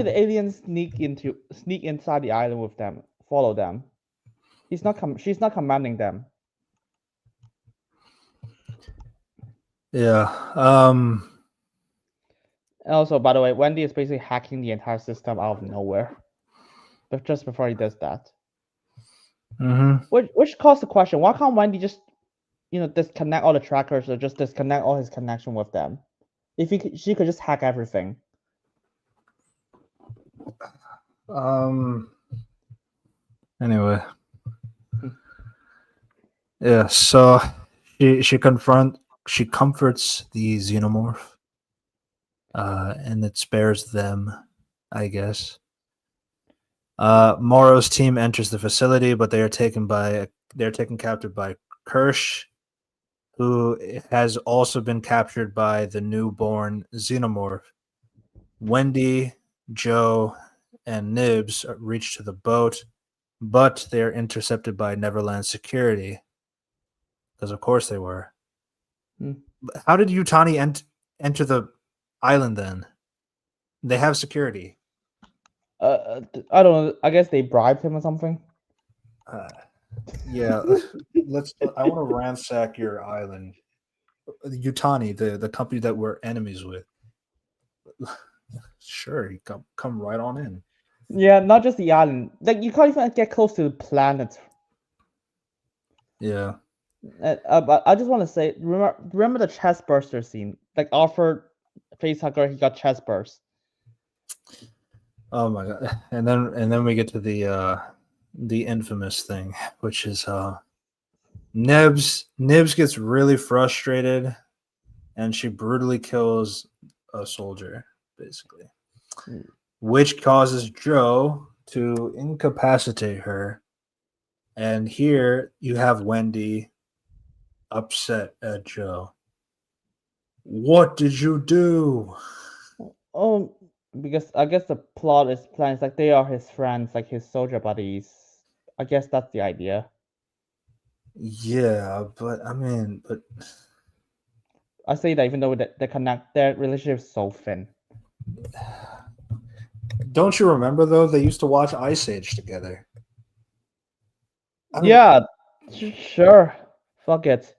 the aliens sneak inside the island with them? Follow them. She's not commanding them. Yeah. And also, by the way, Wendy is basically hacking the entire system out of nowhere. But just before he does that. Which caused the question, why can't Wendy just disconnect all the trackers or just disconnect all his connection with them? If she could just hack everything. Anyway. Yeah, so she comforts the xenomorph. And it spares them, I guess. Morrow's team enters the facility, but they're taken captive by Kirsch, who has also been captured by the newborn xenomorph. Wendy, Joe, and Nibs reach to the boat, but they're intercepted by Neverland security. Because of course they were. How did Yutani enter the island then? They have security. I don't know. I guess they bribed him or something. Yeah, I want to ransack your island, Yutani, the company that we're enemies with. Sure, you come right on in. Yeah, not just the island. Like you can't even get close to the planet. Yeah. But I just want to say, remember the chest burster scene? Like Arthur facehugger, he got chest burst. Oh my god! And then we get to the infamous thing, which is Nibs. Nibs gets really frustrated, and she brutally kills a soldier, basically, which causes Joe to incapacitate her. And here you have Wendy upset at Joe. What did you do? Oh, because I guess the plot is plans like they are his friends, like his soldier buddies. I guess that's the idea. Yeah, but I mean, but I say that even though they connect, their relationship is so thin. don't you remember though? They used to watch Ice Age together. I mean, Yeah, sure. Fuck it.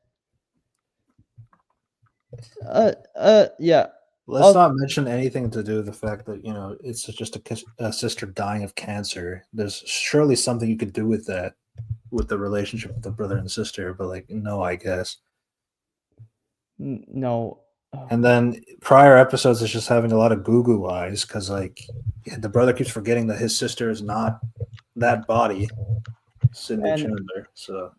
Yeah. let's not mention anything to do with the fact that it's just a sister dying of cancer. There's surely something you could do with that, with the relationship with the brother and sister. But like, no, I guess. No. And then prior episodes is just having a lot of goo goo eyes because like the brother keeps forgetting that his sister is not that body, Sydney And Chandler. So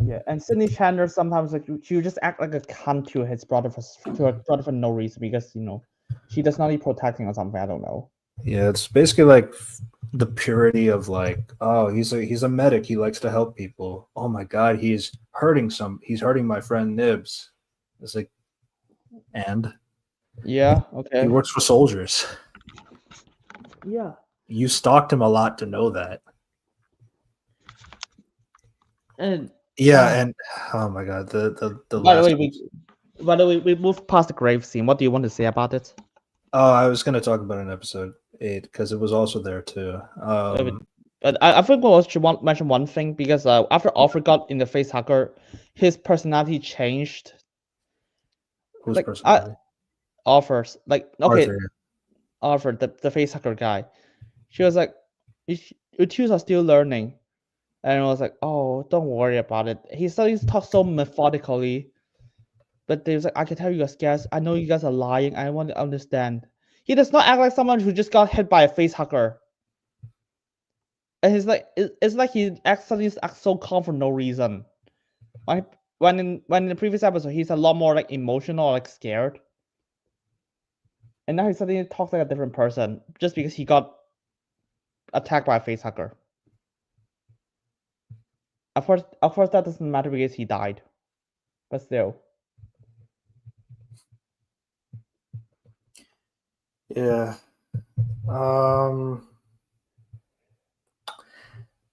yeah, and Sydney Chandler sometimes like she would just act like a cunt to his brother for no reason because she does not need protecting or something. I don't know. yeah, it's basically like the purity of like, oh, he's a medic. He likes to help people. Oh my god, he's hurting my friend Nibs. It's like, and Yeah. he Okay. works for soldiers. Yeah. You stalked him a lot to know that. And Yeah, and oh my god, the by the last. way, we moved past the grave scene. What do you want to say about it? Oh, I was going to talk about an episode 8 because it was also there too. But I think we should mention one thing because after Alfred got in the face hugger, his personality changed. Whose Like personality? Alfred's like okay, Arthur. Alfred the face hugger guy. She was like, "You two are still learning," and I was like, "Oh, don't worry about it." He started to talk so methodically, but they was like, "I can tell you guys, I know you guys are lying. I want to understand." He does not act like someone who just got hit by a face hugger. And he's like, it's like he acts so calm for no reason. When in the previous episode, he's a lot more like emotional, like scared. And now he suddenly talks like a different person just because he got attacked by a face hugger. Of course, that doesn't matter because he died, but still. Yeah. The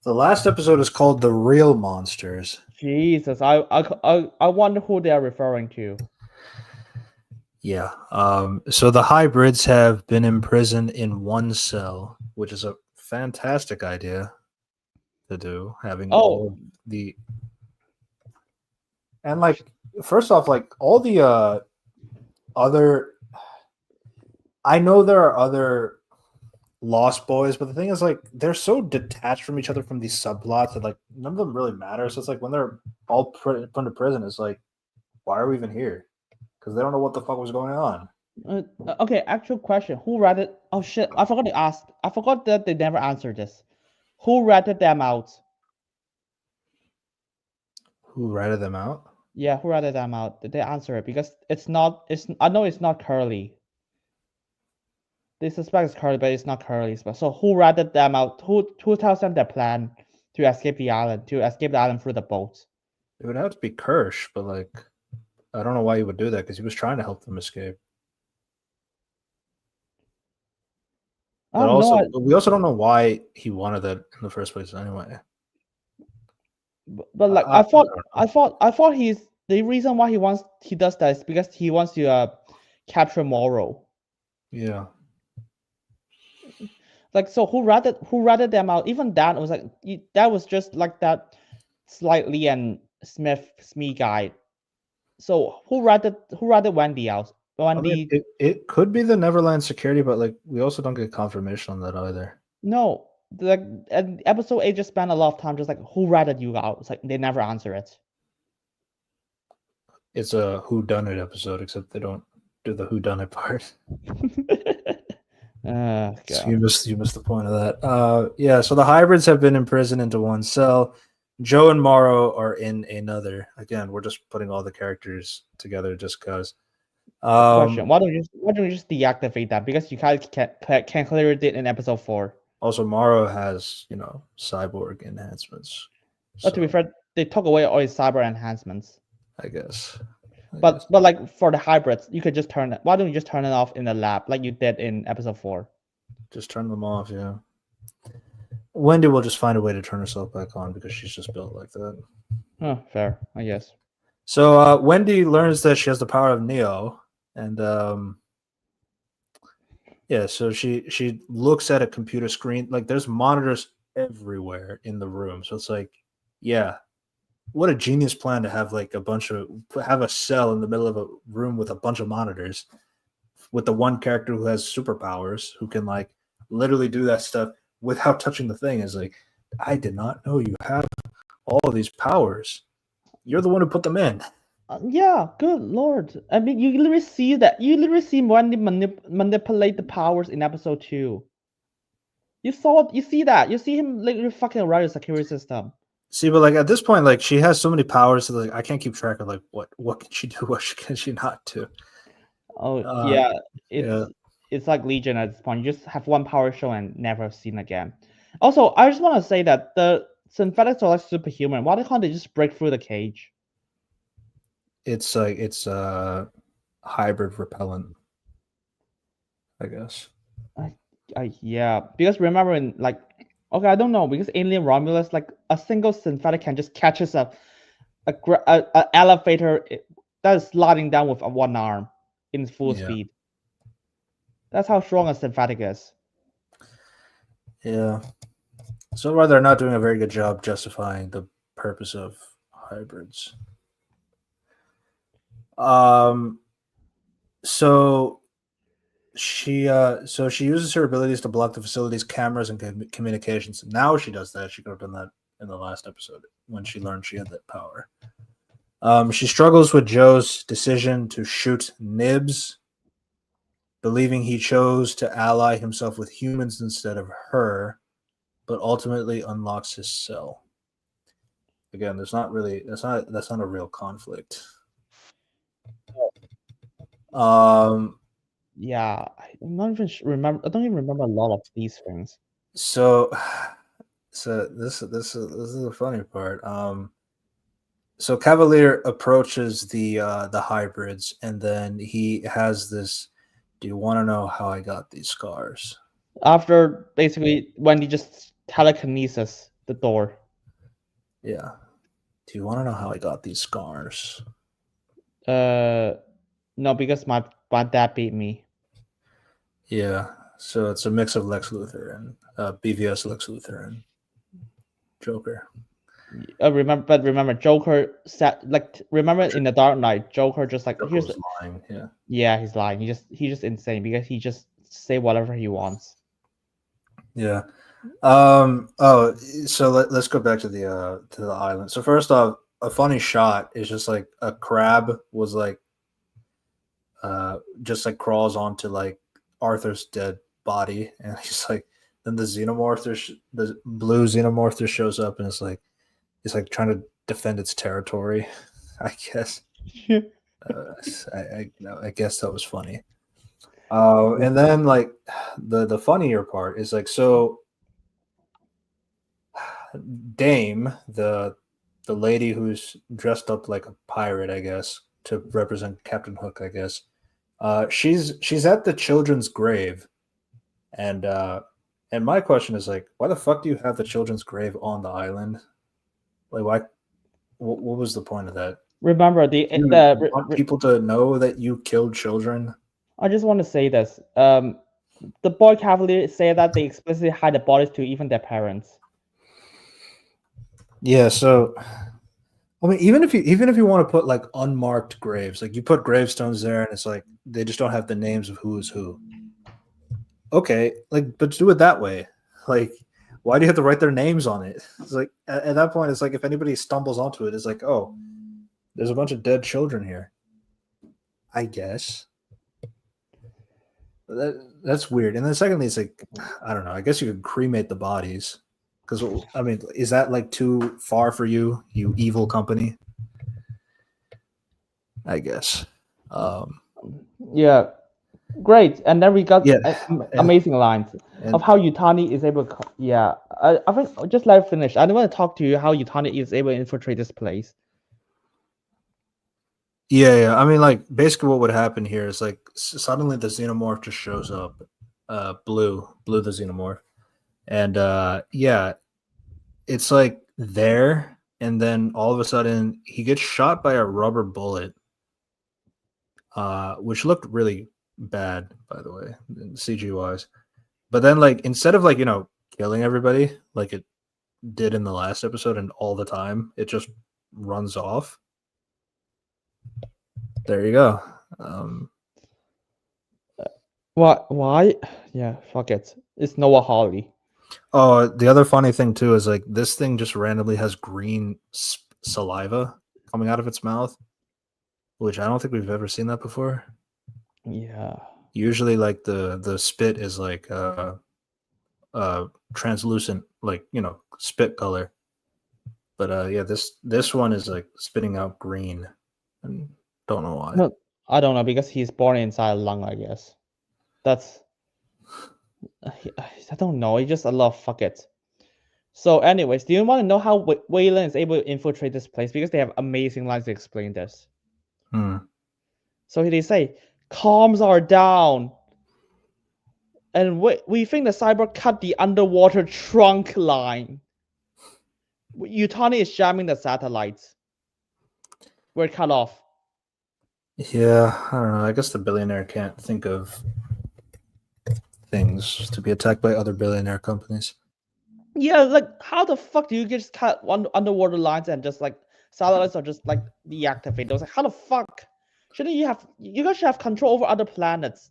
last episode is called "The Real Monsters." Jesus, I wonder who they are referring to. Yeah. So the hybrids have been imprisoned in one cell, which is a fantastic idea to do. Having all the and like first off, like all the other. I know there are other Lost Boys, but the thing is, like, they're so detached from each other from these subplots that like none of them really matter. So it's like when they're all put into prison, it's like, why are we even here? Because they don't know what the fuck was going on. Okay, actual question. Who ratted? Oh shit, I forgot to ask. I forgot that they never answered this. Who ratted them out? Who ratted them out? Yeah, who ratted them out? Did they answer it? Because it's not. I know it's not Curly. They suspect it's Curly, but it's not Curly. So who ratted them out? Who tells them their plan to escape the island? To escape the island through the boat? It would have to be Kirsch, but like, I don't know why he would do that because he was trying to help them escape. But also, we also don't know why he wanted that in the first place, anyway. But like, I thought he's the reason why he does that is because he wants to capture Morrow. Yeah. Like, so who ratted them out? Even that was like that was just like that slightly and Smee guy. So who ratted Wendy out? Wendy. I mean, it could be the Neverland security, but like we also don't get confirmation on that either. No, like episode 8 just spent a lot of time just like who ratted you out. It's like they never answer it. It's a who done it episode, except they don't do the who done it part. Oh So god. you missed the point of that. Yeah, so the hybrids have been imprisoned into one cell. Joe and Morrow are in another. Again, we're just putting all the characters together just because. Question: why don't you just deactivate that? Because you can clearly did in episode 4. Also, Morrow has cyborg enhancements, But to be so fair, they took away all his cyber enhancements. I guess. But like for the hybrids, you could just turn it. Why don't you just turn it off in the lab like you did in episode 4? Just turn them off. Yeah. Wendy will just find a way to turn herself back on because she's just built like that. Fair, I guess. So Wendy learns that she has the power of Neo, and yeah, so she looks at a computer screen. Like there's monitors everywhere in the room. So it's like, yeah, what a genius plan to have like have a cell in the middle of a room with a bunch of monitors with the one character who has superpowers who can like literally do that stuff without touching the thing. Is like, I did not know you have all of these powers. You're the one who put them in. Yeah, good lord. I mean, you literally see that. You literally see Wendy manipulate the powers in episode 2. You see that. You see him literally fucking around the security system. See, but like at this point, like she has so many powers that like I can't keep track of like what can she do, what can she not do. Oh yeah, yeah. it's like Legion at this point. You just have one power show and never seen again. Also, I just want to say that the synthetics are like superhuman. Why can't they just break through the cage? It's like it's hybrid repellent, I guess. Yeah, because remember in like, okay, I don't know, because Alien Romulus, like a single synthetic can just catches a elevator that is sliding down with one arm in full speed. That's how strong a synthetic is. Yeah. So far, they're not doing a very good job justifying the purpose of hybrids. So she uses her abilities to block the facility's cameras and communications. Now she does that. She could have done that in the last episode when she learned she had that power. She struggles with Joe's decision to shoot Nibs, believing he chose to ally himself with humans instead of her, but ultimately unlocks his cell. Again, that's not a real conflict. Yeah, I'm not even remember. I don't even remember a lot of these things. So this is the funny part. So Cavalier approaches the hybrids, and then he has this. Do you want to know how I got these scars? After basically when he just telekinesis the door. Yeah. Do you want to know how I got these scars? No, because my dad beat me. Yeah. So it's a mix of Lex Luthor and BVS Lex Luthor and Joker. Remember, Joker said remember in the Dark Knight, Joker just like Joker was lying. Yeah, he's lying. He's just insane because he just say whatever he wants. Yeah. Oh, so let's go back to the island. So first off, a funny shot is just like a crab was like just like crawls onto like Arthur's dead body, and he's like, then the blue xenomorph shows up, and it's like trying to defend its territory. I guess. I guess that was funny. And then like the funnier part is like, so Dame, the lady who's dressed up like a pirate, I guess, to represent Captain Hook, I guess. She's at the children's grave, and my question is like, why the fuck do you have the children's grave on the island? Like, why? What was the point of that? Remember you want people to know that you killed children? I just want to say this. The boy Cavalier say that they explicitly hide the bodies to even their parents. Yeah, so I mean, even if you want to put like unmarked graves, like you put gravestones there, and it's like they just don't have the names of who is who. Okay, like, but do it that way. Like, why do you have to write their names on it? It's like at that point, it's like if anybody stumbles onto it, it's like, oh, there's a bunch of dead children here. I guess. That's weird. And then secondly, it's like, I don't know. I guess you could cremate the bodies. Because I mean, is that like too far for you, you evil company? I guess. Yeah, great. And then we got Yeah, amazing lines and of how Yutani is able. Yeah, I think just let it finish. I want to talk to you how Yutani is able to infiltrate this place. yeah. I mean, like basically, what would happen here is like suddenly the xenomorph just shows up, blue the xenomorph, and yeah, it's like there, and then all of a sudden he gets shot by a rubber bullet, which looked really bad, by the way, CG wise. But then, like, instead of like killing everybody like it did in the last episode and all the time, it just runs off. There you go. What? Why? Yeah, fuck it. It's Noah Hawley. Oh, the other funny thing too is like this thing just randomly has green saliva coming out of its mouth, which I don't think we've ever seen that before. Yeah. Usually, like the spit is like translucent, like spit color. But yeah, this one is like spitting out green, and don't know why. No, I don't know because he's born inside a lung. I guess that's. I don't know. He just a lot of fuck it. So, anyways, do you want to know how Wayland is able to infiltrate this place? Because they have amazing lines to explain this. So they say, comms are down. And we think the cyber cut the underwater trunk line. Yutani is jamming the satellites. We're cut off. Yeah, I don't know. I guess the billionaire can't think of things to be attacked by other billionaire companies. Yeah, like how the fuck do you just cut one underwater lines and just like satellites are just like deactivated? I was like, how the fuck? Shouldn't you guys should have control over other planets?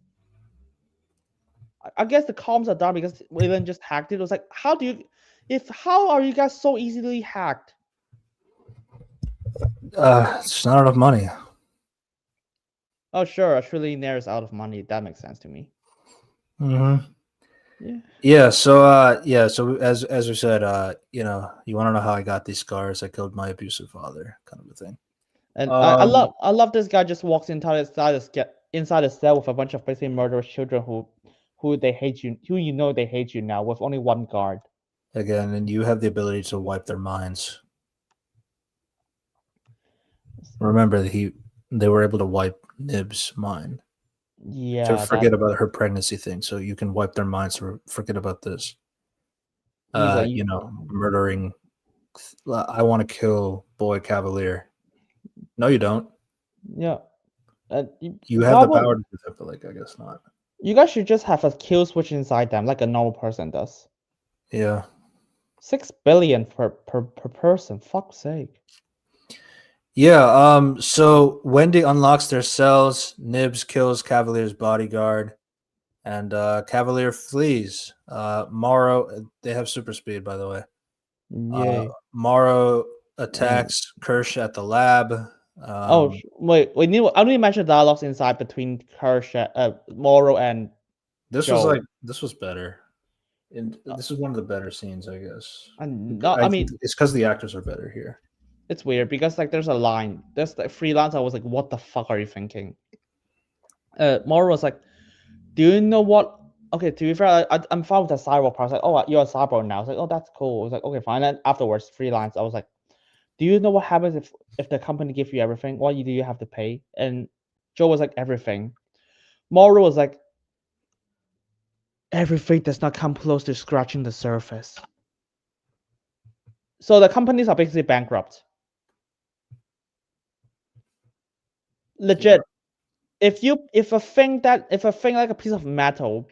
I guess the comms are down because Wayland just hacked it. It was like, how are you guys so easily hacked? It's not enough money. Oh sure, a trillionaire is out of money. That makes sense to me. Mm-hmm. Yeah. Yeah. So So as we said, you want to know how I got these scars? I killed my abusive father, kind of a thing. And I love this guy just walks inside the cell with a bunch of basically murderous children who they hate you, who they hate you now with only one guard. Again, and you have the ability to wipe their minds. Remember that they were able to wipe Nib's mind. Yeah. To forget about her pregnancy thing, so you can wipe their minds to forget about this. Murdering. I want to kill Boy Cavalier. No, you don't. Yeah. You have the power to do that, but like I guess not. You guys should just have a kill switch inside them, like a normal person does. Yeah. 6 billion per person. Fuck's sake. Yeah. So Wendy unlocks their cells. Nibs kills Cavalier's bodyguard, and Cavalier flees. Morrow. They have super speed, by the way. Yay. Morrow attacks Kirsch at the lab. Wait. I need to mention dialogues inside between Kirsch, Morrow, and this Joe. this was better. And this is one of the better scenes, I guess. I mean, it's because the actors are better here. It's weird because like there's a line. There's like freelance. I was like, what the fuck are you thinking? Morrow was like, do you know what? Okay, to be fair, I'm fine with the cyborg part. I was like, oh, you're a cyborg now. I was like, oh, that's cool. I was like, okay, fine. And afterwards, freelance, I was like, do you know what happens if the company gives you everything? What do you have to pay? And Joe was like, everything. Morrow was like, everything does not come close to scratching the surface. So the companies are basically bankrupt. Legit. Yeah. If a thing like a piece of metal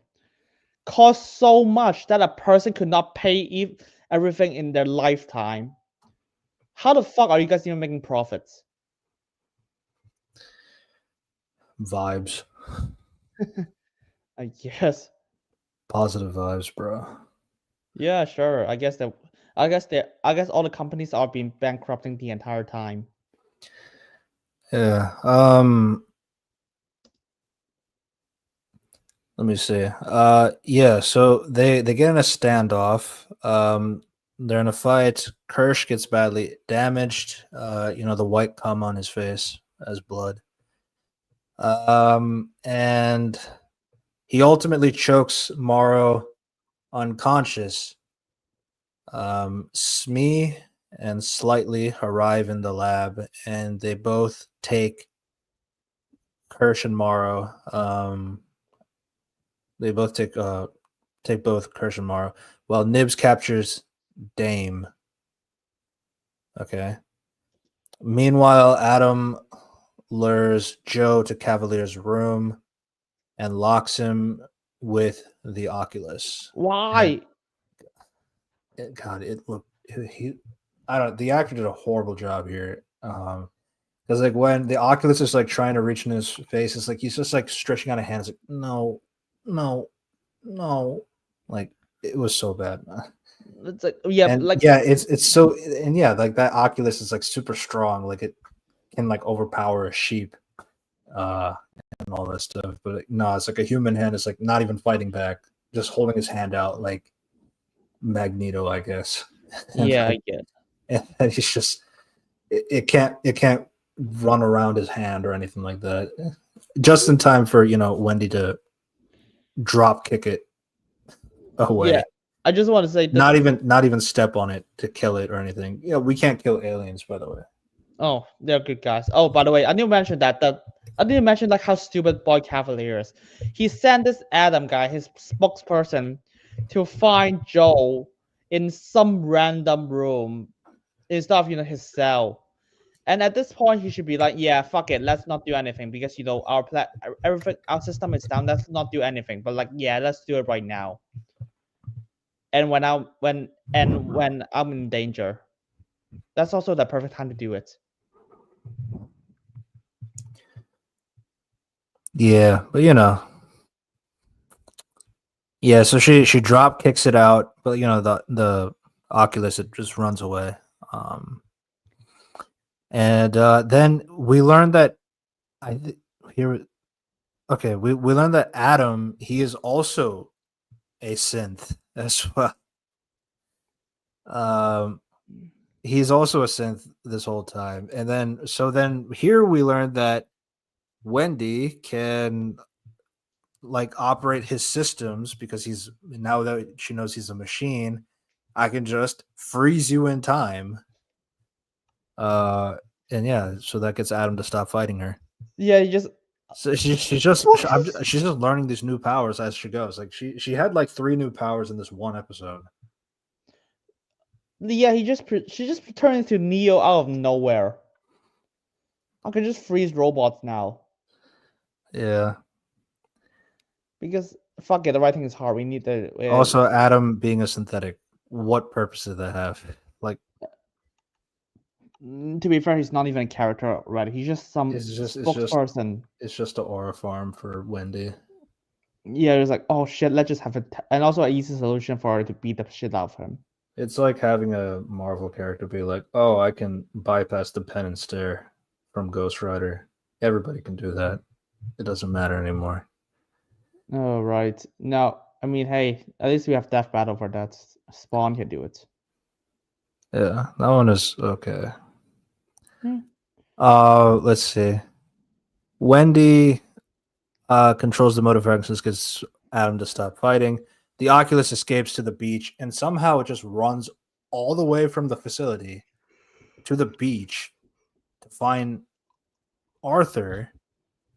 costs so much that a person could not pay everything in their lifetime, how the fuck are you guys even making profits? Vibes. I guess. Positive vibes, bro. Yeah, sure. I guess all the companies are being bankrupting the entire time. Yeah. Let me see. Yeah, so they get in a standoff. They're in a fight. Kirsch gets badly damaged. The white cum on his face as blood. And he ultimately chokes Morrow unconscious. Smee and Slightly arrive in the lab, and they both take Kirsch and Morrow. They both take both Kirsch and Morrow, while Nibs captures Dame. Okay. Meanwhile, Adam lures Joe to Cavalier's room and locks him with the Oculus. Why? God, it looked I don't. The actor did a horrible job here. Because like when the Oculus is like trying to reach in his face, it's like he's just like stretching out a hand. It's like no, like it was so bad. It's like yeah, And like yeah, it's so and yeah, like that Oculus is like super strong. Like it can like overpower a sheep, and all that stuff. But like, no, it's like a human hand. It's like not even fighting back, just holding his hand out like Magneto, I guess. yeah, like, I get. and he's just it can't run around his hand or anything like that. Just in time for Wendy to drop kick it away. Yeah, I just want to say that. Not even step on it to kill it or anything. We can't kill aliens, by the way. Oh, they're good guys. Oh, by the way, I didn't mention that. I didn't mention like how stupid Boy Cavalier is. He sent this Adam guy, his spokesperson, to find Joe in some random room instead of his cell. And at this point, he should be like, "Yeah, fuck it, let's not do anything because everything, our system is down. Let's not do anything." But like, yeah, let's do it right now. And when I'm in danger, that's also the perfect time to do it. Yeah, but yeah. So she drop kicks it out, but the Oculus, it just runs away. And then we learned that we learned that Adam, he is also a synth as well. He's also a synth this whole time, and then here we learned that Wendy can like operate his systems because now that she knows he's a machine, I can just freeze you in time. And yeah, so that gets Adam to stop fighting her. Yeah, he just. So she's just learning these new powers as she goes. Like she had like 3 new powers in this one episode. Yeah, she just turned into Neo out of nowhere. I can just freeze robots now. Yeah. Because fuck it, the writing is hard. We need the. Also, Adam being a synthetic. What purpose did that have? Like, to be fair, he's not even a character already. He's just some spokesperson. It's just an aura farm for Wendy. Yeah, it's like, oh shit, let's just have it, and also an easy solution for her to beat the shit out of him. It's like having a Marvel character be like, "Oh, I can bypass the pen and stare from Ghost Rider." Everybody can do that. It doesn't matter anymore. Oh right. No, I mean, hey, at least we have Death Battle for that. Spawn can do it. Yeah, that one is okay. Yeah. Let's see. Wendy controls the motive functions, gets Adam to stop fighting. The Oculus escapes to the beach, and somehow it just runs all the way from the facility to the beach to find Arthur,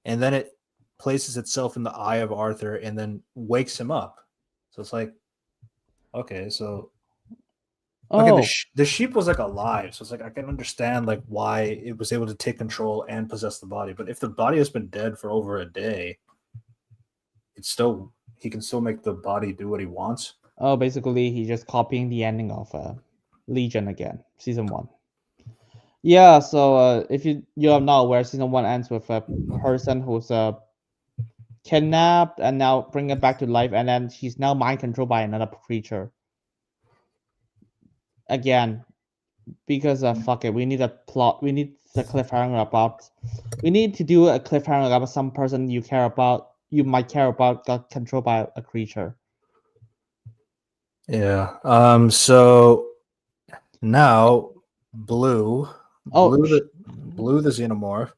and then it places itself in the eye of Arthur and then wakes him up. So it's like, okay, so the sheep was like alive, so it's like I can understand like why it was able to take control and possess the body. But if the body has been dead for over a day, he can still make the body do what he wants. Oh, basically he's just copying the ending of Legion again, season 1. Yeah, so if you're not aware, season 1 ends with a person who's kidnapped and now bring it back to life, and then she's now mind controlled by another creature. Again, because fuck it, we need a plot. We need the cliffhanger about. We need to do a cliffhanger about some person you care about. you might care about got controlled by a creature. Yeah. So now Blue Oh, Blue the Xenomorph.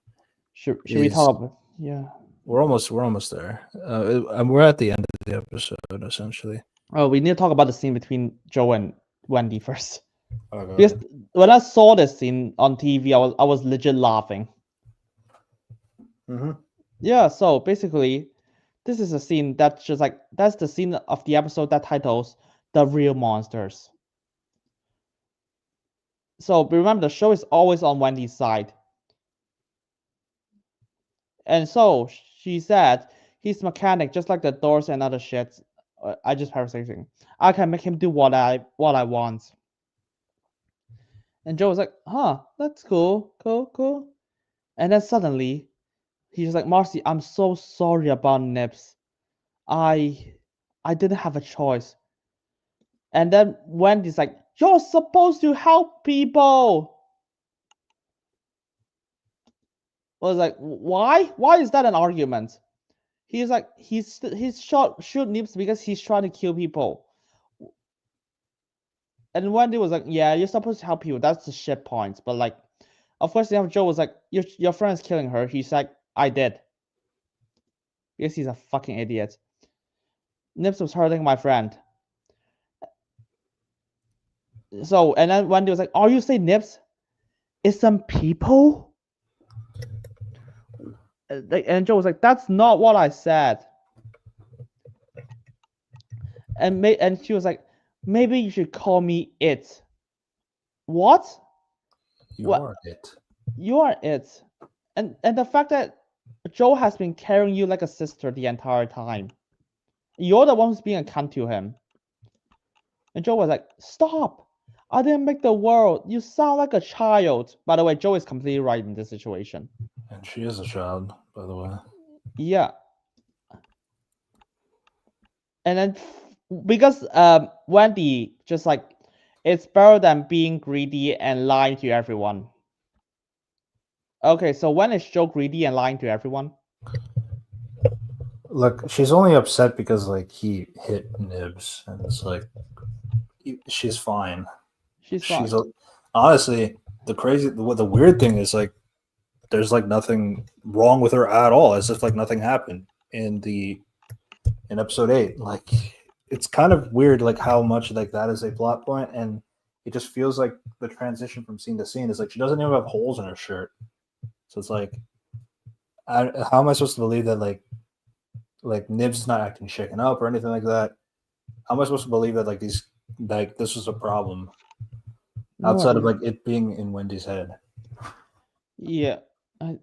should we talk about? Yeah. We're almost there. We're at the end of the episode essentially. Oh, we need to talk about the scene between Joe and Wendy first. Oh, Because when I saw this scene on TV, I was legit laughing. Mm-hmm. Yeah, so basically, this is a scene that's just like that's the scene of the episode that titles "The Real Monsters." So remember, the show is always on Wendy's side, and so she said he's mechanic, just like the doors and other shit. I just paraphrasing. I can make him do what I want. And Joe was like, "Huh, that's cool." And then suddenly, he's like, "Marcy, I'm so sorry about Nips. I didn't have a choice." And then Wendy's like, "You're supposed to help people." I was like, "Why? Why is that an argument?" He's like, he's shoot Nips because he's trying to kill people. And Wendy was like, "Yeah, you're supposed to help people. That's the shit point." But like, of course, Joe was like, "Your friend's killing her." He's like, "I did," because he's a fucking idiot. Nips was hurting my friend. So, and then Wendy was like, "Are you saying Nips is some people?" And Joe was like, "That's not what I said." And she was like, "Maybe you should call me it." What? You What? are it. You are it. And the fact that Joe has been carrying you like a sister the entire time. You're the one who's being a cunt to him. And Joe was like, "Stop. I didn't make the world. You sound like a child." By the way, Joe is completely right in this situation. And she is a child, by the way. Yeah. And then because Wendy just like, it's better than being greedy and lying to everyone. Okay, so when is Joe greedy and lying to everyone? Look, she's only upset because like he hit Nibs, and it's like she's fine. She's fine. Honestly, the weird thing is like there's like nothing wrong with her at all, as if like nothing happened in episode 8. Like it's kind of weird like how much like that is a plot point, and it just feels like the transition from scene to scene is like she doesn't even have holes in her shirt. So it's like how am I supposed to believe that like Nibs is not acting shaken up or anything like that? How am I supposed to believe that like this was a problem outside of like it being in Wendy's head? Yeah,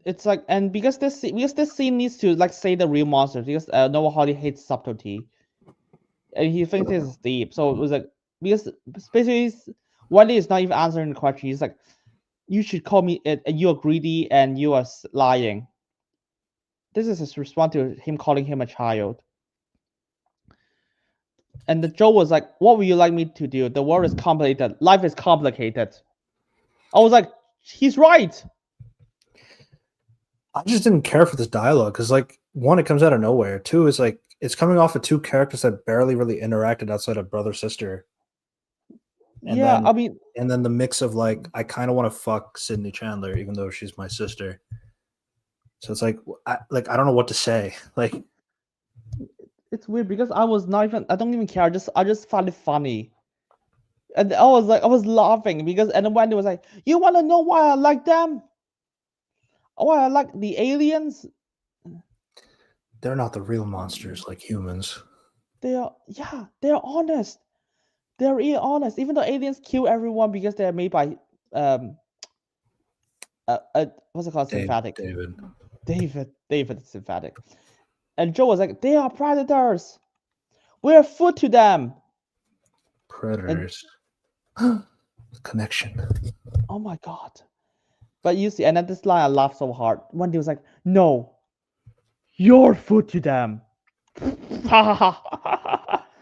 it's like, and because this scene needs to like say the real monster, because Noah Hawley hates subtlety, and he thinks it's deep. So it was like, because basically Wendy is not even answering the question. He's like, "You should call me it, and you are greedy and you are lying." This is his response to him calling him a child. And the Joe was like, "What would you like me to do? The world is complicated. Life is complicated." I was like, he's right. I just didn't care for this dialogue because, like, one, it comes out of nowhere. Two, is like it's coming off of two characters that barely really interacted outside of brother sister. And yeah, then, I mean, and then the mix of like I kind of want to fuck Sydney Chandler even though she's my sister. So it's like I don't know what to say. Like it's weird because I don't even care. I just find it funny. And I was laughing because, and then Wendy was like, "You want to know why I like them? Why I like the aliens? They're not the real monsters like humans. They're honest. They're really honest. Even though aliens kill everyone because they're made by what's it called? Synthetic. David synthetic. And Joe was like, "They are predators. We're food to them." Predators. Connection. Oh my god. But you see, and at this line I laughed so hard. Wendy was like, "No, you're food to them." It's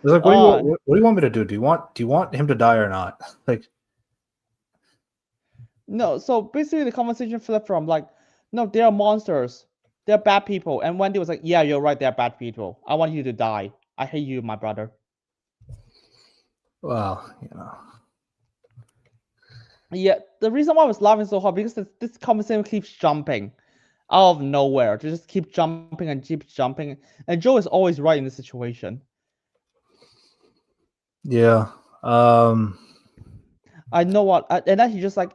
like, what do you want me to do? Do you want him to die or not? Like, no. So basically, the conversation flipped from like, "No, they are monsters. they're bad people. And Wendy was like, yeah, you're right, they're bad people. I want you to die. I hate you, my brother. Well, Yeah, the reason why I was laughing so hard because this conversation keeps jumping out of nowhere. To just keep jumping and keep jumping. And Joe is always right in this situation. Yeah. I know what, and then he just like,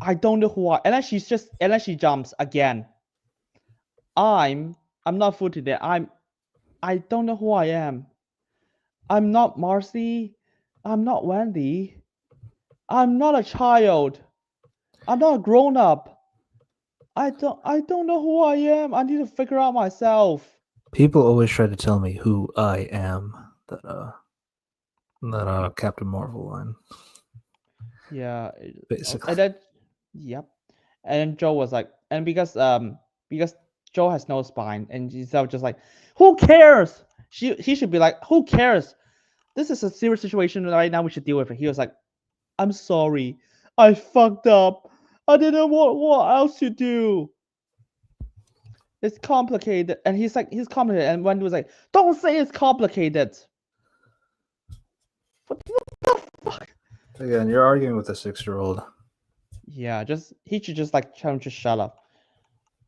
I don't know who I. And then she jumps again. I'm not fool today. I don't know who I am. I'm not Marcy. I'm not Wendy. I'm not a child. I'm not a grown up. I don't know who I am. I need to figure out myself. People always try to tell me who I am. That Captain Marvel line. Yeah. Basically. And then, yep. And then Joe was like, and because Joe has no spine, and Giselle just like, who cares? He should be like, who cares? This is a serious situation right now. We should deal with it. He was like, I'm sorry. I fucked up. I didn't know what else to do. It's complicated. And he's complicated. And Wendy was like, don't say it's complicated. What the fuck? Again, you're arguing with a 6-year-old. Yeah, he should just like tell him to shut up.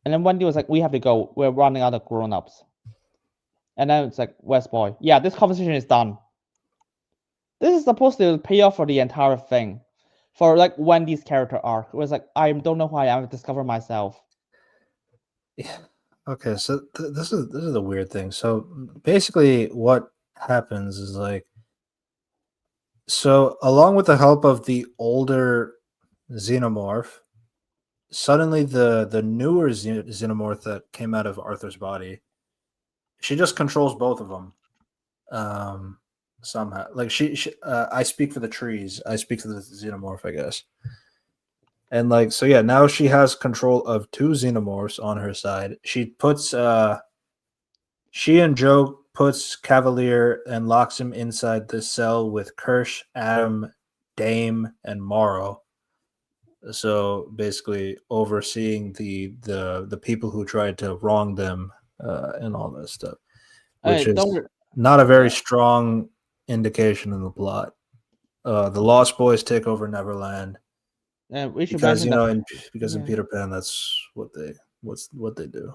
And then Wendy was like, we have to go. We're running out of grown-ups. And then it's like, West Boy. Yeah, this conversation is done. This is supposed to pay off for the entire thing. For like Wendy's character arc. It was like, I don't know who I am, I discover myself. Yeah. Okay, so this is the weird thing. So basically what happens is like, so along with the help of the older xenomorph, suddenly the newer xenomorph that came out of Arthur's body, she just controls both of them somehow. Like she I speak for the trees, I speak for the xenomorph, I guess. And like, so yeah, now she has control of 2 xenomorphs on her side. She and Joe puts Cavalier and locks him inside the cell with Kirsch, Adam, Dame, and Morrow. So basically overseeing the people who tried to wrong them and all that stuff, which is not a very strong indication in the plot. The Lost Boys take over Neverland. We should because mention in Peter Pan, that's what they do.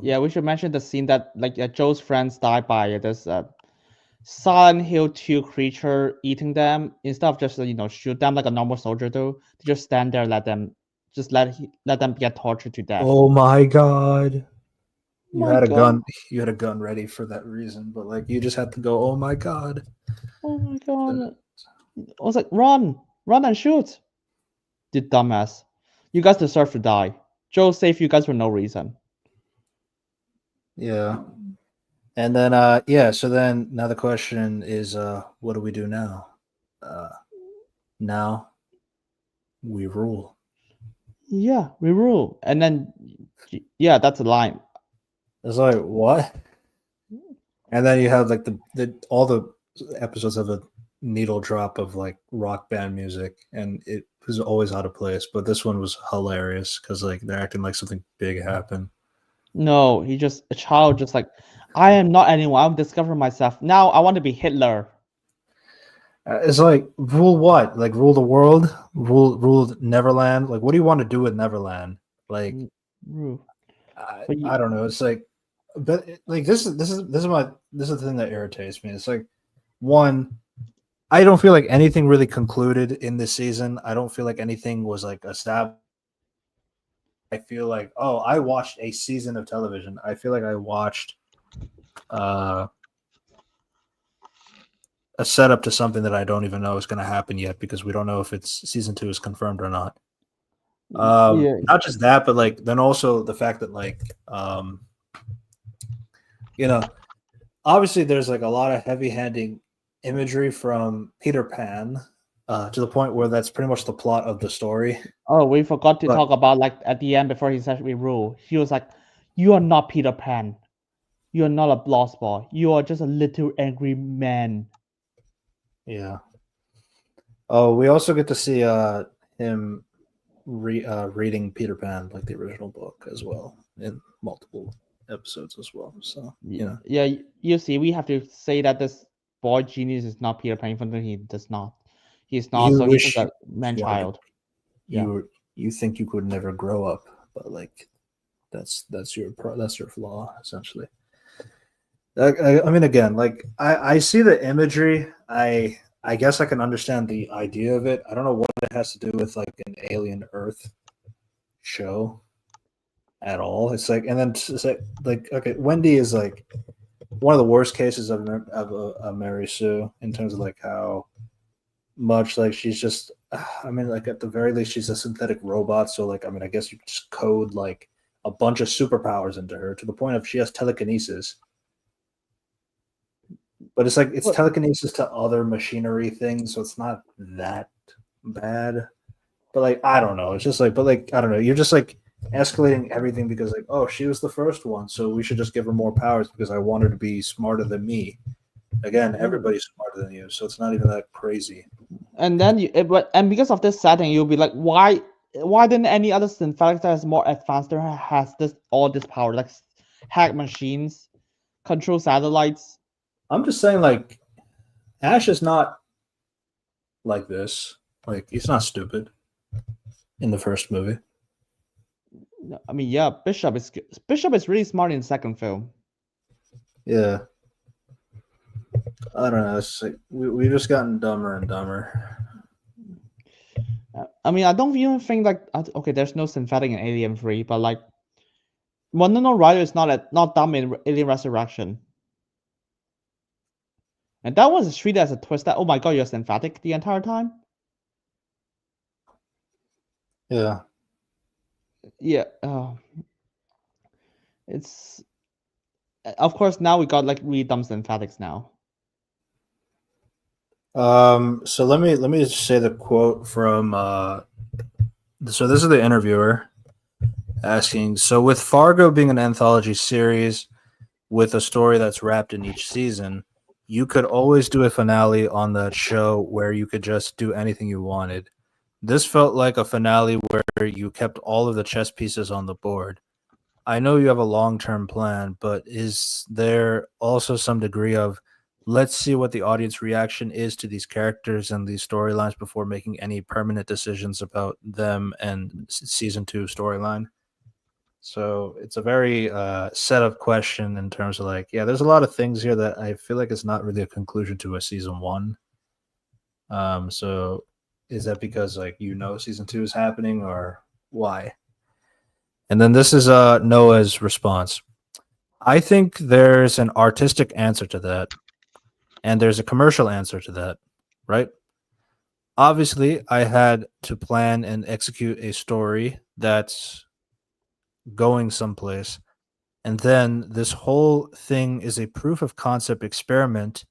Yeah, we should mention the scene that like Joe's friends die by this Silent Hill 2 creature eating them. Instead of just shoot them like a normal soldier do, they just stand there, let them get tortured to death. Oh my god! You had a gun. You had a gun ready for that reason, but like you just had to go. Oh my god! Oh my god! I was like, run and shoot! You dumbass! You guys deserve to die. Joe saved you guys for no reason. Yeah. And then so then now the question is what do we do now? Now we rule. Yeah, we rule. And then that's a line. It's like what? And then you have like all the episodes of a needle drop of like rock band music, and it was always out of place, but this one was hilarious because like they're acting like something big happened. No, a child just like, I am not anyone. I'm discovering myself. Now I want to be Hitler. It's like, rule what? Like rule the world? Rule Neverland? Like what do you want to do with Neverland? Like I don't know. It's like, but like this is the thing that irritates me. It's like, one, I don't feel like anything really concluded in this season. I don't feel like anything was like established. I feel like, oh, I watched a season of television. I feel like I watched a setup to something that I don't even know is going to happen yet because we don't know if it's season 2 is confirmed or not. Not just that, but like then also the fact that like obviously there's like a lot of heavy-handing imagery from Peter Pan to the point where that's pretty much the plot of the story. Oh, we forgot to talk about like at the end before he said we rule. He was like, "You are not Peter Pan. You are not a Lost Boy. You are just a little angry man." Yeah. Oh, we also get to see him reading Peter Pan, like the original book, as well in multiple episodes as well. So yeah, you see, we have to say that this boy genius is not Peter Pan. Even though he does not, he's not. you So he's just wish a man you wanted child. Yeah. you think you could never grow up, but like that's your flaw essentially. I mean, again, like I see the imagery. I guess I can understand the idea of it. I don't know what it has to do with like an alien Earth show at all. It's like, and then it's like okay, Wendy is like one of the worst cases of Mary Sue in terms of like how much like she's just. I mean, like at the very least, she's a synthetic robot. So like, I mean, I guess you just code like a bunch of superpowers into her to the point of she has telekinesis. But it's like it's telekinesis to other machinery things, so it's not that bad. But like I don't know, it's just like, but like I don't know, you're just like escalating everything because like, oh, she was the first one, so we should just give her more powers because I want her to be smarter than me. Again, everybody's smarter than you, so it's not even that crazy. And then and because of this setting, you'll be like, why didn't any other synthetic that is more advanced there has all this power, like hack machines, control satellites? I'm just saying, like, Ash is not like this. Like, he's not stupid in the first movie. I mean, yeah, Bishop is really smart in the second film. Yeah. I don't know. It's like we've just gotten dumber and dumber. I mean, I don't even think like okay, there's no synthetic in Alien 3, but like Winona Ryder is not dumb in Alien Resurrection. And that was treated as a twist that, oh my god, you're synthetic the entire time? Yeah. Yeah. It's of course now we got like really dumb synthetics now. So let me just say the quote from so this is the interviewer asking, so with Fargo being an anthology series with a story that's wrapped in each season, you could always do a finale on that show where you could just do anything you wanted. This felt like a finale where you kept all of the chess pieces on the board. I know you have a long-term plan, but is there also some degree of let's see what the audience reaction is to these characters and these storylines before making any permanent decisions about them and season 2 storyline? So it's a very set up question in terms of like, yeah, there's a lot of things here that I feel like it's not really a conclusion to a season 1. So is that because like season 2 is happening or why? And then this is Noah's response. I think there's an artistic answer to that, and there's a commercial answer to that, right? Obviously, I had to plan and execute a story that's going someplace, and then this whole thing is a proof of concept experiment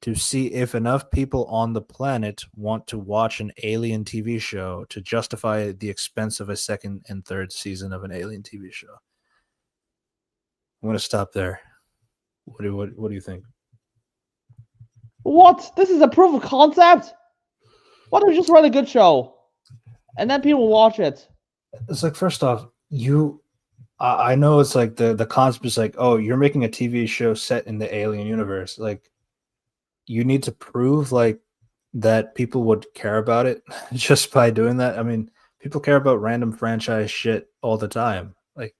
to see if enough people on the planet want to watch an Alien TV show to justify the expense of a second and third season of an Alien TV show. I'm going to stop there. What do you think? What? This is a proof of concept? Why don't you just write a good show? And then people watch it. It's like, first off, I know it's like the concept is like, oh, you're making a TV show set in the Alien universe. Like, you need to prove like that people would care about it just by doing that. I mean, people care about random franchise shit all the time. Like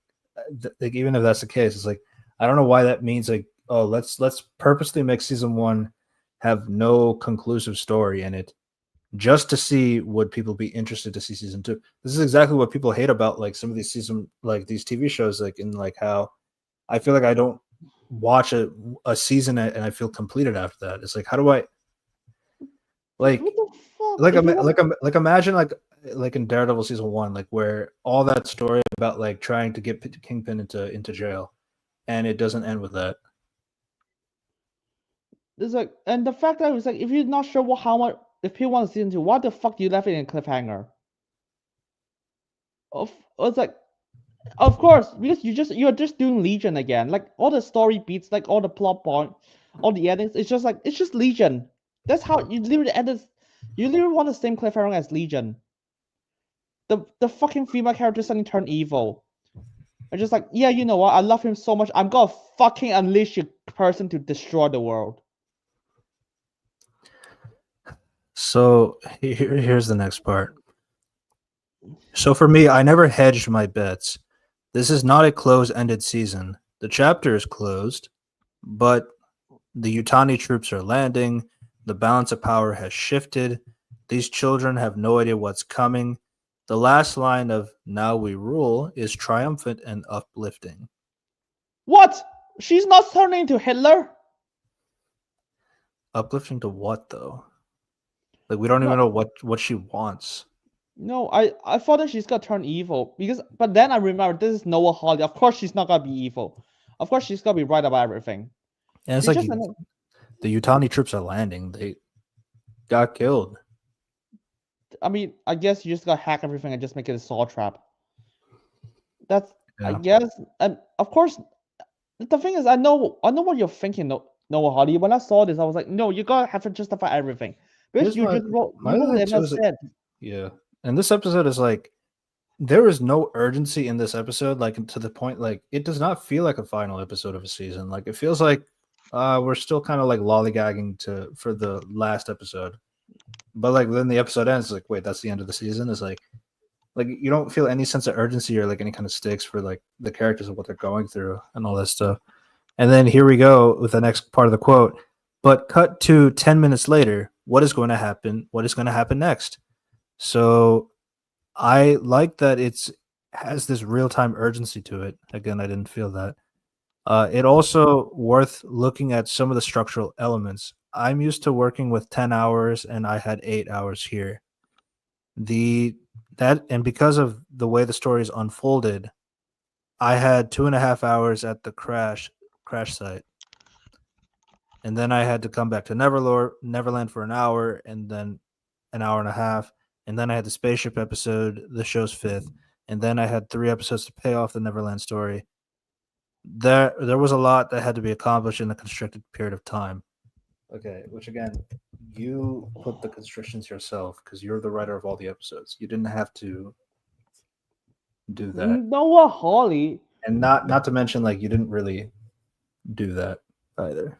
even if that's the case, it's like I don't know why that means like, oh, let's purposely make season 1 have no conclusive story in it just to see would people be interested to see season 2. This is exactly what people hate about like some of these these TV shows, like in like how I feel like I don't watch a season and I feel completed after that. It's like, how do I like imagine like in Daredevil season 1, like where all that story about like trying to get Kingpin into jail, and it doesn't end with that. It's like, and the fact that it's like, if you're not sure how much, if people want to season 2, why the fuck do you left it in a cliffhanger? It's like, of course, because you're just doing Legion again. Like all the story beats, like all the plot point, all the endings. It's just Legion. That's how you literally end this. You literally want the same cliffhanger as Legion. The fucking female character suddenly turned evil. I'm just like, yeah, you know what? I love him so much. I'm gonna fucking unleash a person to destroy the world. So here's the next part. So for me, I never hedged my bets. This is not a close-ended season. The chapter is closed, but the Yutani troops are landing. The balance of power has shifted. These children have no idea what's coming. The last line of "Now we rule" is triumphant and uplifting. What? She's not turning into Hitler? Uplifting to what though? Like we don't No, even know what she wants. no, I thought that she's gonna turn evil but then I remember this is Noah Hawley. Of course she's not gonna be evil. Of course she's gonna be right about everything. And it's She's like just the Yutani troops are landing. They got killed. I mean, I guess you just gotta hack everything and just make it a saw trap. That's I Yeah. guess, and of course, the thing is, I know what you're thinking, Noah Hawley. When I saw this, I was like, no, you gotta have to justify everything because Here's you my just wrote, my you other wrote thing it too and is like, said, yeah. And this episode is like there is no urgency in this episode, like to the point like it does not feel like a final episode of a season. Like it feels like we're still kind of like lollygagging for the last episode. But like then the episode ends, it's like, wait, that's the end of the season. It's like you don't feel any sense of urgency or like any kind of stakes for like the characters and what they're going through and all that stuff. And then here we go with the next part of the quote. But cut to 10 minutes later, what is going to happen? What is going to happen next? So I like that it's has this real time urgency to it. Again, I didn't feel that. It also worth looking at some of the structural elements. I'm used to working with 10 hours and I had 8 hours here. The that and because of the way the story is unfolded, I had 2.5 hours at the crash site. And then I had to come back to Neverland for an hour and then an hour and a half. And then I had the spaceship episode, the show's fifth. And then I had 3 episodes to pay off the Neverland story. There was a lot that had to be accomplished in a constricted period of time. Okay, which again, you put the constrictions yourself because you're the writer of all the episodes. You didn't have to do that. Noah Hawley. And not to mention like you didn't really do that either.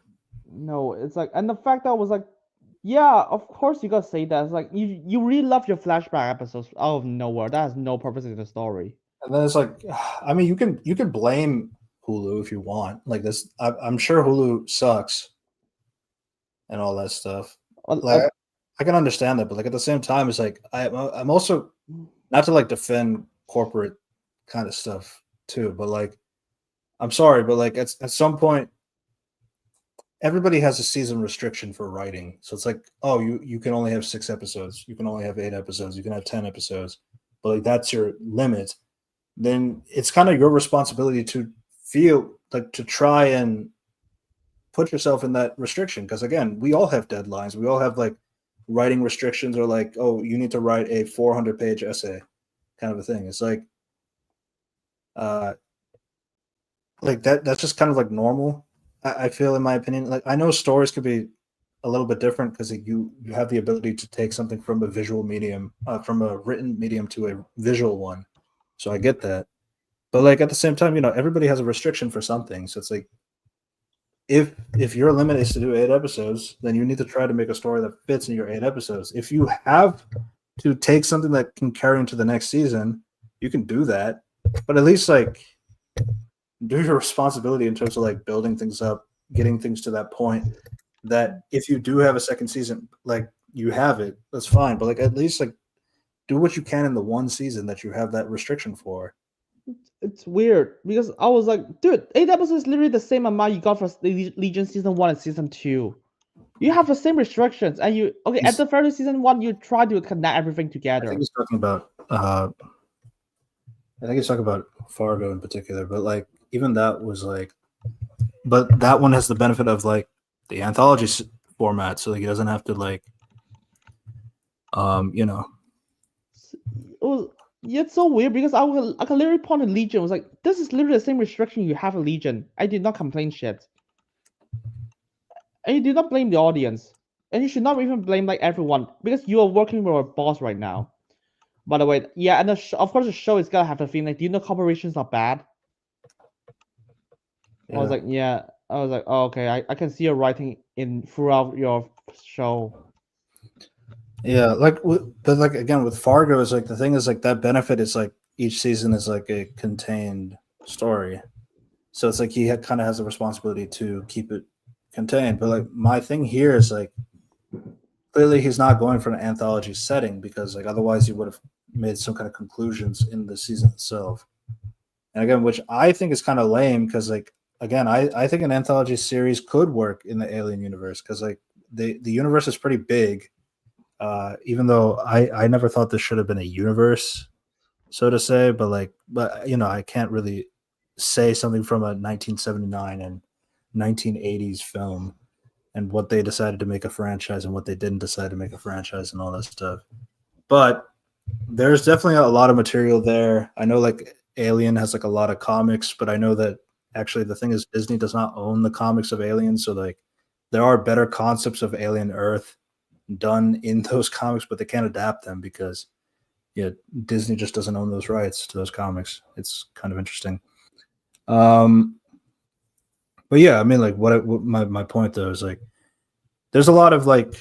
No, it's like, and the fact that I was like, yeah, of course you gotta say that. It's like you really love your flashback episodes out of nowhere. That has no purpose in the story. And then it's like, I mean, you can blame Hulu if you want. Like this, I'm sure Hulu sucks and all that stuff. Like I can understand that, but like at the same time, it's like I'm also not to like defend corporate kind of stuff too, but like I'm sorry, but like at some point, everybody has a season restriction for writing. So it's like, oh, you can only have 6 episodes, you can only have 8 episodes, you can have 10 episodes, but like that's your limit. Then it's kind of your responsibility to feel like to try and put yourself in that restriction. Because again, we all have deadlines. We all have like writing restrictions or like, oh, you need to write a 400-page essay kind of a thing. It's like that's just kind of like normal. I feel, in my opinion, like I know stories could be a little bit different because you have the ability to take something from a visual medium, from a written medium to a visual one. So I get that. But like at the same time, everybody has a restriction for something. So it's like if your limit is to do 8 episodes, then you need to try to make a story that fits in your 8 episodes. If you have to take something that can carry into the next season, you can do that. But at least like do your responsibility in terms of like building things up, getting things to that point that if you do have a second season, like you have it, that's fine. But like at least like do what you can in the one season that you have that restriction for. It's weird because I was like, dude, 8 episodes is literally the same amount you got for Legion season 1 and season 2. You have the same restrictions, and at the very season 1, you try to connect everything together. I think he's talking about Fargo in particular, but like even that was like, but that one has the benefit of like the anthology format, so like he doesn't have to like, It's so weird because I could literally point at Legion. I was like, this is literally the same restriction you have at Legion. I did not complain shit. And you do not blame the audience. And you should not even blame like everyone because you are working with a boss right now. By the way, yeah, and of course the show is gonna have the thing like, do you know corporations are bad? I was like, yeah. I was like, oh, okay. I can see your writing in throughout your show. Yeah, but like again with Fargo is like the thing is like that benefit is like each season is like a contained story, so it's like he kind of has a responsibility to keep it contained. But like my thing here is like clearly he's not going for an anthology setting because like otherwise he would have made some kind of conclusions in the season itself. And again, which I think is kind of lame because like again, I think an anthology series could work in the Alien universe because like the universe is pretty big. Even though I never thought this should have been a universe, so to say, but you know I can't really say something from a 1979 and 1980s film and what they decided to make a franchise and what they didn't decide to make a franchise and all that stuff. But there's definitely a lot of material there. I know like Alien has like a lot of comics, but I know that actually the thing is Disney does not own the comics of Alien, so like there are better concepts of Alien Earth done in those comics, but they can't adapt them because yeah, Disney just doesn't own those rights to those comics. It's kind of interesting. But yeah, I mean, like what my point though is like there's a lot of like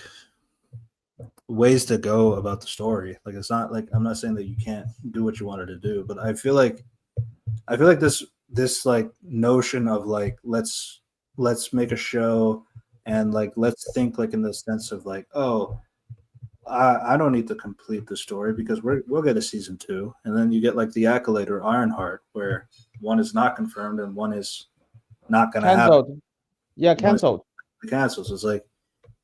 ways to go about the story. Like it's not like I'm not saying that you can't do what you wanted to do, but I feel like this like notion of like let's make a show and like let's think like in the sense of like oh I don't need to complete the story because we'll get a season 2 and then you get like the Accolade or Ironheart where one is not confirmed and one is not going to happen. Cancelled. Yeah, cancelled. Cancels. It's like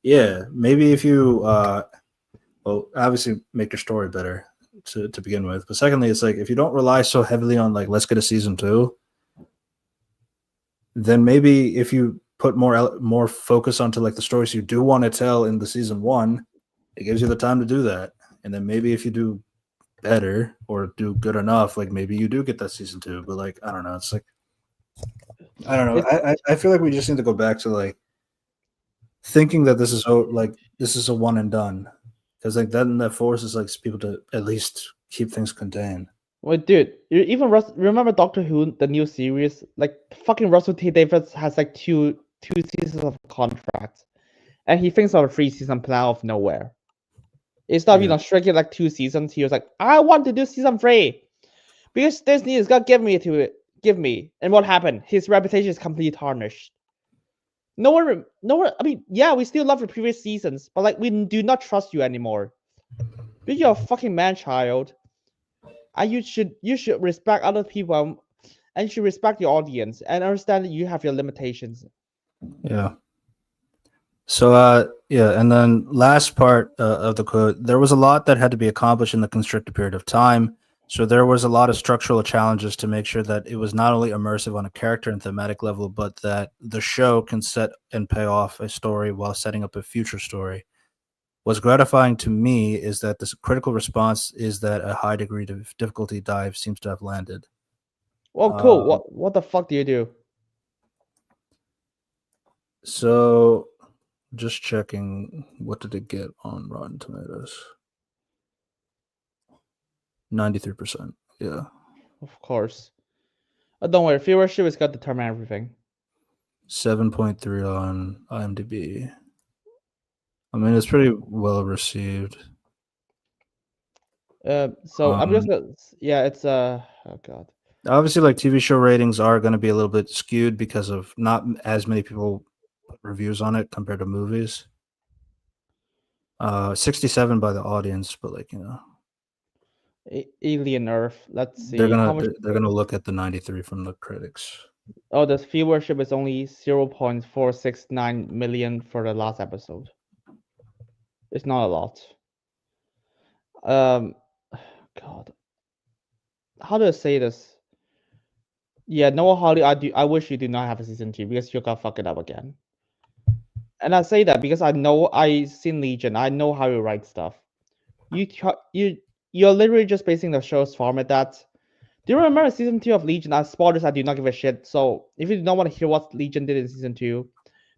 yeah, maybe if you well obviously make your story better to begin with, but secondly it's like if you don't rely so heavily on like let's get a season 2, then maybe if you put more focus onto like the stories you do want to tell in the season 1, it gives you the time to do that. And then maybe if you do better or do good enough, like maybe you do get that season 2. But like I don't know, it's like I don't know. I feel like we just need to go back to like thinking that this is a one and done because like then that forces like people to at least keep things contained. Wait, dude, you even remember Doctor Who, the new series? Like fucking Russell T Davies has like two seasons of contracts, and he thinks of a 3-season plan out of nowhere. It's not even strictly like 2 seasons. He was like, I want to do season 3 because Disney is gonna give me. And what happened? His reputation is completely tarnished. No one. I mean, yeah, we still love the previous seasons, but like we do not trust you anymore. But you're a fucking man child. And you should respect other people and you should respect your audience and understand that you have your limitations. Yeah. So yeah, and then last part of the quote, there was a lot that had to be accomplished in the constricted period of time. So there was a lot of structural challenges to make sure that it was not only immersive on a character and thematic level, but that the show can set and pay off a story while setting up a future story. What's gratifying to me is that this critical response is that a high degree of difficulty dive seems to have landed. Well, cool. What the fuck do you do? So just checking, what did it get on Rotten Tomatoes? 93%. Yeah. Of course. Don't worry, viewership is gonna determine everything. 7.3 on IMDb. I mean, it's pretty well received. So I'm just gonna, yeah, it's oh god. Obviously, like TV show ratings are going to be a little bit skewed because of not as many people put reviews on it compared to movies. 67 by the audience, but like you know, Alien Earth. Let's see. they're gonna look at the 93 from the critics. Oh, the viewership is only 0.469 million for the last episode. It's not a lot. God, how do I say this? Yeah, Noah Hawley, I wish you do not have a season 2 because you're gonna fuck it up again. And I say that because I seen Legion. I know how you write stuff. You're literally just basing the show's format that. Do you remember season 2 of Legion? As spoilers, I do not give a shit. So if you don't want to hear what Legion did in season 2,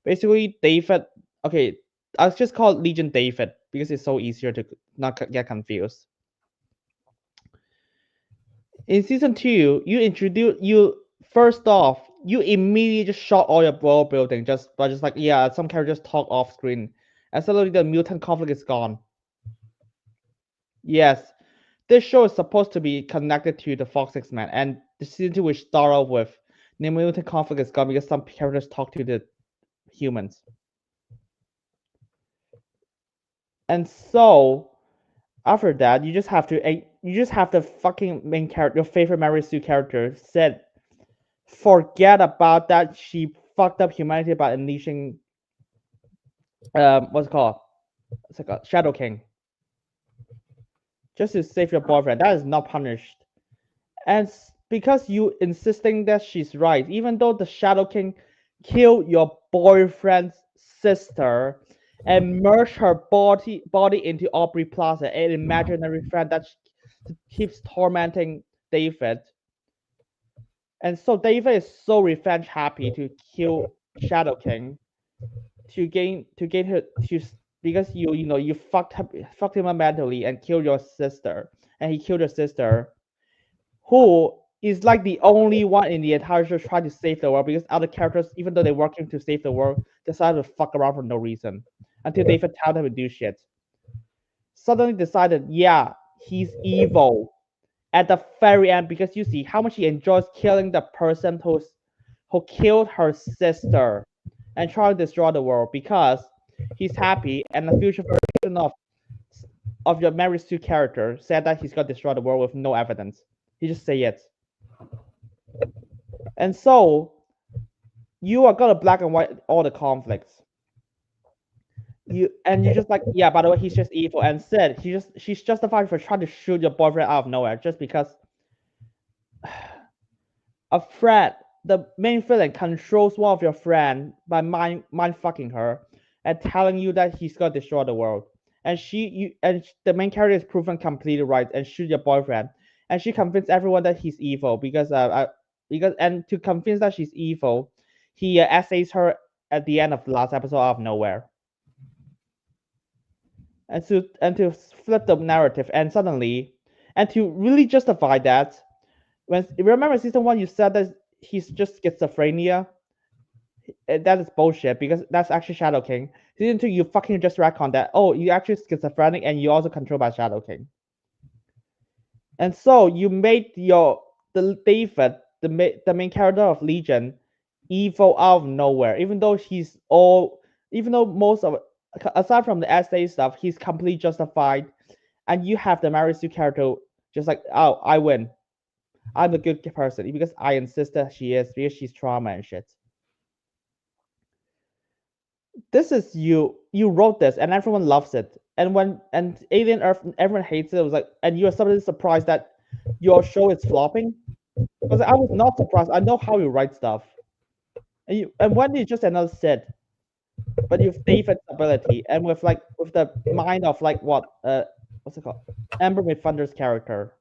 basically David. Okay, I'll just call it Legion David because it's so easier to not get confused. In season 2, you first off you immediately just shot all your world building just like, yeah, some characters talk off screen, and suddenly the mutant conflict is gone. Yes, this show is supposed to be connected to the Fox X-Men, and the season 2 will start off with the mutant conflict is gone because some characters talk to the humans. And so after that, you just have the fucking main character, your favorite Mary Sue character, said, forget about that. She fucked up humanity by unleashing what's it called? It's like a Shadow King. Just to save your boyfriend. That is not punished. And because you insisting that she's right, even though the Shadow King killed your boyfriend's sister and merged her body into Aubrey Plaza, an imaginary friend that keeps tormenting David. And so David is so revenge happy to kill Shadow King to gain her to, because you fucked him up mentally and killed your sister, and he killed your sister, who is like the only one in the entire show trying to save the world, because other characters, even though they're working to save the world, decided to fuck around for no reason until David told them to do shit. Suddenly decided, yeah, he's evil at the very end, because you see how much he enjoys killing the person who killed her sister and trying to destroy the world, because he's happy, and the future version of your Mary Sue character said that he's gonna destroy the world with no evidence. He just say it. And so you are gonna black and white all the conflicts. You're just like, yeah, by the way, he's just evil, and said she's justified for trying to shoot your boyfriend out of nowhere just because a friend, the main villain, controls one of your friend by mind fucking her and telling you that he's gonna destroy the world. And the main character is proven completely right and shoot your boyfriend. And she convinced everyone that he's evil because and to convince that she's evil, he essays her at the end of the last episode out of nowhere. And to flip the narrative, and suddenly, and to really justify that, remember season 1, you said that he's just schizophrenia. That is bullshit, because that's actually Shadow King. Season 2, you fucking just retcon that. Oh, you actually schizophrenic, and you also controlled by Shadow King. And so you made David, the main character of Legion, evil out of nowhere. Even though most of, aside from the essay stuff, he's completely justified. And you have the Mary Sue character just like, oh, I win. I'm the good person because I insist that she is, because she's trauma and shit. This is you wrote this and everyone loves it. And Alien Earth, everyone hates it. It was like, and you are suddenly surprised that your show is flopping. Because I was not surprised. I know how you write stuff. And Wendy is just another Sid. But you have David's ability, and with the mind of what's it called? Amber McThunder's character.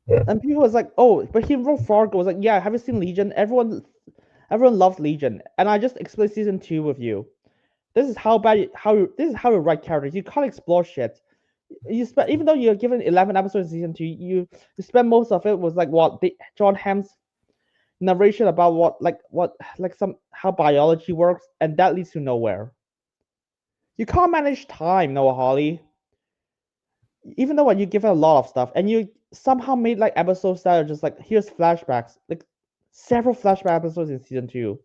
And people was like, oh, but he wrote Fargo. Was like, yeah, have you seen Legion? Everyone loves Legion. And I just explained season 2 with you. This is how you write characters. You can't explore shit. Even though you're given 11 episodes in season 2, you spend most of it was John Hamm's narration about how biology works, and that leads to nowhere. You can't manage time, Noah Hawley. Even though you give it a lot of stuff, and you somehow made episodes that are just here's flashbacks, several flashback episodes in season 2.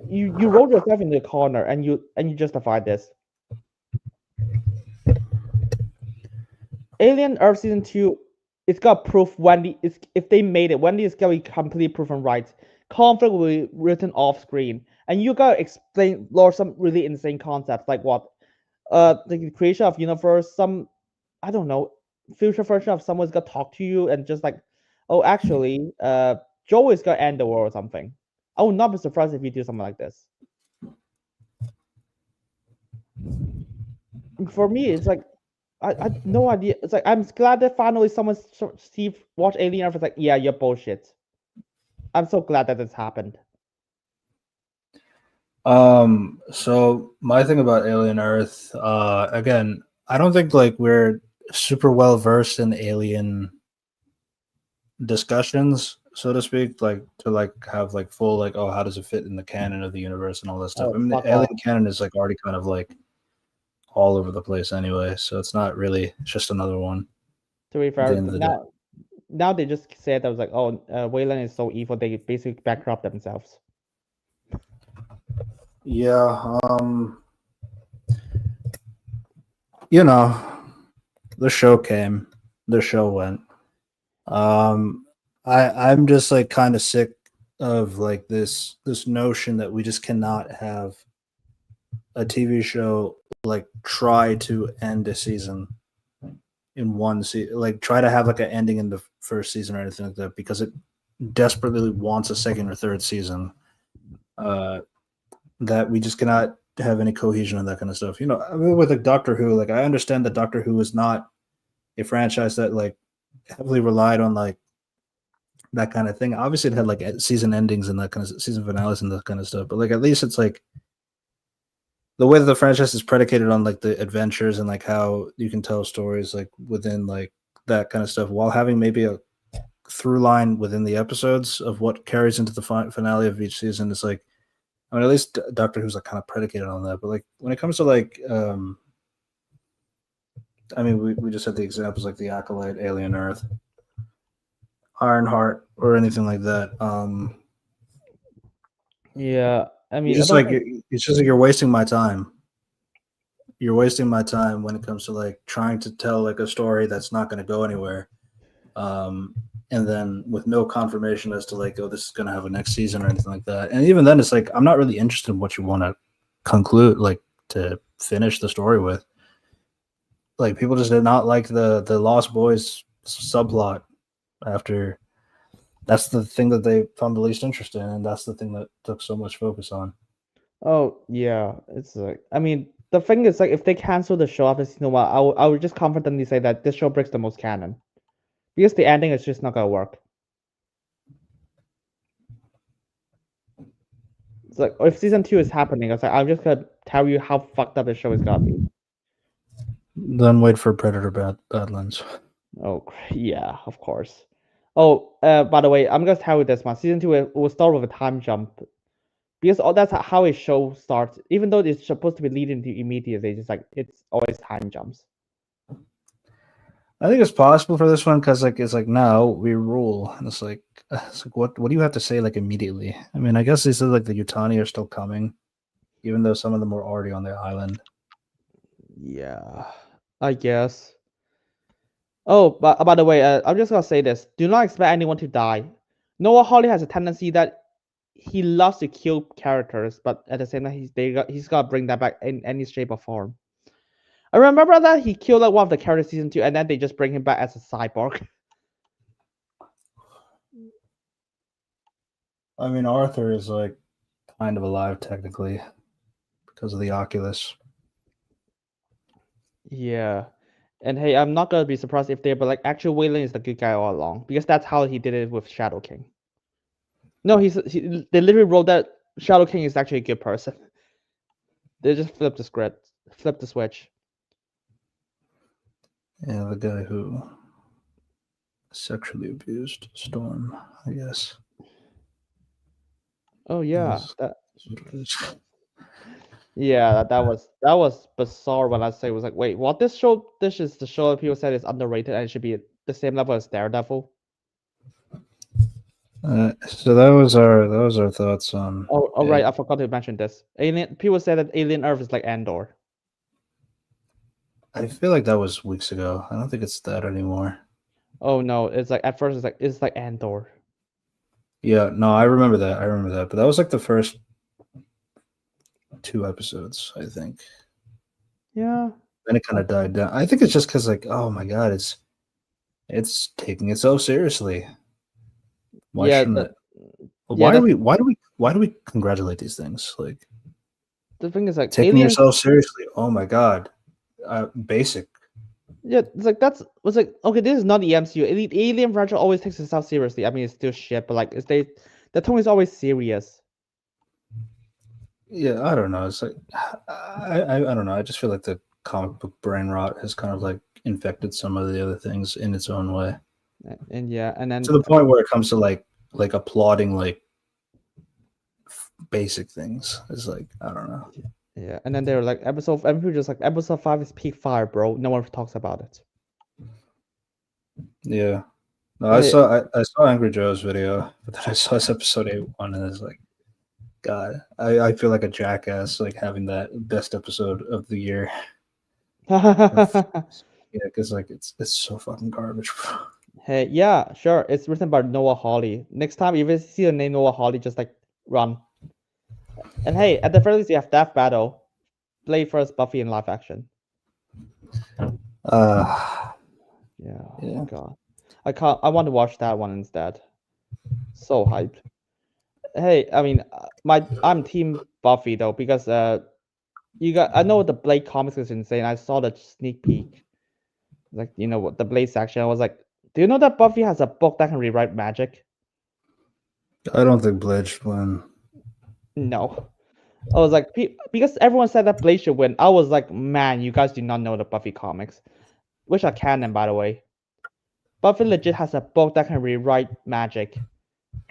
You wrote yourself in the corner, and you justified this. Alien Earth season 2, it's got proof Wendy is, if they made it, Wendy is gonna be completely proven right. Conflict will be written off screen, and you gotta explain some really insane concepts like what, the creation of universe, some, I don't know, future version of someone's gonna talk to you and just oh, actually, Joe is gonna end the world or something. I would not be surprised if you do something like this. For me, it's I had no idea. It's I'm glad that finally someone watched Alien Earth. It's yeah, you're bullshit. I'm so glad that this happened. So my thing about Alien Earth, again, I don't think we're super well versed in Alien discussions, so to speak, like to like have like full like, oh, how does it fit in the canon of the universe and all that stuff. Oh, I mean, fuck the Alien off. canon is like already kind of like all over the place anyway, so it's not really it's just another one To be at the fair, end of the day. now they just said that was like, oh, Wayland is so evil. They basically bankrupt themselves. Yeah, you know, the show came, the show went. I'm just like kind of sick of like this notion that we just cannot have a TV show like try to end a season in one season, like try to have like an ending in the first season or anything like that because it desperately wants a second or third season. That we just cannot have any cohesion and that kind of stuff. You know, I mean, with like Doctor Who, like I understand that Doctor Who is not a franchise that like heavily relied on like that kind of thing. Obviously, it had like season endings and that kind of season finales and that kind of stuff. But like at least it's like the way that the franchise is predicated on like the adventures and like how you can tell stories like within like that kind of stuff while having maybe a through line within the episodes of what carries into the finale of each season. It's like, I mean, at least Doctor Who's like kind of predicated on that. But like when it comes to like, I mean, we just had the examples like the Acolyte, Alien Earth, Ironheart, or anything like that. Yeah, I mean, It's just like it's just like you're wasting my time. You're wasting my time when it comes to like trying to tell like a story that's not going to go anywhere, and then with no confirmation as to like, oh, this is going to have a next season or anything like that. And even then, it's like I'm not really interested in what you want to conclude, like to finish the story with. Like people just did not like the Lost Boys subplot after. That's the thing that they found the least interest in, and that's the thing that took so much focus on. oh yeah, it's like, I mean, the thing is like, if they cancel the show after season one, I would just confidently say that this show breaks the most canon because the ending is just not gonna work. It's like if season 2 is happening, it's like I'm just gonna tell you how fucked up the show is gonna be. Then wait for Predator Badlands. Oh yeah, of course. Oh, by the way, I'm gonna tell you this one. Season 2 will start with a time jump because that's how a show starts. Even though it's supposed to be leading to immediately, just like it's always time jumps. I think it's possible for this one because like it's like now we rule, and it's like what do you have to say like immediately? I mean, I guess they said like the Yutani are still coming, even though some of them were already on the island. Yeah, I guess. Oh, but by the way, I'm just gonna say this: do not expect anyone to die. Noah Hawley has a tendency that he loves to kill characters, but at the same time, he's gotta bring that back in any shape or form. I remember that he killed like one of the characters season 2, and then they just bring him back as a cyborg. I mean, Arthur is like kind of alive technically because of the Oculus. Yeah. And hey, I'm not gonna be surprised if they're, but like actually Wayland is the good guy all along because that's how he did it with Shadow King. No, they literally wrote that Shadow King is actually a good person. They just flipped the script, flipped the switch. Yeah, the guy who sexually abused Storm, I guess. Oh yeah, That yeah, that was bizarre when I say it was like, wait, what? This is the show that people said is underrated and it should be the same level as Daredevil. So that was our thoughts on. Oh right, I forgot to mention this. Alien people said that Alien Earth is like Andor. I feel like that was weeks ago. I don't think it's that anymore. Oh no, it's like at first it's like Andor. Yeah, no, I remember that. But that was like the first 2 episodes, I think. Yeah. Then it kind of died down. I think it's just because, like, oh my god, it's taking itself seriously. Why shouldn't it? Why do we congratulate these things? Like the thing is like taking Alien. yourself seriously. Oh my god, basic. Yeah, it's like was like okay. This is not the MCU. Alien franchise always takes itself seriously. I mean, it's still shit, but like the tone is always serious. Yeah, I don't know. It's like I don't know. I just feel like the comic book brain rot has kind of like infected some of the other things in its own way. And yeah, and then to the point where it comes to like applauding like basic things. It's like I don't know. yeah, and then they're like and people just like episode 5 is peak fire, bro. No one talks about it. Yeah. No, Hey, I saw Angry Joe's video, but then I saw this episode 8-1 and it's like, God, I feel like a jackass like having that best episode of the year. Yeah, because like it's so fucking garbage, bro. hey, yeah, sure. It's written by Noah Hawley. Next time if you see the name Noah Hawley, just like run. And hey, at the very least, you have Death Battle. Play first Buffy in live action. Yeah. Yeah. Oh God. I want to watch that one instead. So hyped. Hey, I mean, I'm team Buffy though because I know the Blade comics is insane. I saw the sneak peek, like what the Blade section. I was like, do you know that Buffy has a book that can rewrite magic? I don't think Blade should win. No. I was like, because everyone said that Blade should win. I was like, man, you guys do not know the Buffy comics, which are canon, by the way. Buffy legit has a book that can rewrite magic,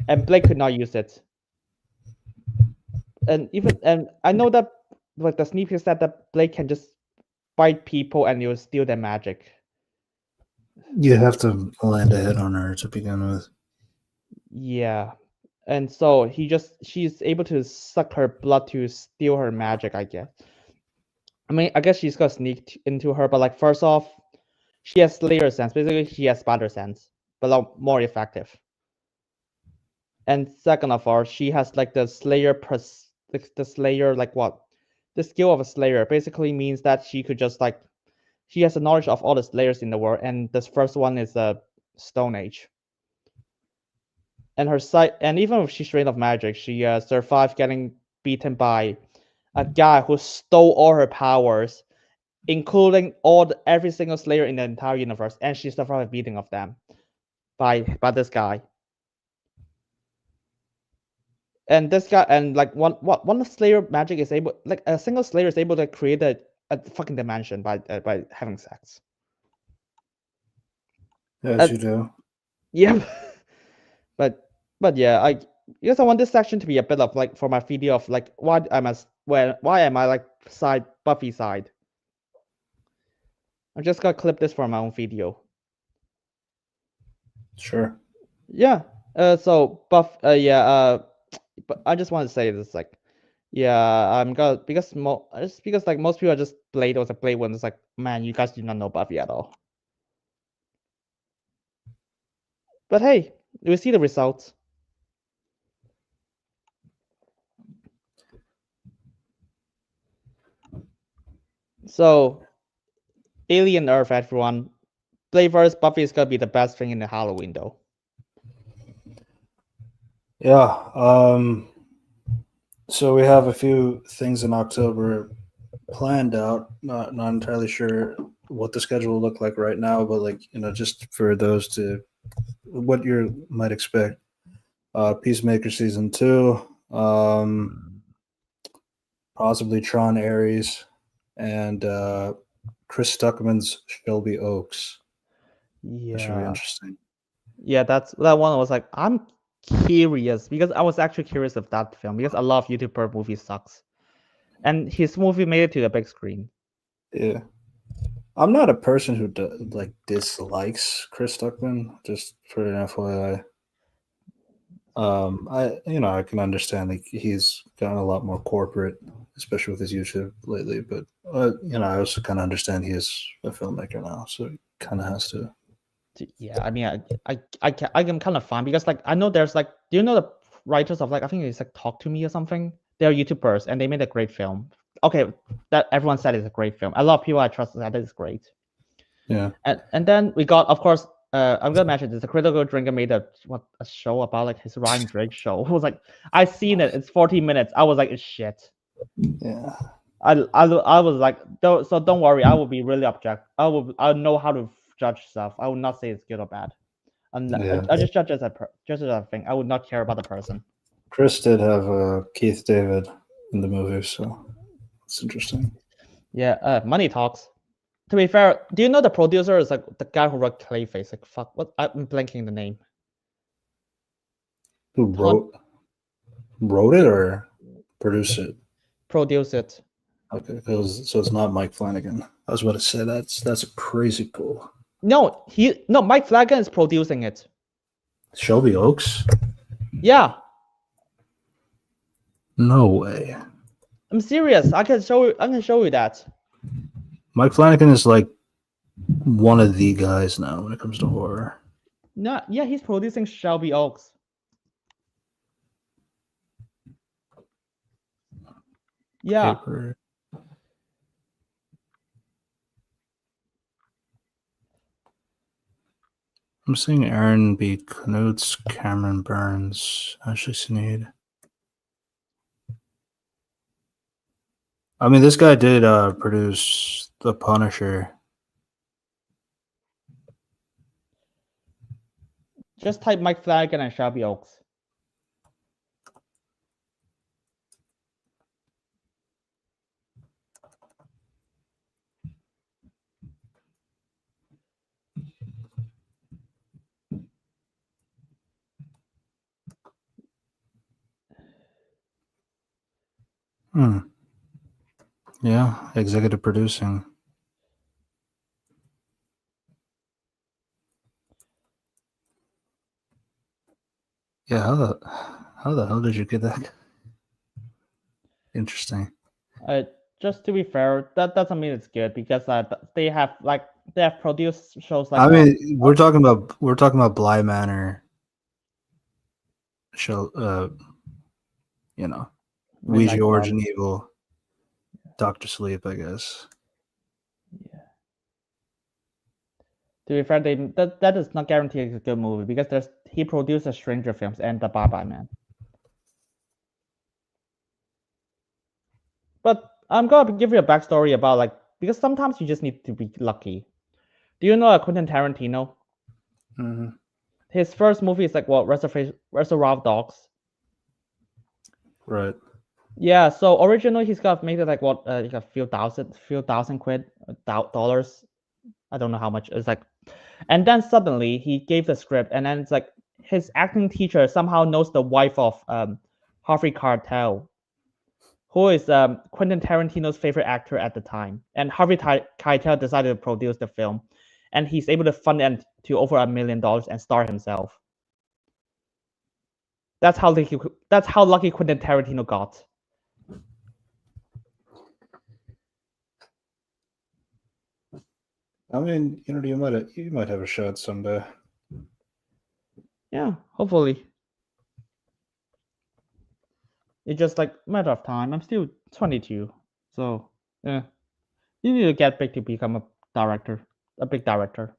and Blade could not use it. And I know that like the sneak peek said that Blade can just bite people and you'll steal their magic. You have to land a hit on her to begin with. Yeah. And so she's able to suck her blood to steal her magic, I guess. I mean, I guess she's gonna sneak into her, but like first off, she has Slayer sense. Basically, she has Spider sense, but like more effective. And second of all, she has like the Slayer the Slayer like what? The skill of a Slayer basically means that she could just like she has a knowledge of all the Slayers in the world, and this first one is the Stone Age. And her sight, and even if she's trained of magic, she survived getting beaten by a guy who stole all her powers, including every single Slayer in the entire universe, and she survived a beating of them by this guy. And this guy, and like one Slayer magic is able, like a single Slayer is able to create a fucking dimension by having sex. As you do. Yep. But yeah, because I want this section to be a bit of like for my video of like why am I like Buffy side. I'm just gonna clip this for my own video. Sure. Yeah. So but I just want to say this like, yeah, I'm gonna because like most people are just Blade or the Blade ones. Like, man, you guys do not know Buffy at all. But hey, we see the results. So, Alien Earth, everyone. Blade vs. Buffy is gonna be the best thing in the Halloween, though. Yeah. So we have a few things in October planned out. Not entirely sure what the schedule will look like right now, but like just for those to what you might expect. Peacemaker season 2. Possibly Tron Ares, and Chris Stuckman's Shelby Oaks. Yeah, that should be interesting. Yeah, that one was like, I'm curious because I was actually curious of that film because a lot of YouTuber movie sucks, and his movie made it to the big screen. Yeah, I'm not a person who dislikes Chris Stuckman. Just for an FYI. I can understand like he's gotten a lot more corporate, especially with his YouTube lately. But I also kind of understand he is a filmmaker now, so he kind of has to. Yeah, I mean, I am kind of fine because like I know there's like, do you know the writers of like I think it's like Talk to Me or something? They're YouTubers and they made a great film. Okay, that everyone said it's a great film. A lot of people I trust that it's great. Yeah. And then we got, of course, I'm gonna mention this. The Critical Drinker made a show about like his Ryan Drake show. It was like I seen it. It's 40 minutes. I was like, it's shit. Yeah. I was like, don't worry. I will be really objective. I'll know how to judge stuff. I will not say it's good or bad. I just judge as a thing. I would not care about the person. Chris did have Keith David in the movie, so it's interesting. Yeah, money talks. To be fair, do you know the producer is like the guy who wrote Clayface? Like fuck, what? I'm blanking the name. Who wrote it or produced it? Produce it. Okay, so it's not Mike Flanagan. I was about to say that's a crazy pull. No, Mike Flanagan is producing it. Shelby Oaks? Yeah. No way. I'm serious. I can show you that. Mike Flanagan is like one of the guys now when it comes to horror. No, yeah, he's producing Shelby Oaks. Yeah. Paper. I'm seeing Aaron B. Knutz, Cameron Burns, Ashley Sneed. I mean, this guy did produce The Punisher. Just type Mike Flanagan and Shelby Oaks. Yeah, executive producing. Yeah, how the hell did you get that? Interesting. Just to be fair, that doesn't mean it's good because they have produced shows like. I mean, we're talking about Bly Manor show. You know, Ouija Origin Evil, Doctor Sleep, I guess. Yeah. To be fair, that does not guarantee it's a good movie because he produced Stranger Films and The Bye-Bye Man. But I'm gonna give you a backstory about because sometimes you just need to be lucky. Do you know Quentin Tarantino? Mm-hmm. His first movie is Reservoir Dogs. Right. Yeah. So originally he's got made it like a few thousand dollars. I don't know how much. It's like, and then suddenly he gave the script, and then it's like his acting teacher somehow knows the wife of Harvey Keitel, who is Quentin Tarantino's favorite actor at the time. And Harvey Keitel decided to produce the film, and he's able to fund it to over $1 million and star himself. That's how lucky Quentin Tarantino got. I mean, you might have a shot someday. Yeah, hopefully. It's just like a matter of time. I'm still 22, so yeah, you need to get big to become a big director.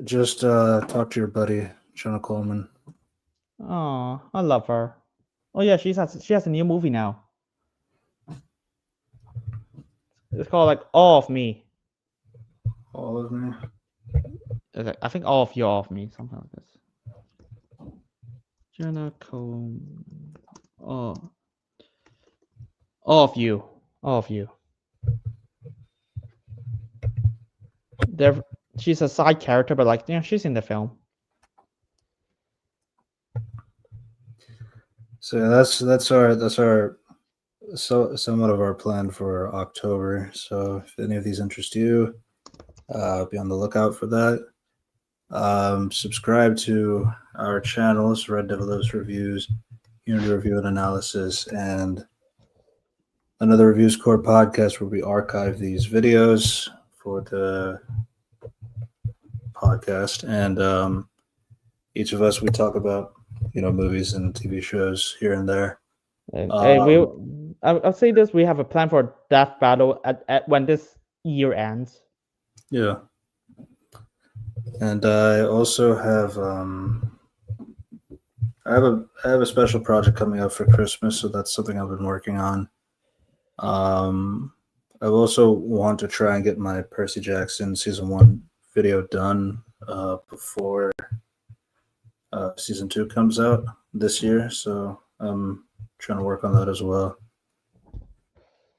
Just talk to your buddy Jenna Coleman. Oh, I love her. Oh yeah, she has a new movie now. It's called like All of Me. All of me. I think All of You, All of Me, something like this. Jenna Coleman. Oh. All of You. All of You. She's a side character, but she's in the film. So that's our somewhat of our plan for October. So if any of these interest you, be on the lookout for that. Subscribe to our channels, Red Devilos Reviews, Unity Review and Analysis, and another Reviews Core podcast where we archive these videos for the podcast. And each of us, we talk about movies and TV shows here and there. I'll say this: we have a plan for Death Battle at when this year ends. Yeah, and I also have I have a special project coming up for Christmas, so that's something I've been working on. I also want to try and get my Percy Jackson season 1 video done before season 2 comes out this year, so I'm trying to work on that as well.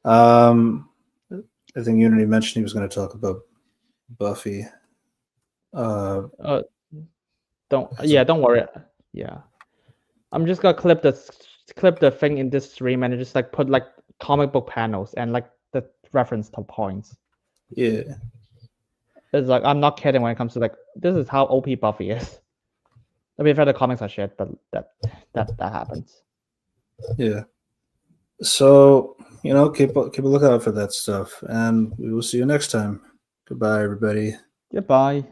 I think Unity mentioned he was going to talk about Buffy. Don't As a- don't worry. Yeah, I'm just gonna clip the thing in this stream and just like put like comic book panels and like the reference to points. Yeah. It's like I'm not kidding when it comes to like this is how OP Buffy is. I mean, fair, the comics are shit, but that happens. Yeah. So, keep a lookout for that stuff, and we will see you next time. Goodbye, everybody. Goodbye.